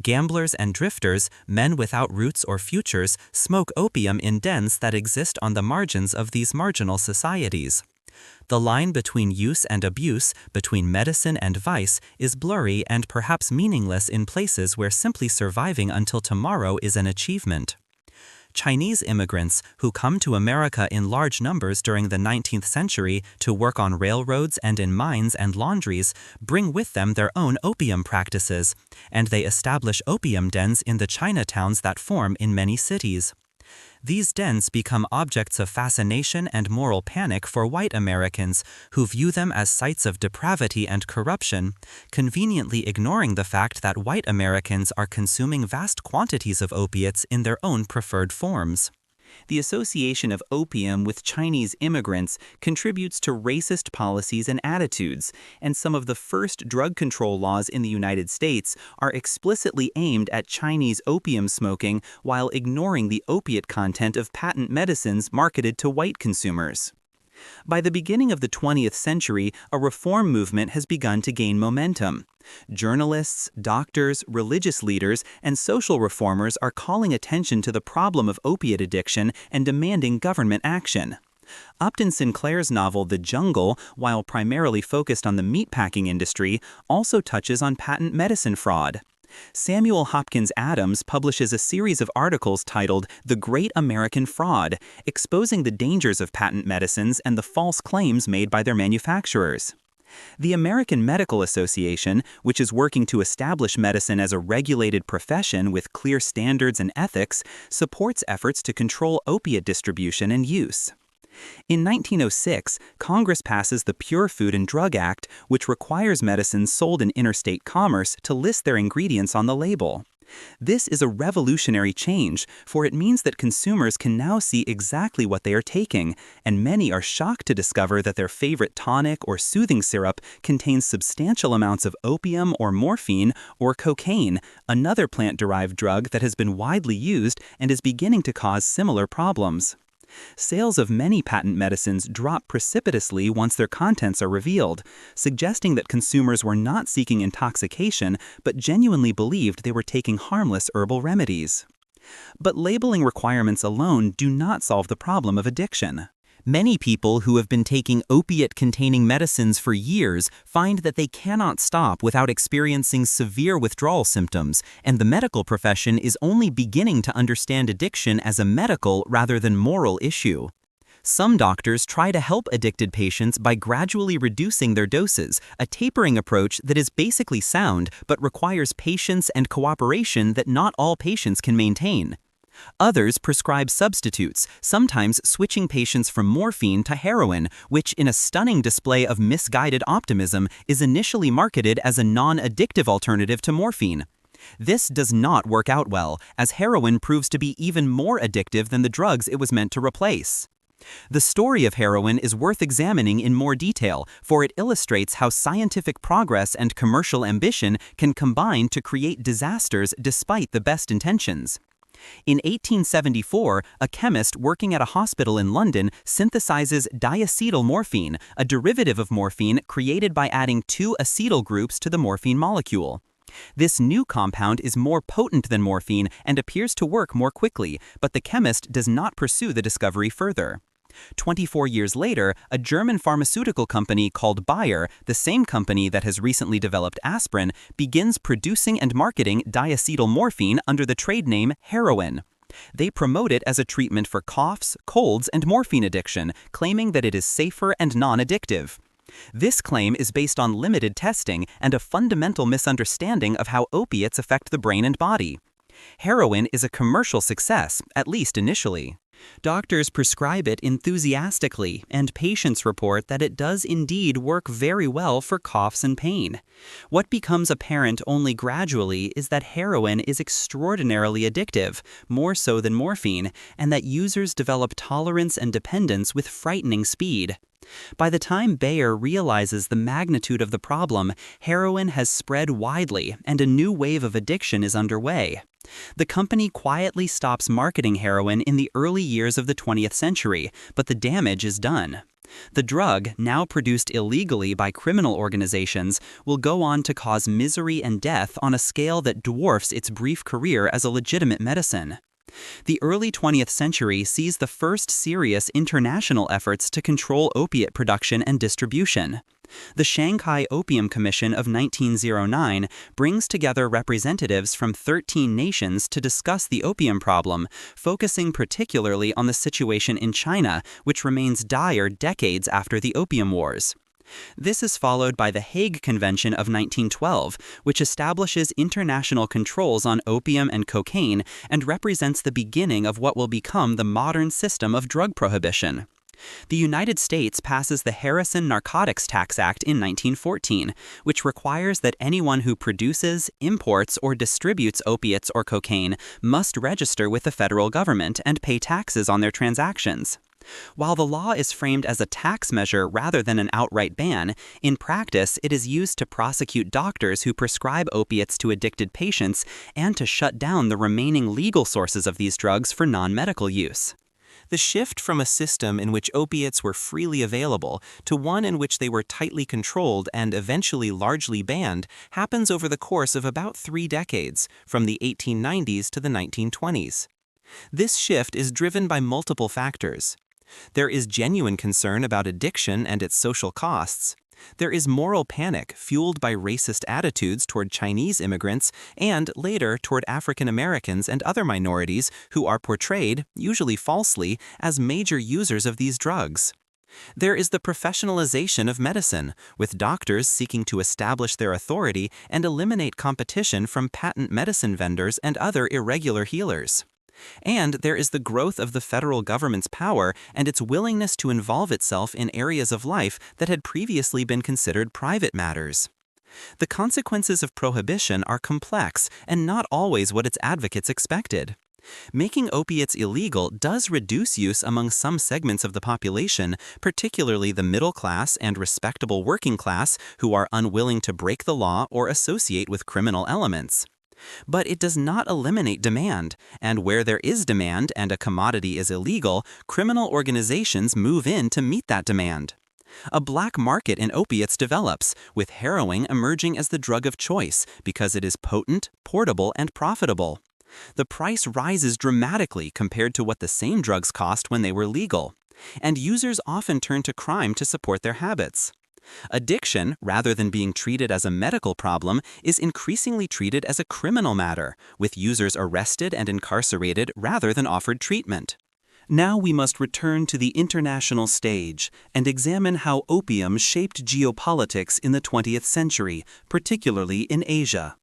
Gamblers and drifters, men without roots or futures, smoke opium in dens that exist on the margins of these marginal societies. The line between use and abuse, between medicine and vice, is blurry and perhaps meaningless in places where simply surviving until tomorrow is an achievement. Chinese immigrants, who come to America in large numbers during the 19th century to work on railroads and in mines and laundries, bring with them their own opium practices, and they establish opium dens in the Chinatowns that form in many cities. These dens become objects of fascination and moral panic for white Americans who view them as sites of depravity and corruption, conveniently ignoring the fact that white Americans are consuming vast quantities of opiates in their own preferred forms. The association of opium with Chinese immigrants contributes to racist policies and attitudes, and some of the first drug control laws in the United States are explicitly aimed at Chinese opium smoking while ignoring the opiate content of patent medicines marketed to white consumers. By the beginning of the 20th century, a reform movement has begun to gain momentum. Journalists, doctors, religious leaders, and social reformers are calling attention to the problem of opiate addiction and demanding government action. Upton Sinclair's novel The Jungle, while primarily focused on the meatpacking industry, also touches on patent medicine fraud. Samuel Hopkins Adams publishes a series of articles titled The Great American Fraud, exposing the dangers of patent medicines and the false claims made by their manufacturers. The American Medical Association, which is working to establish medicine as a regulated profession with clear standards and ethics, supports efforts to control opiate distribution and use. In 1906, Congress passes the Pure Food and Drug Act, which requires medicines sold in interstate commerce to list their ingredients on the label. This is a revolutionary change, for it means that consumers can now see exactly what they are taking, and many are shocked to discover that their favorite tonic or soothing syrup contains substantial amounts of opium or morphine or cocaine, another plant-derived drug that has been widely used and is beginning to cause similar problems. Sales of many patent medicines drop precipitously once their contents are revealed, suggesting that consumers were not seeking intoxication but genuinely believed they were taking harmless herbal remedies. But labeling requirements alone do not solve the problem of addiction. Many people who have been taking opiate-containing medicines for years find that they cannot stop without experiencing severe withdrawal symptoms, and the medical profession is only beginning to understand addiction as a medical rather than moral issue. Some doctors try to help addicted patients by gradually reducing their doses, a tapering approach that is basically sound but requires patience and cooperation that not all patients can maintain. Others prescribe substitutes, sometimes switching patients from morphine to heroin, which, in a stunning display of misguided optimism, is initially marketed as a non-addictive alternative to morphine. This does not work out well, as heroin proves to be even more addictive than the drugs it was meant to replace. The story of heroin is worth examining in more detail, for it illustrates how scientific progress and commercial ambition can combine to create disasters despite the best intentions. In 1874, a chemist working at a hospital in London synthesizes diacetyl morphine, a derivative of morphine created by adding two acetyl groups to the morphine molecule. This new compound is more potent than morphine and appears to work more quickly, but the chemist does not pursue the discovery further. 24 years later, a German pharmaceutical company called Bayer, the same company that has recently developed aspirin, begins producing and marketing diacetyl morphine under the trade name heroin. They promote it as a treatment for coughs, colds, and morphine addiction, claiming that it is safer and non-addictive. This claim is based on limited testing and a fundamental misunderstanding of how opiates affect the brain and body. Heroin is a commercial success, at least initially. Doctors prescribe it enthusiastically, and patients report that it does indeed work very well for coughs and pain. What becomes apparent only gradually is that heroin is extraordinarily addictive, more so than morphine, and that users develop tolerance and dependence with frightening speed. By the time Bayer realizes the magnitude of the problem, heroin has spread widely and a new wave of addiction is underway. The company quietly stops marketing heroin in the early years of the 20th century, but the damage is done. The drug, now produced illegally by criminal organizations, will go on to cause misery and death on a scale that dwarfs its brief career as a legitimate medicine. The early 20th century sees the first serious international efforts to control opiate production and distribution. The Shanghai Opium Commission of 1909 brings together representatives from 13 nations to discuss the opium problem, focusing particularly on the situation in China, which remains dire decades after the Opium Wars. This is followed by the Hague Convention of 1912, which establishes international controls on opium and cocaine and represents the beginning of what will become the modern system of drug prohibition. The United States passes the Harrison Narcotics Tax Act in 1914, which requires that anyone who produces, imports, or distributes opiates or cocaine must register with the federal government and pay taxes on their transactions. While the law is framed as a tax measure rather than an outright ban, in practice it is used to prosecute doctors who prescribe opiates to addicted patients and to shut down the remaining legal sources of these drugs for non-medical use. The shift from a system in which opiates were freely available to one in which they were tightly controlled and eventually largely banned happens over the course of about 3 decades, from the 1890s to the 1920s. This shift is driven by multiple factors. There is genuine concern about addiction and its social costs. There is moral panic fueled by racist attitudes toward Chinese immigrants and, later, toward African Americans and other minorities who are portrayed, usually falsely, as major users of these drugs. There is the professionalization of medicine, with doctors seeking to establish their authority and eliminate competition from patent medicine vendors and other irregular healers. And there is the growth of the federal government's power and its willingness to involve itself in areas of life that had previously been considered private matters. The consequences of prohibition are complex and not always what its advocates expected. Making opiates illegal does reduce use among some segments of the population, particularly the middle class and respectable working class who are unwilling to break the law or associate with criminal elements. But it does not eliminate demand, and where there is demand and a commodity is illegal, criminal organizations move in to meet that demand. A black market in opiates develops, with heroin emerging as the drug of choice because it is potent, portable, and profitable. The price rises dramatically compared to what the same drugs cost when they were legal, and users often turn to crime to support their habits. Addiction, rather than being treated as a medical problem, is increasingly treated as a criminal matter, with users arrested and incarcerated rather than offered treatment. Now we must return to the international stage and examine how opium shaped geopolitics in the 20th century, particularly in Asia.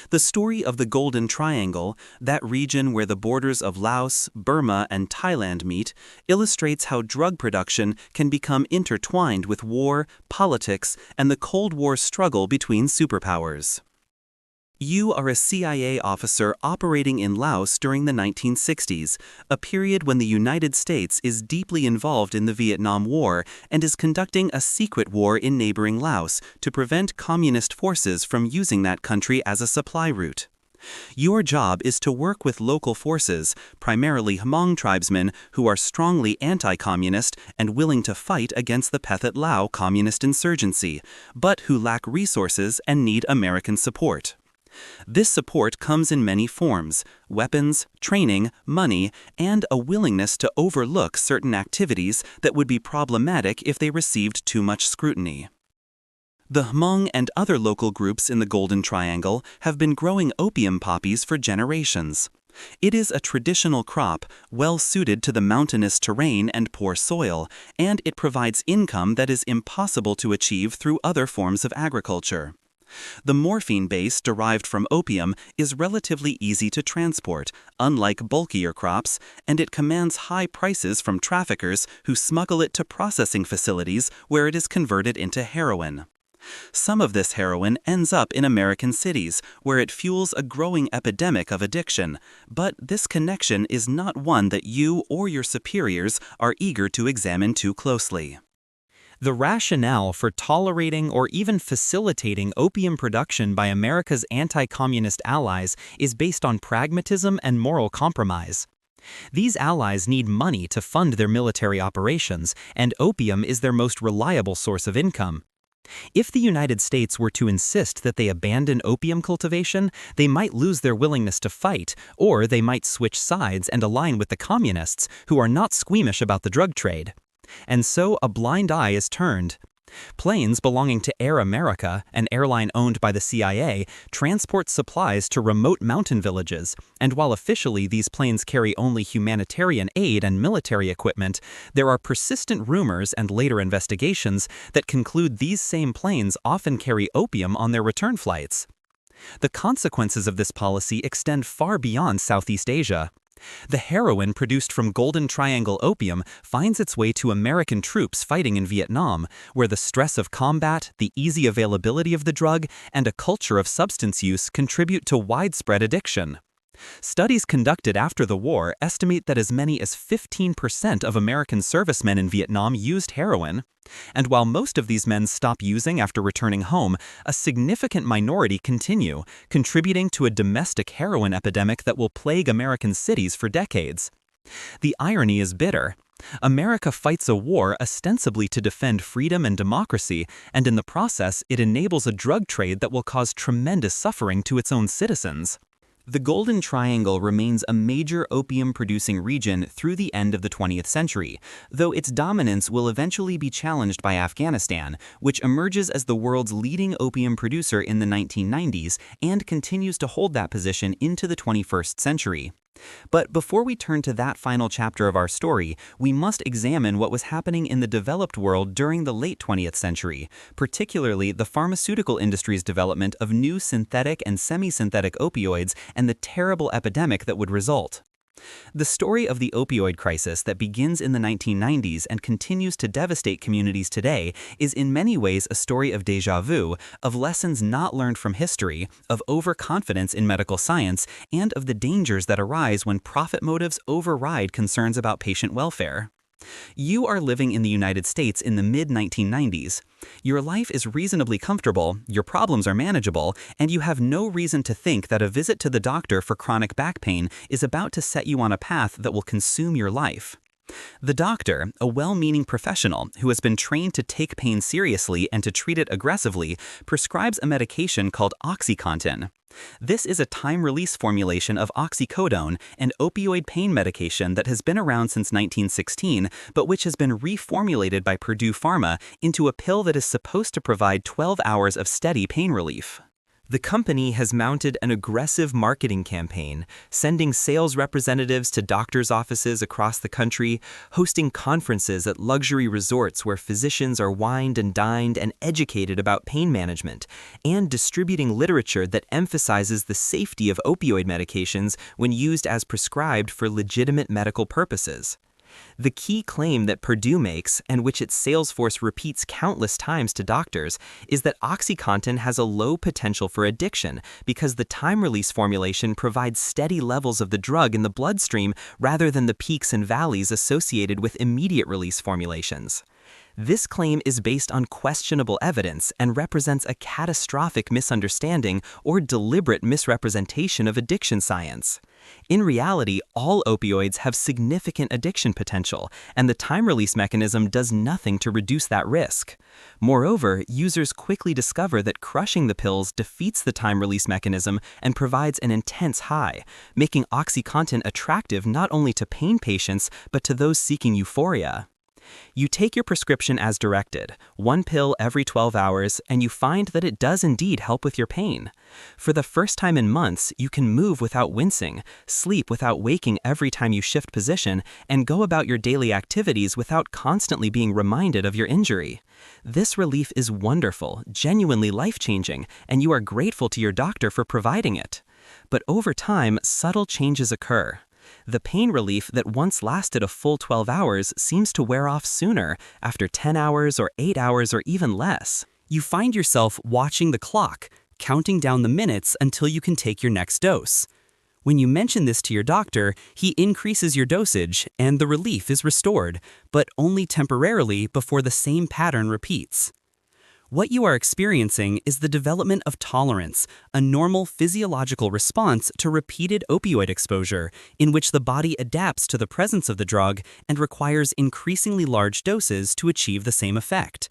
The story of the Golden Triangle, that region where the borders of Laos, Burma, and Thailand meet, illustrates how drug production can become intertwined with war, politics, and the Cold War struggle between superpowers. You are a CIA officer operating in Laos during the 1960s, a period when the United States is deeply involved in the Vietnam War and is conducting a secret war in neighboring Laos to prevent communist forces from using that country as a supply route. Your job is to work with local forces, primarily Hmong tribesmen who are strongly anti-communist and willing to fight against the Pathet Lao communist insurgency, but who lack resources and need American support. This support comes in many forms: weapons, training, money, and a willingness to overlook certain activities that would be problematic if they received too much scrutiny. The Hmong and other local groups in the Golden Triangle have been growing opium poppies for generations. It is a traditional crop, well suited to the mountainous terrain and poor soil, and it provides income that is impossible to achieve through other forms of agriculture. The morphine base derived from opium is relatively easy to transport, unlike bulkier crops, and it commands high prices from traffickers who smuggle it to processing facilities where it is converted into heroin. Some of this heroin ends up in American cities, where it fuels a growing epidemic of addiction, but this connection is not one that you or your superiors are eager to examine too closely. The rationale for tolerating or even facilitating opium production by America's anti-communist allies is based on pragmatism and moral compromise. These allies need money to fund their military operations, and opium is their most reliable source of income. If the United States were to insist that they abandon opium cultivation, they might lose their willingness to fight, or they might switch sides and align with the communists, who are not squeamish about the drug trade. And so a blind eye is turned. Planes belonging to Air America, an airline owned by the CIA, transport supplies to remote mountain villages, and while officially these planes carry only humanitarian aid and military equipment, there are persistent rumors and later investigations that conclude these same planes often carry opium on their return flights. The consequences of this policy extend far beyond Southeast Asia. The heroin produced from Golden Triangle opium finds its way to American troops fighting in Vietnam, where the stress of combat, the easy availability of the drug, and a culture of substance use contribute to widespread addiction. Studies conducted after the war estimate that as many as 15% of American servicemen in Vietnam used heroin. And while most of these men stop using after returning home, a significant minority continue, contributing to a domestic heroin epidemic that will plague American cities for decades. The irony is bitter. America fights a war ostensibly to defend freedom and democracy, and in the process it enables a drug trade that will cause tremendous suffering to its own citizens. The Golden Triangle remains a major opium-producing region through the end of the 20th century, though its dominance will eventually be challenged by Afghanistan, which emerges as the world's leading opium producer in the 1990s and continues to hold that position into the 21st century. But before we turn to that final chapter of our story, we must examine what was happening in the developed world during the late 20th century, particularly the pharmaceutical industry's development of new synthetic and semi-synthetic opioids and the terrible epidemic that would result. The story of the opioid crisis that begins in the 1990s and continues to devastate communities today is in many ways a story of déjà vu, of lessons not learned from history, of overconfidence in medical science, and of the dangers that arise when profit motives override concerns about patient welfare. You are living in the United States in the mid-1990s. Your life is reasonably comfortable, your problems are manageable, and you have no reason to think that a visit to the doctor for chronic back pain is about to set you on a path that will consume your life. The doctor, a well-meaning professional who has been trained to take pain seriously and to treat it aggressively, prescribes a medication called OxyContin. This is a time-release formulation of oxycodone, an opioid pain medication that has been around since 1916, but which has been reformulated by Purdue Pharma into a pill that is supposed to provide 12 hours of steady pain relief. The company has mounted an aggressive marketing campaign, sending sales representatives to doctors' offices across the country, hosting conferences at luxury resorts where physicians are wined and dined and educated about pain management, and distributing literature that emphasizes the safety of opioid medications when used as prescribed for legitimate medical purposes. The key claim that Purdue makes, and which its sales force repeats countless times to doctors, is that OxyContin has a low potential for addiction because the time-release formulation provides steady levels of the drug in the bloodstream rather than the peaks and valleys associated with immediate-release formulations. This claim is based on questionable evidence and represents a catastrophic misunderstanding or deliberate misrepresentation of addiction science. In reality, all opioids have significant addiction potential, and the time-release mechanism does nothing to reduce that risk. Moreover, users quickly discover that crushing the pills defeats the time-release mechanism and provides an intense high, making OxyContin attractive not only to pain patients but to those seeking euphoria. You take your prescription as directed, one pill every 12 hours, and you find that it does indeed help with your pain. For the first time in months, you can move without wincing, sleep without waking every time you shift position, and go about your daily activities without constantly being reminded of your injury. This relief is wonderful, genuinely life-changing, and you are grateful to your doctor for providing it. But over time, subtle changes occur. The pain relief that once lasted a full 12 hours seems to wear off sooner, after 10 hours or 8 hours or even less. You find yourself watching the clock, counting down the minutes until you can take your next dose. When you mention this to your doctor, he increases your dosage and the relief is restored, but only temporarily before the same pattern repeats. What you are experiencing is the development of tolerance, a normal physiological response to repeated opioid exposure, in which the body adapts to the presence of the drug and requires increasingly large doses to achieve the same effect.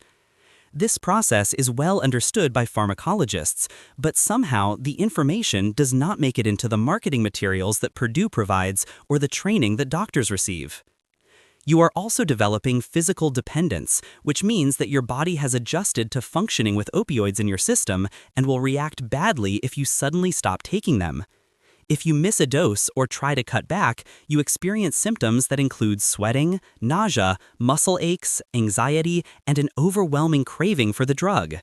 This process is well understood by pharmacologists, but somehow the information does not make it into the marketing materials that Purdue provides or the training that doctors receive. You are also developing physical dependence, which means that your body has adjusted to functioning with opioids in your system and will react badly if you suddenly stop taking them. If you miss a dose or try to cut back, you experience symptoms that include sweating, nausea, muscle aches, anxiety, and an overwhelming craving for the drug.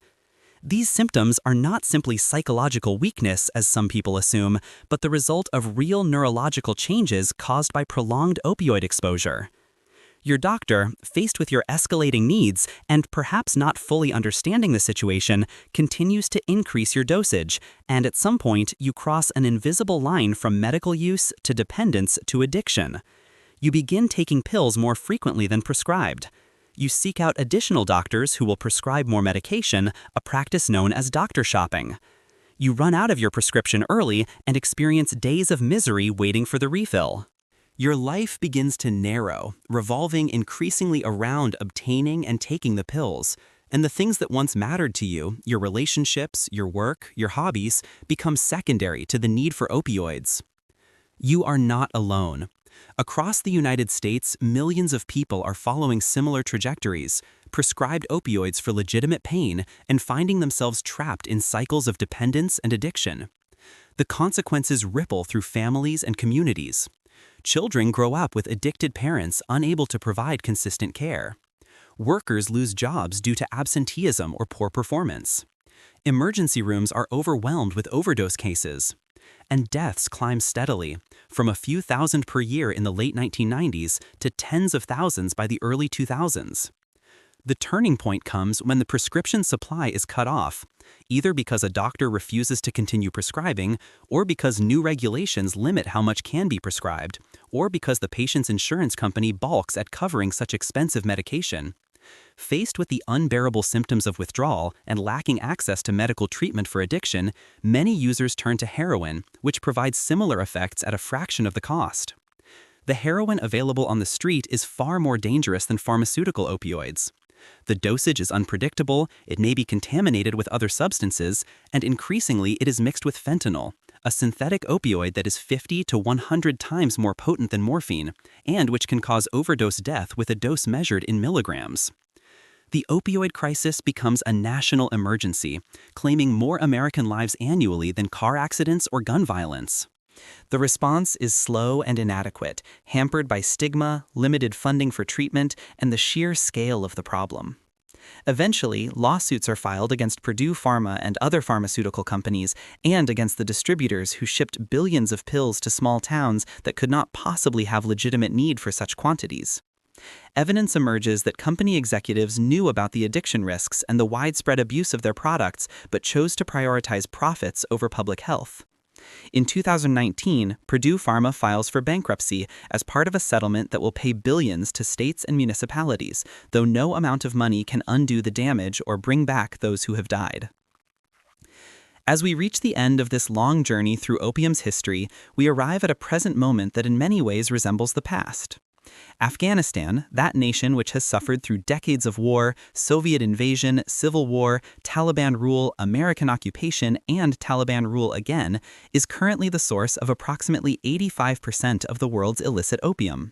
These symptoms are not simply psychological weakness, as some people assume, but the result of real neurological changes caused by prolonged opioid exposure. Your doctor, faced with your escalating needs and perhaps not fully understanding the situation, continues to increase your dosage, and at some point you cross an invisible line from medical use to dependence to addiction. You begin taking pills more frequently than prescribed. You seek out additional doctors who will prescribe more medication, a practice known as doctor shopping. You run out of your prescription early and experience days of misery waiting for the refill. Your life begins to narrow, revolving increasingly around obtaining and taking the pills, and the things that once mattered to you, your relationships, your work, your hobbies, become secondary to the need for opioids. You are not alone. Across the United States, millions of people are following similar trajectories, prescribed opioids for legitimate pain, and finding themselves trapped in cycles of dependence and addiction. The consequences ripple through families and communities. Children grow up with addicted parents unable to provide consistent care. Workers lose jobs due to absenteeism or poor performance. Emergency rooms are overwhelmed with overdose cases. And deaths climb steadily, from a few thousand per year in the late 1990s to tens of thousands by the early 2000s. The turning point comes when the prescription supply is cut off, either because a doctor refuses to continue prescribing, or because new regulations limit how much can be prescribed, or because the patient's insurance company balks at covering such expensive medication. Faced with the unbearable symptoms of withdrawal and lacking access to medical treatment for addiction, many users turn to heroin, which provides similar effects at a fraction of the cost. The heroin available on the street is far more dangerous than pharmaceutical opioids. The dosage is unpredictable, it may be contaminated with other substances, and increasingly it is mixed with fentanyl, a synthetic opioid that is 50 to 100 times more potent than morphine, and which can cause overdose death with a dose measured in milligrams. The opioid crisis becomes a national emergency, claiming more American lives annually than car accidents or gun violence. The response is slow and inadequate, hampered by stigma, limited funding for treatment, and the sheer scale of the problem. Eventually, lawsuits are filed against Purdue Pharma and other pharmaceutical companies, and against the distributors who shipped billions of pills to small towns that could not possibly have legitimate need for such quantities. Evidence emerges that company executives knew about the addiction risks and the widespread abuse of their products, but chose to prioritize profits over public health. In 2019, Purdue Pharma files for bankruptcy as part of a settlement that will pay billions to states and municipalities, though no amount of money can undo the damage or bring back those who have died. As we reach the end of this long journey through opium's history, we arrive at a present moment that in many ways resembles the past. Afghanistan, that nation which has suffered through decades of war, Soviet invasion, civil war, Taliban rule, American occupation, and Taliban rule again, is currently the source of approximately 85% of the world's illicit opium.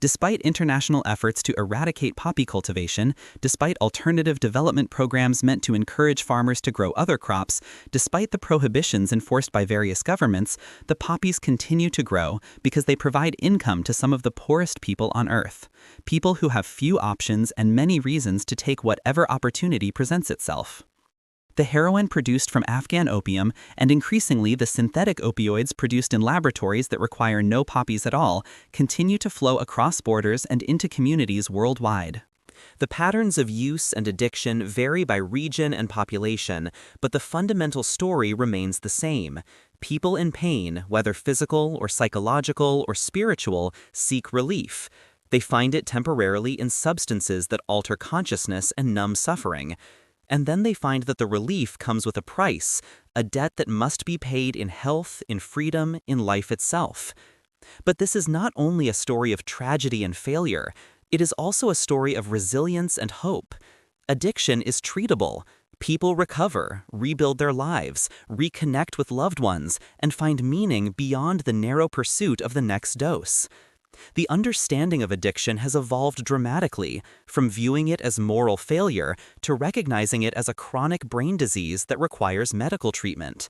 Despite international efforts to eradicate poppy cultivation, despite alternative development programs meant to encourage farmers to grow other crops, despite the prohibitions enforced by various governments, the poppies continue to grow because they provide income to some of the poorest people on Earth, people who have few options and many reasons to take whatever opportunity presents itself. The heroin produced from Afghan opium, and increasingly the synthetic opioids produced in laboratories that require no poppies at all, continue to flow across borders and into communities worldwide. The patterns of use and addiction vary by region and population, but the fundamental story remains the same. People in pain, whether physical or psychological or spiritual, seek relief. They find it temporarily in substances that alter consciousness and numb suffering. And then they find that the relief comes with a price, a debt that must be paid in health, in freedom, in life itself. But this is not only a story of tragedy and failure, it is also a story of resilience and hope. Addiction is treatable. People recover, rebuild their lives, reconnect with loved ones, and find meaning beyond the narrow pursuit of the next dose. The understanding of addiction has evolved dramatically, from viewing it as moral failure to recognizing it as a chronic brain disease that requires medical treatment.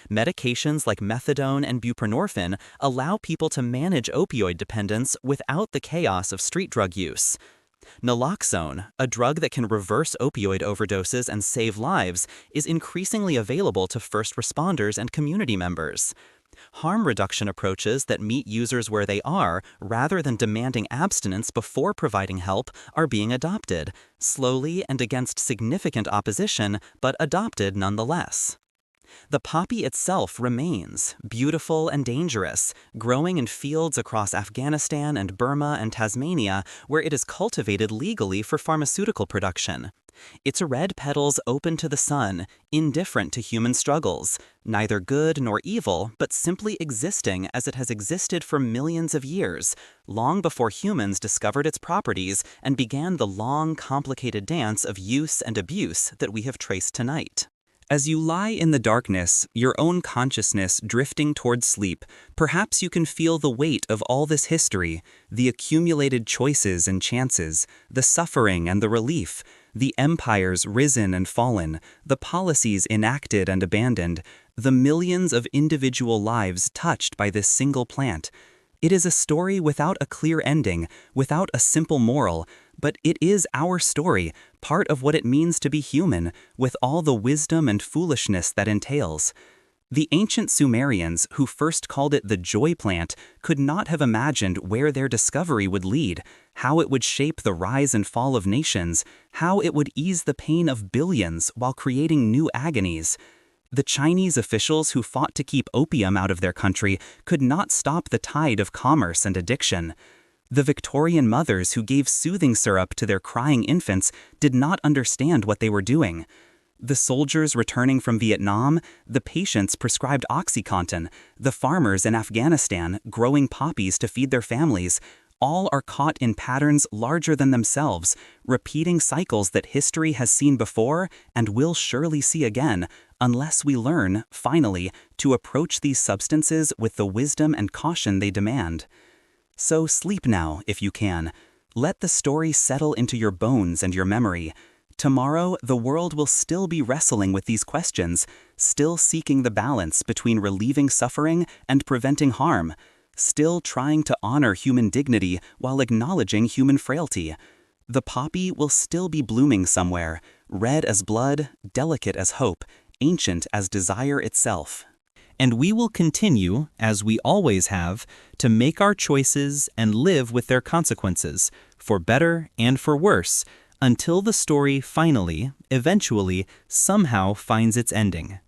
Medications like methadone and buprenorphine allow people to manage opioid dependence without the chaos of street drug use. Naloxone, a drug that can reverse opioid overdoses and save lives, is increasingly available to first responders and community members. Harm reduction approaches that meet users where they are, rather than demanding abstinence before providing help, are being adopted, slowly and against significant opposition, but adopted nonetheless. The poppy itself remains, beautiful and dangerous, growing in fields across Afghanistan and Burma and Tasmania, where it is cultivated legally for pharmaceutical production. Its red petals open to the sun, indifferent to human struggles, neither good nor evil, but simply existing as it has existed for millions of years, long before humans discovered its properties and began the long, complicated dance of use and abuse that we have traced tonight. As you lie in the darkness, your own consciousness drifting toward sleep, perhaps you can feel the weight of all this history, the accumulated choices and chances, the suffering and the relief, the empires risen and fallen, the policies enacted and abandoned, the millions of individual lives touched by this single plant. It is a story without a clear ending, without a simple moral, but it is our story, part of what it means to be human, with all the wisdom and foolishness that entails. The ancient Sumerians, who first called it the joy plant, could not have imagined where their discovery would lead, how it would shape the rise and fall of nations, how it would ease the pain of billions while creating new agonies. The Chinese officials who fought to keep opium out of their country could not stop the tide of commerce and addiction. The Victorian mothers who gave soothing syrup to their crying infants did not understand what they were doing. The soldiers returning from Vietnam, the patients prescribed OxyContin, the farmers in Afghanistan growing poppies to feed their families, all are caught in patterns larger than themselves, repeating cycles that history has seen before and will surely see again, unless we learn, finally, to approach these substances with the wisdom and caution they demand. So sleep now, if you can. Let the story settle into your bones and your memory. Tomorrow, the world will still be wrestling with these questions, still seeking the balance between relieving suffering and preventing harm, still trying to honor human dignity while acknowledging human frailty. The poppy will still be blooming somewhere, red as blood, delicate as hope, ancient as desire itself. And we will continue, as we always have, to make our choices and live with their consequences, for better and for worse, until the story finally, eventually, somehow finds its ending.